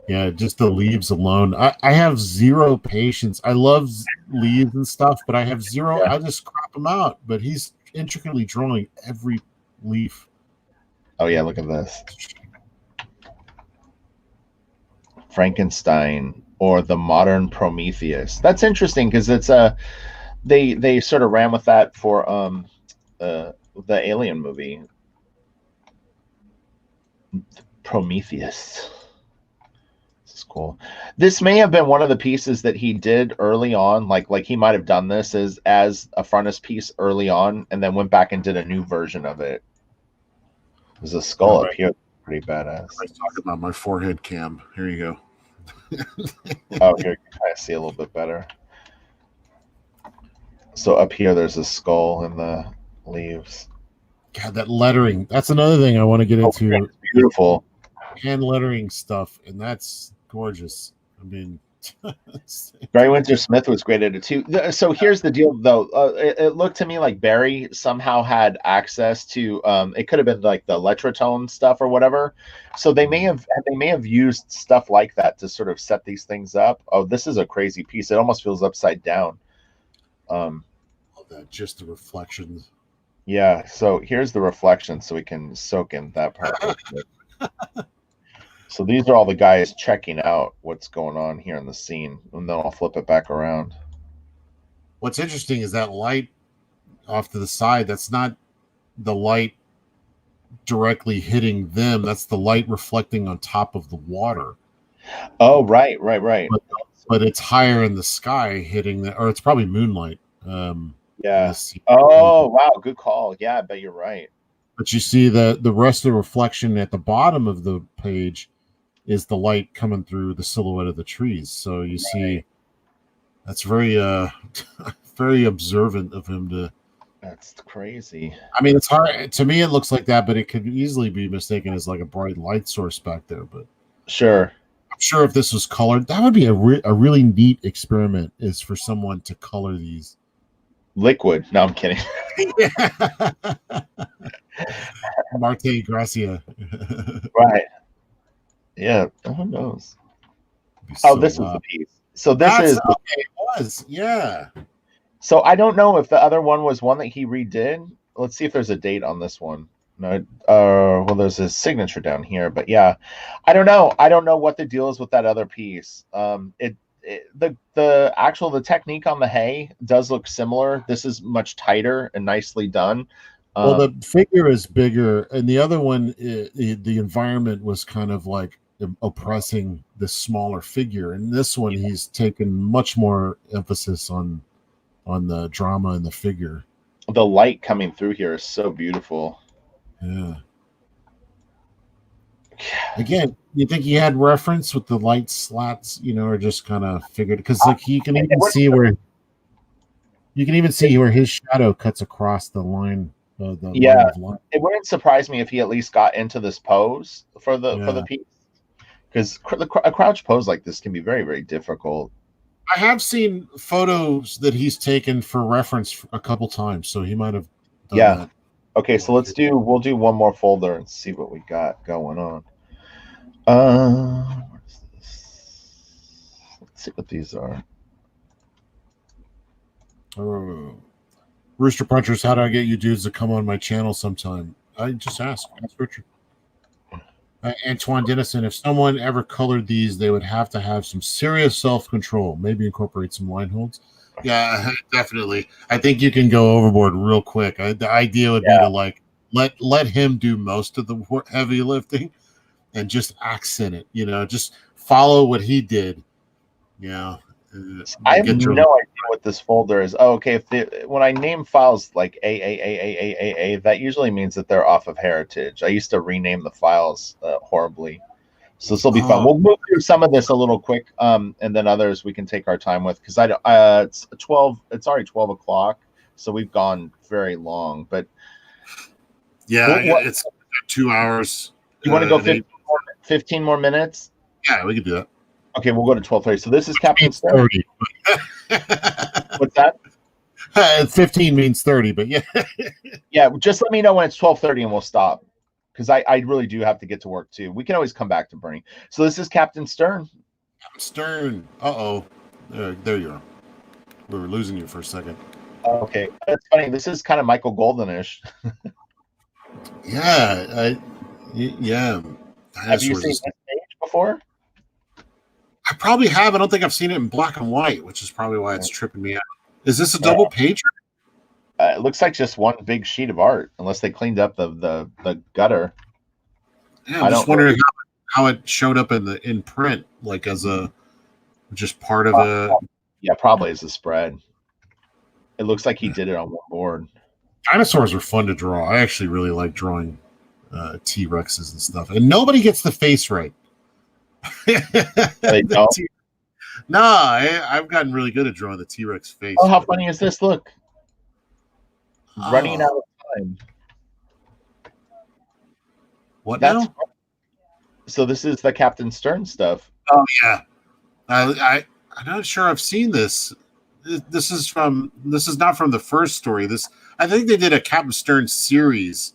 Yeah, just the leaves alone. I have zero patience. I love leaves and stuff, but I have zero. I just crop them out. But he's intricately drawing every leaf. Oh yeah, look at this. Frankenstein or the modern Prometheus. That's interesting because it's they sort of ran with that for the Alien movie. Prometheus. This is cool. This may have been one of the pieces that he did early on, like he might have done this as a frontispiece early on and then went back and did a new version of it. There's a skull up here. Pretty badass. I talk about my forehead cam. Here you go. Oh, here you can kind of see a little bit better. So up here, there's a skull in the leaves. God, that lettering. That's another thing I want to get into. It's beautiful. Hand lettering stuff, and that's gorgeous. I mean, Barry Windsor Smith was great at it too. So here's the deal, though. It looked to me like Barry somehow had access to. It could have been like the Electrotone stuff or whatever. So they may have used stuff like that to sort of set these things up. Oh, this is a crazy piece. It almost feels upside down. That just the reflections. Yeah. So here's the reflection, so we can soak in that part. So these are all the guys checking out what's going on here in the scene, and then I'll flip it back around. What's interesting is that light off to the side. That's not the light directly hitting them. That's the light reflecting on top of the water. Oh, right. But it's higher in the sky, hitting or it's probably moonlight. Yeah. Oh, wow. Good call. Yeah, I bet you're right. But you see the rest of the reflection at the bottom of the page is the light coming through the silhouette of the trees. So you see that's very very observant of him to. That's crazy. I mean, it's hard to me. It looks like that, but it could easily be mistaken as like a bright light source back there. But sure, I'm sure if this was colored, that would be a really neat experiment. Is for someone to color these liquid. No, I'm kidding. Marte Gracia. Right. Yeah, who knows? So this is the piece. So this is okay. It was, yeah. So I don't know if the other one was one that he redid. Let's see if there's a date on this one. No, well, there's his signature down here, but yeah, I don't know. I don't know what the deal is with that other piece. The technique on the hay does look similar. This is much tighter and nicely done. Well, the figure is bigger, and the other one, the environment was kind of like oppressing this smaller figure. And this one, he's taken much more emphasis on the drama and the figure. The light coming through here is so beautiful. Yeah. Again, you think he had reference with the light slats, or just kind of figured, because like you can even see where his shadow cuts across the line. It wouldn't surprise me if he at least got into this pose for the piece, because a crouch pose like this can be very, very difficult. I have seen photos that he's taken for reference a couple times, so he might have done that. Okay, so we'll do one more folder and see what we got going on. What's this? Let's see what these are. Rooster Punchers, how do I get you dudes to come on my channel sometime? I just ask Richard. Antoine Dennison, if someone ever colored these, they would have to have some serious self-control, maybe incorporate some line holds. Yeah, definitely. I think you can go overboard real quick. The idea would be to like let him do most of the heavy lifting and just accent it, just follow what he did. I have no idea what this folder is. Oh, okay. When I name files like A, that usually means that they're off of Heritage. I used to rename the files horribly, so this will be fun. We'll move through some of this a little quick, and then others we can take our time with, because it's 12. It's already 12 o'clock, so we've gone very long. But yeah, it's 2 hours. You want to go 15 more 15 more minutes. Yeah, we could do that. Okay, we'll go to 12:30. So this is Captain Stern. 30. What's that? 15 means 30, but yeah. Yeah, just let me know when it's 12:30 and we'll stop. Because I really do have to get to work too. We can always come back to Bernie. So this is Captain Stern. Stern. Uh-oh. There you are. We were losing you for a second. Okay. That's funny. This is kind of Michael Golden-ish. Yeah. Yeah. Have you seen this page before? I probably have. I don't think I've seen it in black and white, which is probably why it's tripping me out. Is this a double pager? It looks like just one big sheet of art, unless they cleaned up the gutter. Yeah, I'm just wondering how it showed up in print, like as a just part of a. Yeah, probably as a spread. It looks like he did it on one board. Dinosaurs are fun to draw. I actually really like drawing T-Rexes and stuff, and nobody gets the face right. They don't? I've gotten really good at drawing the T-Rex face. Oh, how funny is this? Look. Running out of time. Now? So this is the Captain Stern stuff. Oh yeah, I'm not sure I've seen this. This is not from the first story. I think they did a Captain Stern series,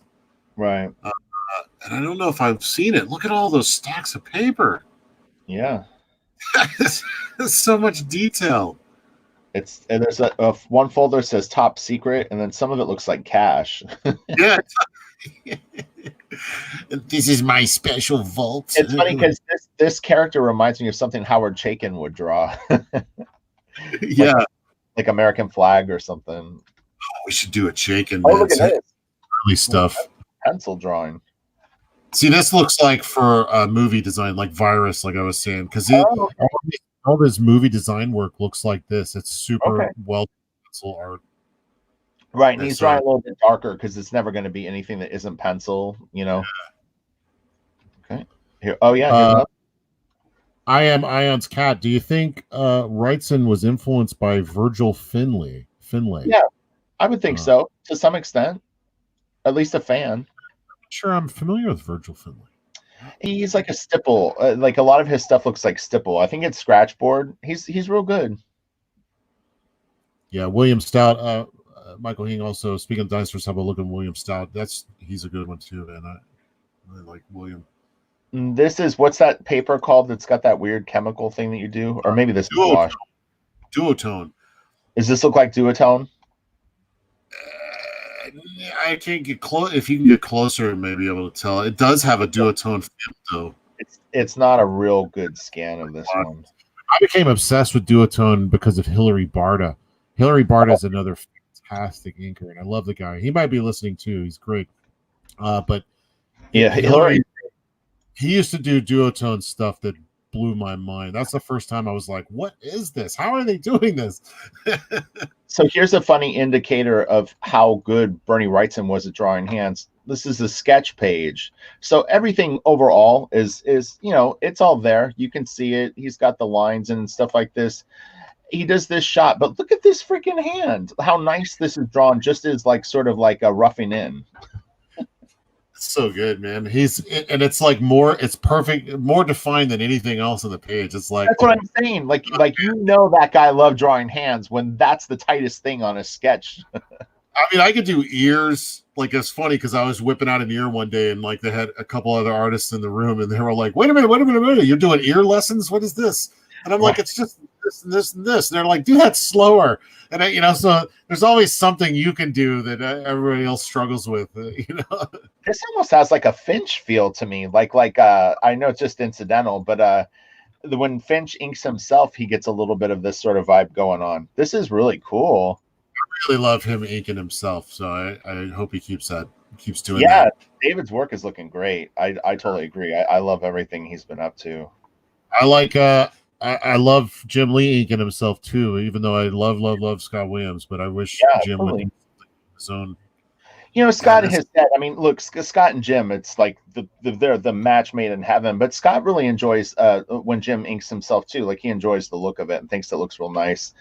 right? And I don't know if I've seen it. Look at all those stacks of paper. Yeah, there's so much detail. And there's a one folder says top secret, and then some of it looks like cash. Yeah. This is my special vault. It's funny because this character reminds me of something Howard Chaykin would draw. Yeah, like American flag or something. Oh, we should do a Chaykin. Oh, look at this early stuff. Pencil drawing. See, this looks like for movie design, like Virus, like I was saying, because all this movie design work looks like this. It's super well pencil art. Right, and he's drawing a little bit darker because it's never going to be anything that isn't pencil, Yeah. Okay. Here. Oh yeah. I am Ion's cat. Do you think Wrightson was influenced by Virgil Finlay? Yeah, I would think so to some extent. At least a fan. I'm sure I'm familiar with Virgil Finlay. He's like a stipple. Like a lot of his stuff looks like stipple. I think it's scratchboard. He's real good. Yeah, William Stout. Michael Hing also, speaking of dinosaurs, have a look at William Stout. He's a good one too, and I really like William. This is, what's that paper called that's got that weird chemical thing that you do? Or maybe this is wash. Duotone. Does this look like duotone? I can't get close. If you can get closer, maybe able to tell. It does have a duotone feel, though. It's not a real good scan of this one. I became obsessed with duotone because of Hilary Barta. Hilary Barta is another fantastic inker, and I love the guy. He might be listening too. He's great. But yeah, Hilary. He used to do duotone stuff that blew my mind. That's the first time I was like, what is this? How are they doing this? So here's a funny indicator of how good Bernie Wrightson was at drawing hands. This is the sketch page. So everything overall is it's all there. You can see it. He's got the lines and stuff like this. He does this shot, but look at this freaking hand. How nice this is drawn, just as like sort of like a roughing in. So good, man. It's like it's perfect, more defined than anything else on the page. It's like, that's what I'm saying. Like that guy loved drawing hands when that's the tightest thing on a sketch. I mean, I could do ears. Like, it's funny because I was whipping out an ear one day, and like they had a couple other artists in the room, and they were like, "Wait a minute! You're doing ear lessons? What is this?" And I'm like, "It's just this and this and this." And they're like, "Do that slower." And so there's always something you can do that everybody else struggles with. This almost has like a Finch feel to me. Like I know it's just incidental, but when Finch inks himself, he gets a little bit of this sort of vibe going on. This is really cool. I really love him inking himself, so I hope he keeps doing that. Yeah, David's work is looking great. I totally agree. I love everything he's been up to. I like I love Jim Lee inking himself too, even though I love Scott Williams, but I wish Jim would do his own. Scott has said, I mean, look, Scott and Jim, it's like they're the match made in heaven, but Scott really enjoys when Jim inks himself too. Like, he enjoys the look of it and thinks it looks real nice.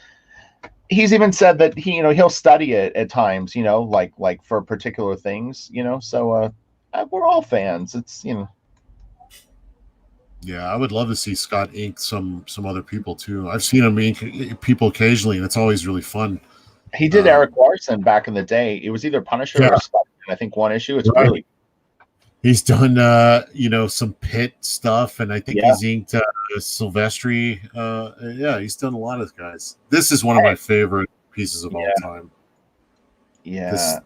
He's even said that he'll study it at times, like for particular things, so we're all fans. It's, Yeah, I would love to see Scott ink some other people too. I've seen him ink people occasionally, and it's always really fun. He did Eric Larson back in the day. It was either Punisher or Scott. I think one issue. It's really. He's done some Pit stuff, and I think he's inked Silvestri. Yeah, he's done a lot of guys. This is one of my favorite pieces of all time. Yeah,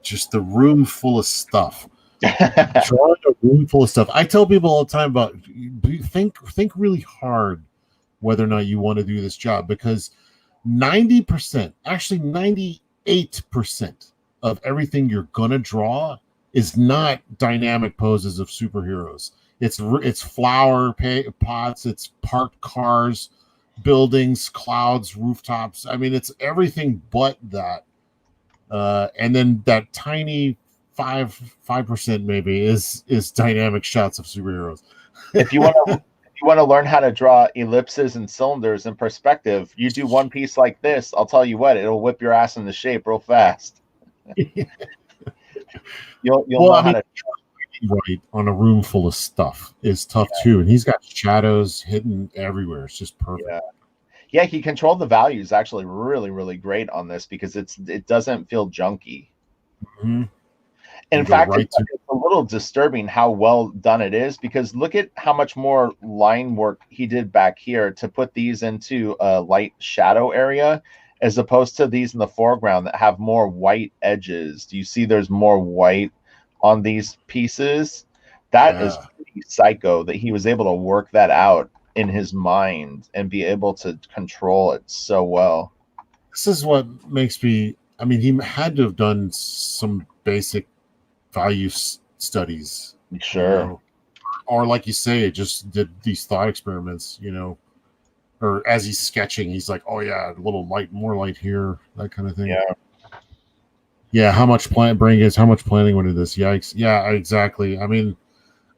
just the room full of stuff. Drawing a room full of stuff. I tell people all the time about think really hard whether or not you want to do this job, because 90%, actually 98% of everything you're gonna draw is not dynamic poses of superheroes. It's flower pots, it's parked cars, buildings, clouds, rooftops. I mean, it's everything but that. And then that tiny 5% maybe is dynamic shots of superheroes. If you want to learn how to draw ellipses and cylinders in perspective, you do one piece like this. I'll tell you what, it'll whip your ass into shape real fast. You'll know how to right on a room full of stuff is tough too, and he's got shadows hidden everywhere. It's just perfect. Yeah, he controlled the values actually really, really great on this, because it doesn't feel junky. Mm-hmm. In fact, it's a little disturbing how well done it is, because look at how much more line work he did back here to put these into a light shadow area, as opposed to these in the foreground that have more white edges. Do you see there's more white on these pieces? That is pretty psycho that he was able to work that out in his mind and be able to control it so well. This is what makes me, I mean, he had to have done some basic value studies, sure, or like you say, just did these thought experiments, or as he's sketching, he's like, oh yeah, a little light, more light here, that kind of thing. Yeah, how much planning went into this? Yikes. Yeah, exactly. I mean,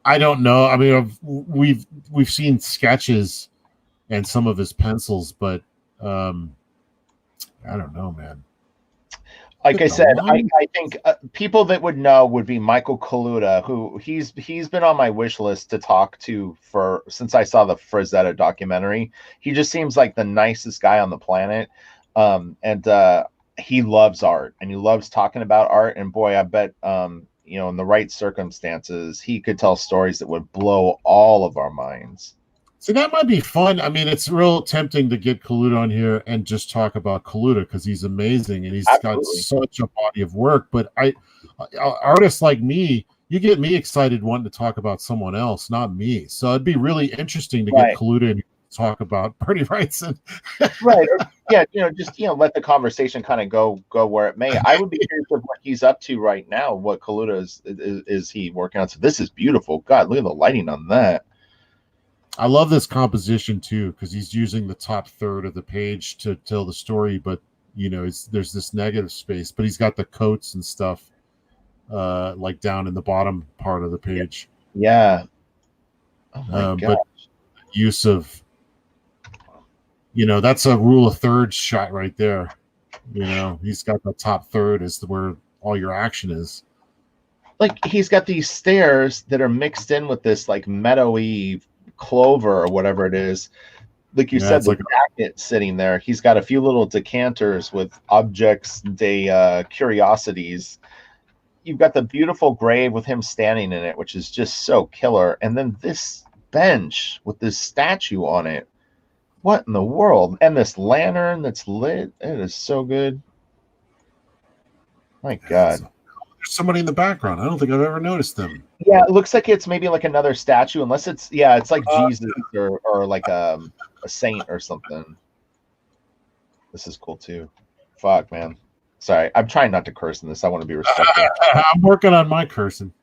I don't know. I mean, we've seen sketches and some of his pencils, but I don't know, man. Like I said, I think people that would know would be Michael Kaluta, who he's been on my wish list to talk to since I saw the Frazetta documentary. He just seems like the nicest guy on the planet, and he loves art and he loves talking about art. And boy, I bet in the right circumstances, he could tell stories that would blow all of our minds. So that might be fun. I mean, it's real tempting to get Kaluta on here and just talk about Kaluta, because he's amazing and he's got such a body of work. But artists like me, you get me excited wanting to talk about someone else, not me. So it'd be really interesting to get Kaluta and talk about Bernie Wrightson. Right. Yeah, just let the conversation kind of go where it may. I would be curious of what he's up to right now. What Kaluta is he working on? So this is beautiful. God, look at the lighting on that. I love this composition too, because he's using the top third of the page to tell the story, but there's this negative space, but he's got the coats and stuff like down in the bottom part of the page. Yeah. Oh my gosh. But use of that's a rule of thirds shot right there. He's got the top third is where all your action is. Like he's got these stairs that are mixed in with this like meadowy clover or whatever it is. Like you said, the jacket sitting there. He's got a few little decanters with objects curiosities. You've got the beautiful grave with him standing in it, which is just so killer. And then this bench with this statue on it. What in the world? And this lantern that's lit. It is so good. My God. There's somebody in the background. I don't think I've ever noticed them. Yeah, it looks like it's maybe like another statue, unless it's like Jesus or like a saint or something. This is cool too. Fuck, man. Sorry, I'm trying not to curse in this. I want to be respectful. I'm working on my cursing.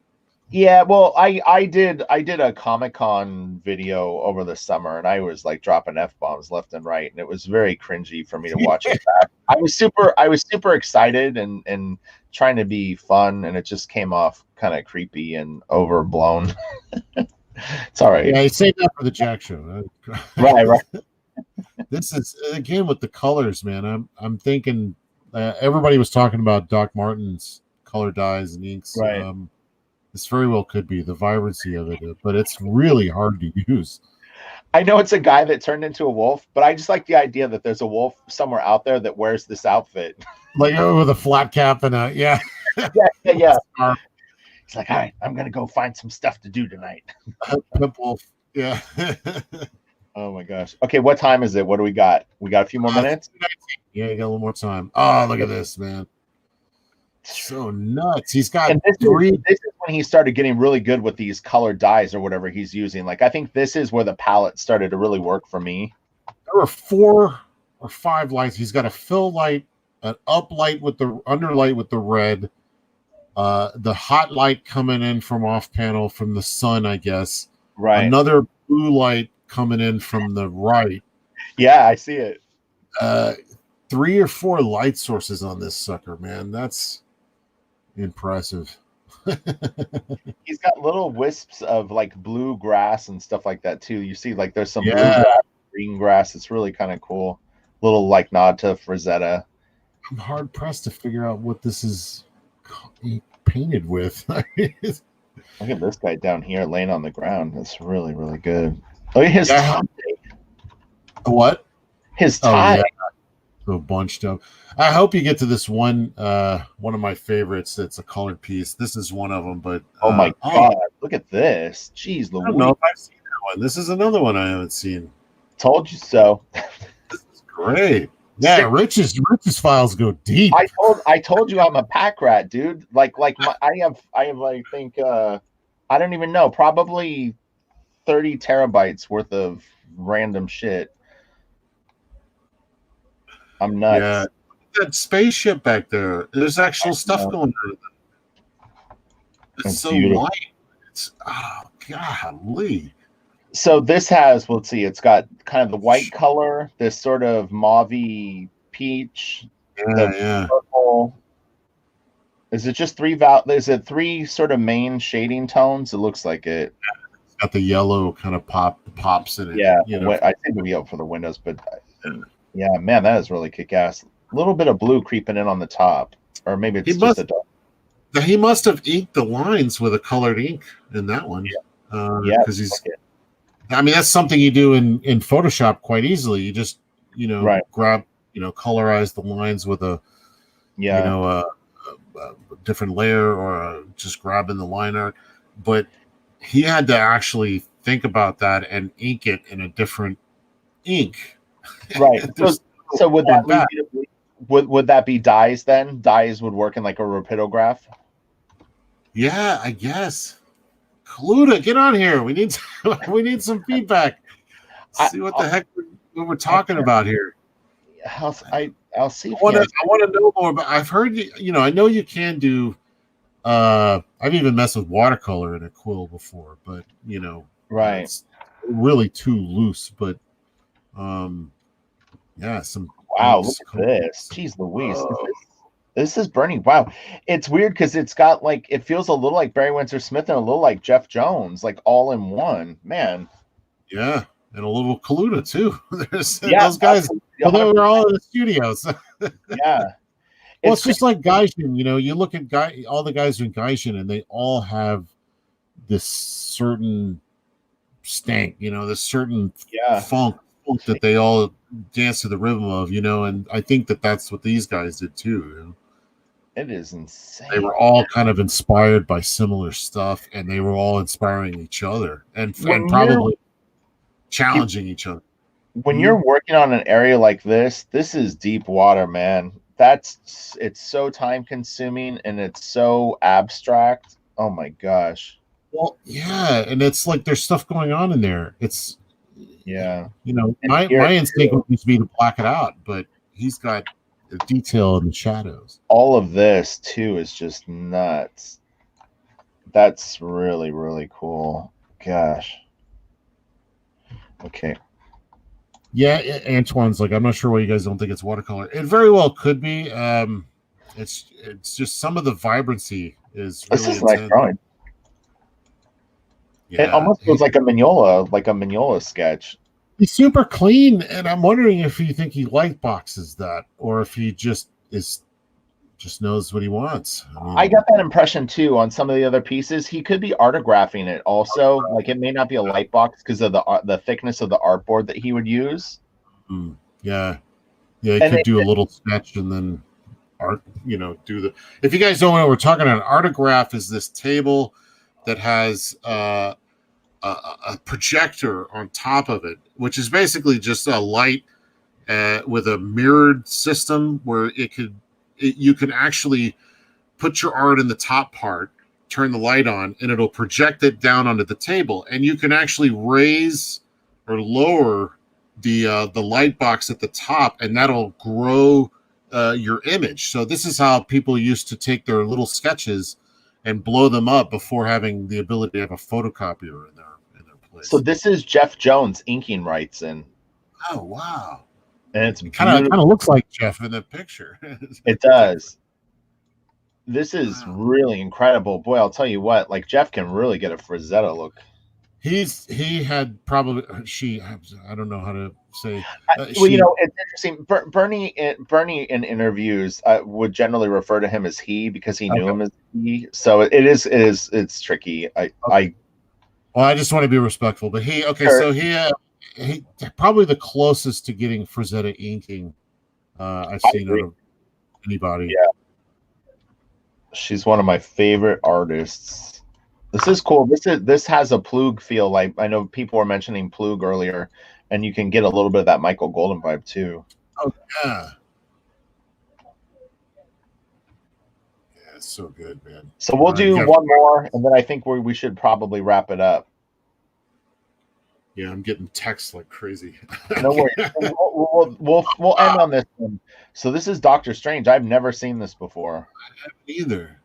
Yeah, well, I did a Comic-Con video over the summer, and I was like dropping F-bombs left and right, and it was very cringy for me to watch it back. I was super excited and trying to be fun, and it just came off kind of creepy and overblown. It's all right. Yeah, I say that for the Jack show. Right. This is again with the colors, man. I'm thinking everybody was talking about Doc Martin's color dyes and inks. Right. This very well could be the vibrancy of it, but it's really hard to use. I know it's a guy that turned into a wolf, but I just like the idea that there's a wolf somewhere out there that wears this outfit. Like with a flat cap and a yeah. He's like, all right, I'm gonna go find some stuff to do tonight. Pimp wolf. Yeah. Oh my gosh. Okay, what time is it? What do we got? We got a few more minutes? Yeah, you got a little more time. Oh, look at this, man. So nuts. He's got this is when he started getting really good with these colored dyes or whatever he's using. Like, I think this is where the palette started to really work for me. There are 4 or 5 lights. He's got a fill light, an up light with the underlight with the red, the hot light coming in from off panel from the sun, I guess. Right. Another blue light coming in from the right. Yeah, I see it. 3 or 4 light sources on this sucker, man. That's impressive. He's got little wisps of like blue grass and stuff like that too. You see, like there's some blue grass, green grass. It's really kind of cool. Little like nod to Frazetta. I'm hard pressed to figure out what this is painted with. Look at this guy down here laying on the ground. That's really, really good. Look at his tie. What? His tie. A bunch of. I hope you get to this one. One of my favorites. It's a colored piece. This is one of them. But oh my god, look at this! Jeez, Louise. I don't know if I've seen that one. This is another one I haven't seen. Told you so. This is great. Yeah, Rich's files go deep. I told you I'm a pack rat, dude. I have I think I don't even know, probably 30 terabytes worth of random shit. I'm nuts. Yeah, that spaceship back there. There's actual stuff going on. It's so beautiful. Light. It's golly. So this has, let's see, it's got kind of the white color, this sort of mauve-y peach, purple. Is it just 3 is it 3 sort of main shading tones? It looks like it. It's got the yellow kind of pops in it. Yeah, I think it'll be up for the windows, but yeah, man, that is really kick-ass. A little bit of blue creeping in on the top, or maybe it's just a dark. He must have inked the lines with a colored ink in that one. Yeah, because he's. I mean, that's something you do in Photoshop quite easily. You just grab colorize the lines with a a different layer or just grabbing the line art. But he had to actually think about that and ink it in a different ink. Right. So would that be would that be dyes then? Dyes would work in like a rapidograph? Yeah, I guess. Kaluta, get on here. We need some feedback. See what the heck we're talking about here. I'll see. I want to know more. But I've heard I know you can do. I've even messed with watercolor in a quill before, but right, it's really too loose. But some. Wow, look at this. Jeez Louise. This is Bernie. Wow. It's weird because it's got it feels a little like Barry Windsor Smith and a little like Jeff Jones, like all in one. Man. Yeah. And a little Kaluta too. Those guys. Well, they were all in the studios. Yeah. Well, it's just like Gaijin. You look at all the guys in Gaijin and they all have this certain stank, this certain funk that they all dance to the rhythm of, and I think that's what these guys did too. It is insane. They were all kind of inspired by similar stuff, and they were all inspiring each other and probably challenging each other. When you're working on an area like this is deep water, man. It's so time consuming and it's so abstract. Oh my gosh. Well, yeah, and it's like there's stuff going on in there. It's my instinct would be to black it out, but he's got the detail in the shadows. All of this too is just nuts. That's really, really cool. Gosh. Okay. Yeah, Antoine's like, I'm not sure why you guys don't think it's watercolor. It very well could be. It's just some of the vibrancy is really this is intense. Like drawing. Yeah, it almost feels like a Mignola sketch. He's super clean, and I'm wondering if you think he light boxes that, or if he just is just knows what he wants. I got that impression too on some of the other pieces. He could be artographing it also. Like it may not be a light box because of the thickness of the artboard that he would use. Yeah. He could do a little sketch and then art, do the. If you guys don't know what we're talking about, an artograph is this table that has a projector on top of it, which is basically just a light with a mirrored system where you can actually put your art in the top part, turn the light on, and it'll project it down onto the table. And you can actually raise or lower the light box at the top, and that'll grow your image. So this is how people used to take their little sketches and blow them up before having the ability to have a photocopier in their place. So this is Jeff Jones inking Wrightson. Oh wow! And it kind of looks like Jeff in the picture. It does. This is really incredible. Boy, I'll tell you what, like Jeff can really get a Frazetta look. I don't know how to say. It's interesting. Bernie in interviews would generally refer to him as he because he knew him as he. So it's tricky. Well, I just want to be respectful, but sure. So he probably the closest to getting Frazetta inking I've seen out of anybody. Yeah. She's one of my favorite artists. This is cool. This has a Plug feel. Like I know people were mentioning Plug earlier, and you can get a little bit of that Michael Golden vibe too. Oh yeah. Yeah, it's so good, man. So we'll do one more, and then I think we should probably wrap it up. Yeah, I'm getting texts like crazy. No worries. We'll end on this one. So this is Doctor Strange. I've never seen this before. I haven't either.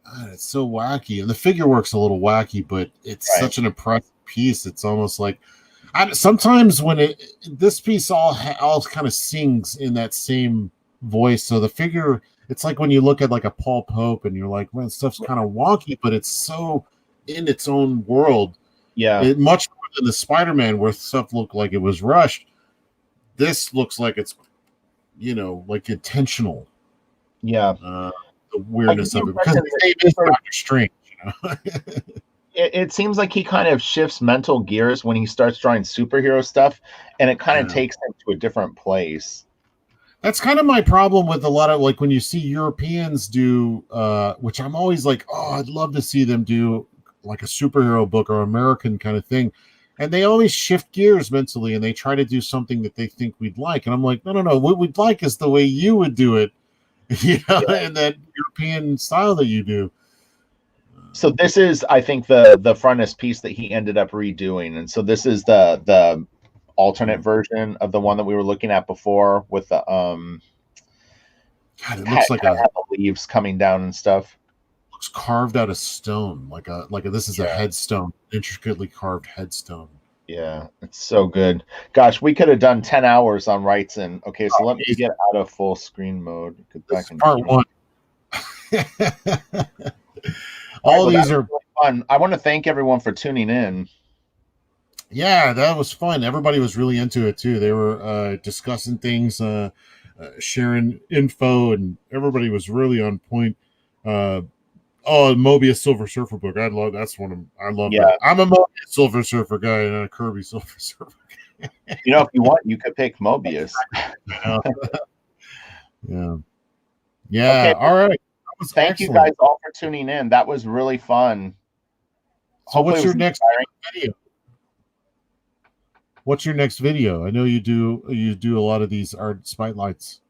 God, it's so wacky, and the figure work's a little wacky, but it's such an impressive piece. It's almost like sometimes when this piece all kind of sings in that same voice. So the figure, it's like when you look at like a Paul Pope, and you're like, man, stuff's kind of wonky, but it's so in its own world. Yeah, much more than the Spider-Man where stuff looked like it was rushed. This looks like it's, like intentional. Yeah, the weirdness of it because it is Doctor Strange. It seems like he kind of shifts mental gears when he starts drawing superhero stuff, and it kind of takes him to a different place. That's kind of my problem with a lot of like when you see Europeans do, which I'm always like, oh, I'd love to see them do like a superhero book or American kind of thing. And they always shift gears mentally and they try to do something that they think we'd like. And I'm like, no. What we'd like is the way you would do it, in that European style that you do. So this is, I think, the frontest piece that he ended up redoing. And so this is the alternate version of the one that we were looking at before with the God, it looks like the leaves coming down and stuff. Carved out of stone, like this is a headstone, intricately carved headstone. Yeah, it's so good. Gosh, we could have done 10 hours on Wrightson. Okay, so let me get out of full screen mode. This is part one. All these are really fun. I want to thank everyone for tuning in. Yeah, that was fun. Everybody was really into it too. They were discussing things, sharing info, and everybody was really on point. Mobius Silver Surfer book. I love that's one of them. I love that. I'm a Mobius Silver Surfer guy and a Kirby Silver Surfer guy. If you want, you could pick Mobius. Yeah. Okay. All right. Thank you guys all for tuning in. That was really fun. So what's your next video? What's your next video? I know you do a lot of these art spotlights.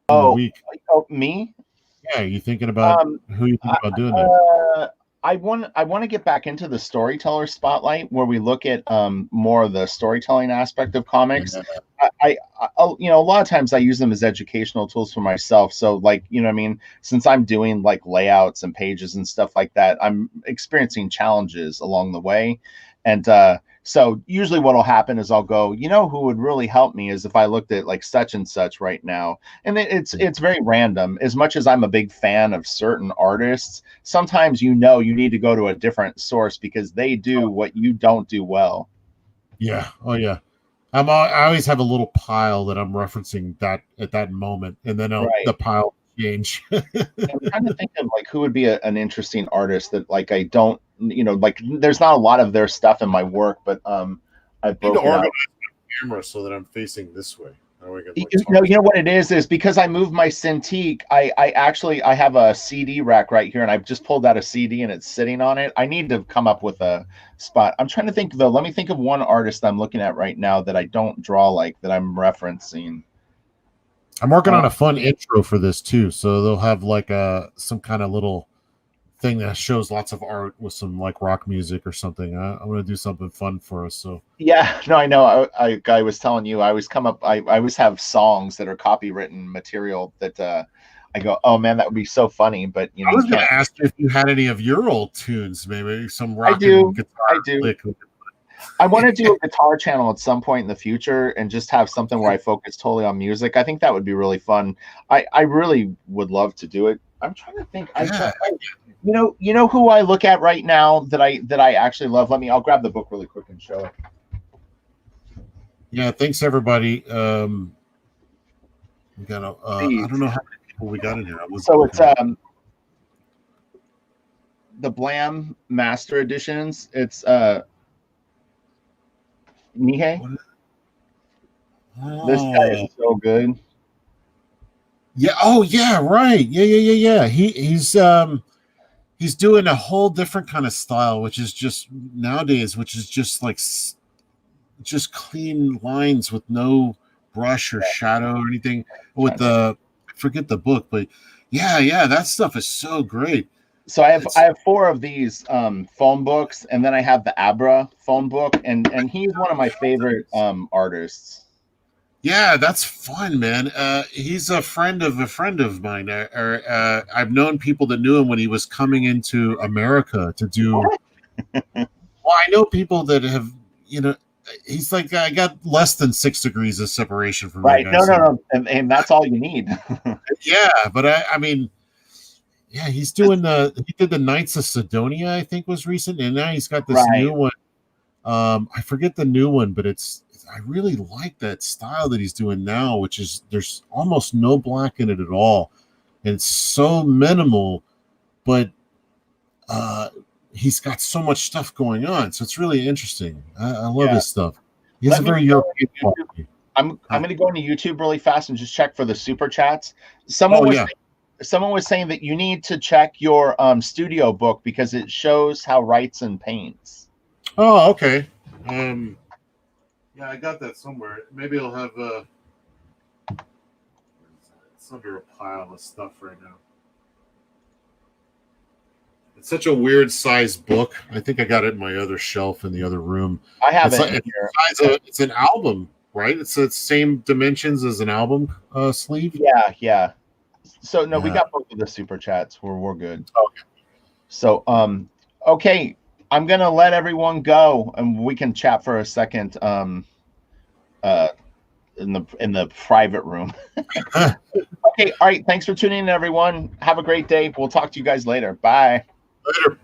Week. Oh, me? Yeah, you thinking about who you think about doing that? I want to get back into the storyteller spotlight where we look at more of the storytelling aspect of comics. I a lot of times I use them as educational tools for myself. So since I'm doing like layouts and pages and stuff like that, I'm experiencing challenges along the way. And so usually what will happen is I'll go, who would really help me is if I looked at like such and such right now. And it's very random. As much as I'm a big fan of certain artists, sometimes you need to go to a different source because they do what you don't do well. Yeah. Oh yeah. I always have a little pile that I'm referencing that at that moment, and then the pile change. I'm trying to think of like who would be an interesting artist that like I don't, like there's not a lot of their stuff in my work, but I've broken out. Camera so that I'm facing this way. You know what it is because I moved my Cintiq. I have a CD rack right here, and I've just pulled out a CD and it's sitting on it. I need to come up with a spot. I'm trying to think though. Let me think of one artist I'm looking at right now that I don't draw like that I'm referencing. I'm working on a fun intro for this too, so they'll have like some kind of little thing that shows lots of art with some like rock music or something. I'm going to do something fun for us. So yeah, no, I know. I was telling you, I always have songs that are copywritten material that I go, oh man, that would be so funny. But I was going to ask you if you had any of your old tunes, maybe some rock. I do. I want to do a guitar channel at some point in the future and just have something where I focus totally on music. I think that would be really fun. I really would love to do it. I'm trying to think. You know who I look at right now that I actually love. I'll grab the book really quick and show it. Yeah, thanks everybody. We got I don't know how many people we got in here. So it's the Blam Master Editions. It's Nihei. This guy is so good. Yeah. Oh yeah. Right. Yeah. He's doing a whole different kind of style, which is just nowadays, which is just like just clean lines with no brush or shadow or anything. With I forget the book, but yeah, that stuff is so great. So I have 4 of these phone books, and then I have the Abra phone book, and he's one of my favorite artists. Yeah, that's fun, man. He's a friend of mine. I've known people that knew him when he was coming into America to do. Well, I know people that have, he's like, I got less than 6 degrees of separation from right. No, and that's all you need. Yeah, but I mean, yeah, he's doing he did the Knights of Sidonia, I think was recent, and now he's got this new one. I forget the new one, but I really like that style that he's doing now, which is there's almost no black in it at all. And it's so minimal, but he's got so much stuff going on. So it's really interesting. I love his stuff. He has a very European quality. I'm going to go into YouTube really fast and just check for the super chats. Someone was saying that you need to check your studio book because it shows how Wrightson paints. Oh, okay. Yeah, I got that somewhere. Maybe I'll have it's under a pile of stuff right now. It's such a weird sized book. I think I got it in my other shelf in the other room. I have it here. It's an album, right? It's the same dimensions as an album sleeve. Yeah. So no, we got both of the super chats. We're good. Okay. So okay. I'm gonna let everyone go, and we can chat for a second in the private room. Okay, all right. Thanks for tuning in, everyone. Have a great day. We'll talk to you guys later. Bye. Later.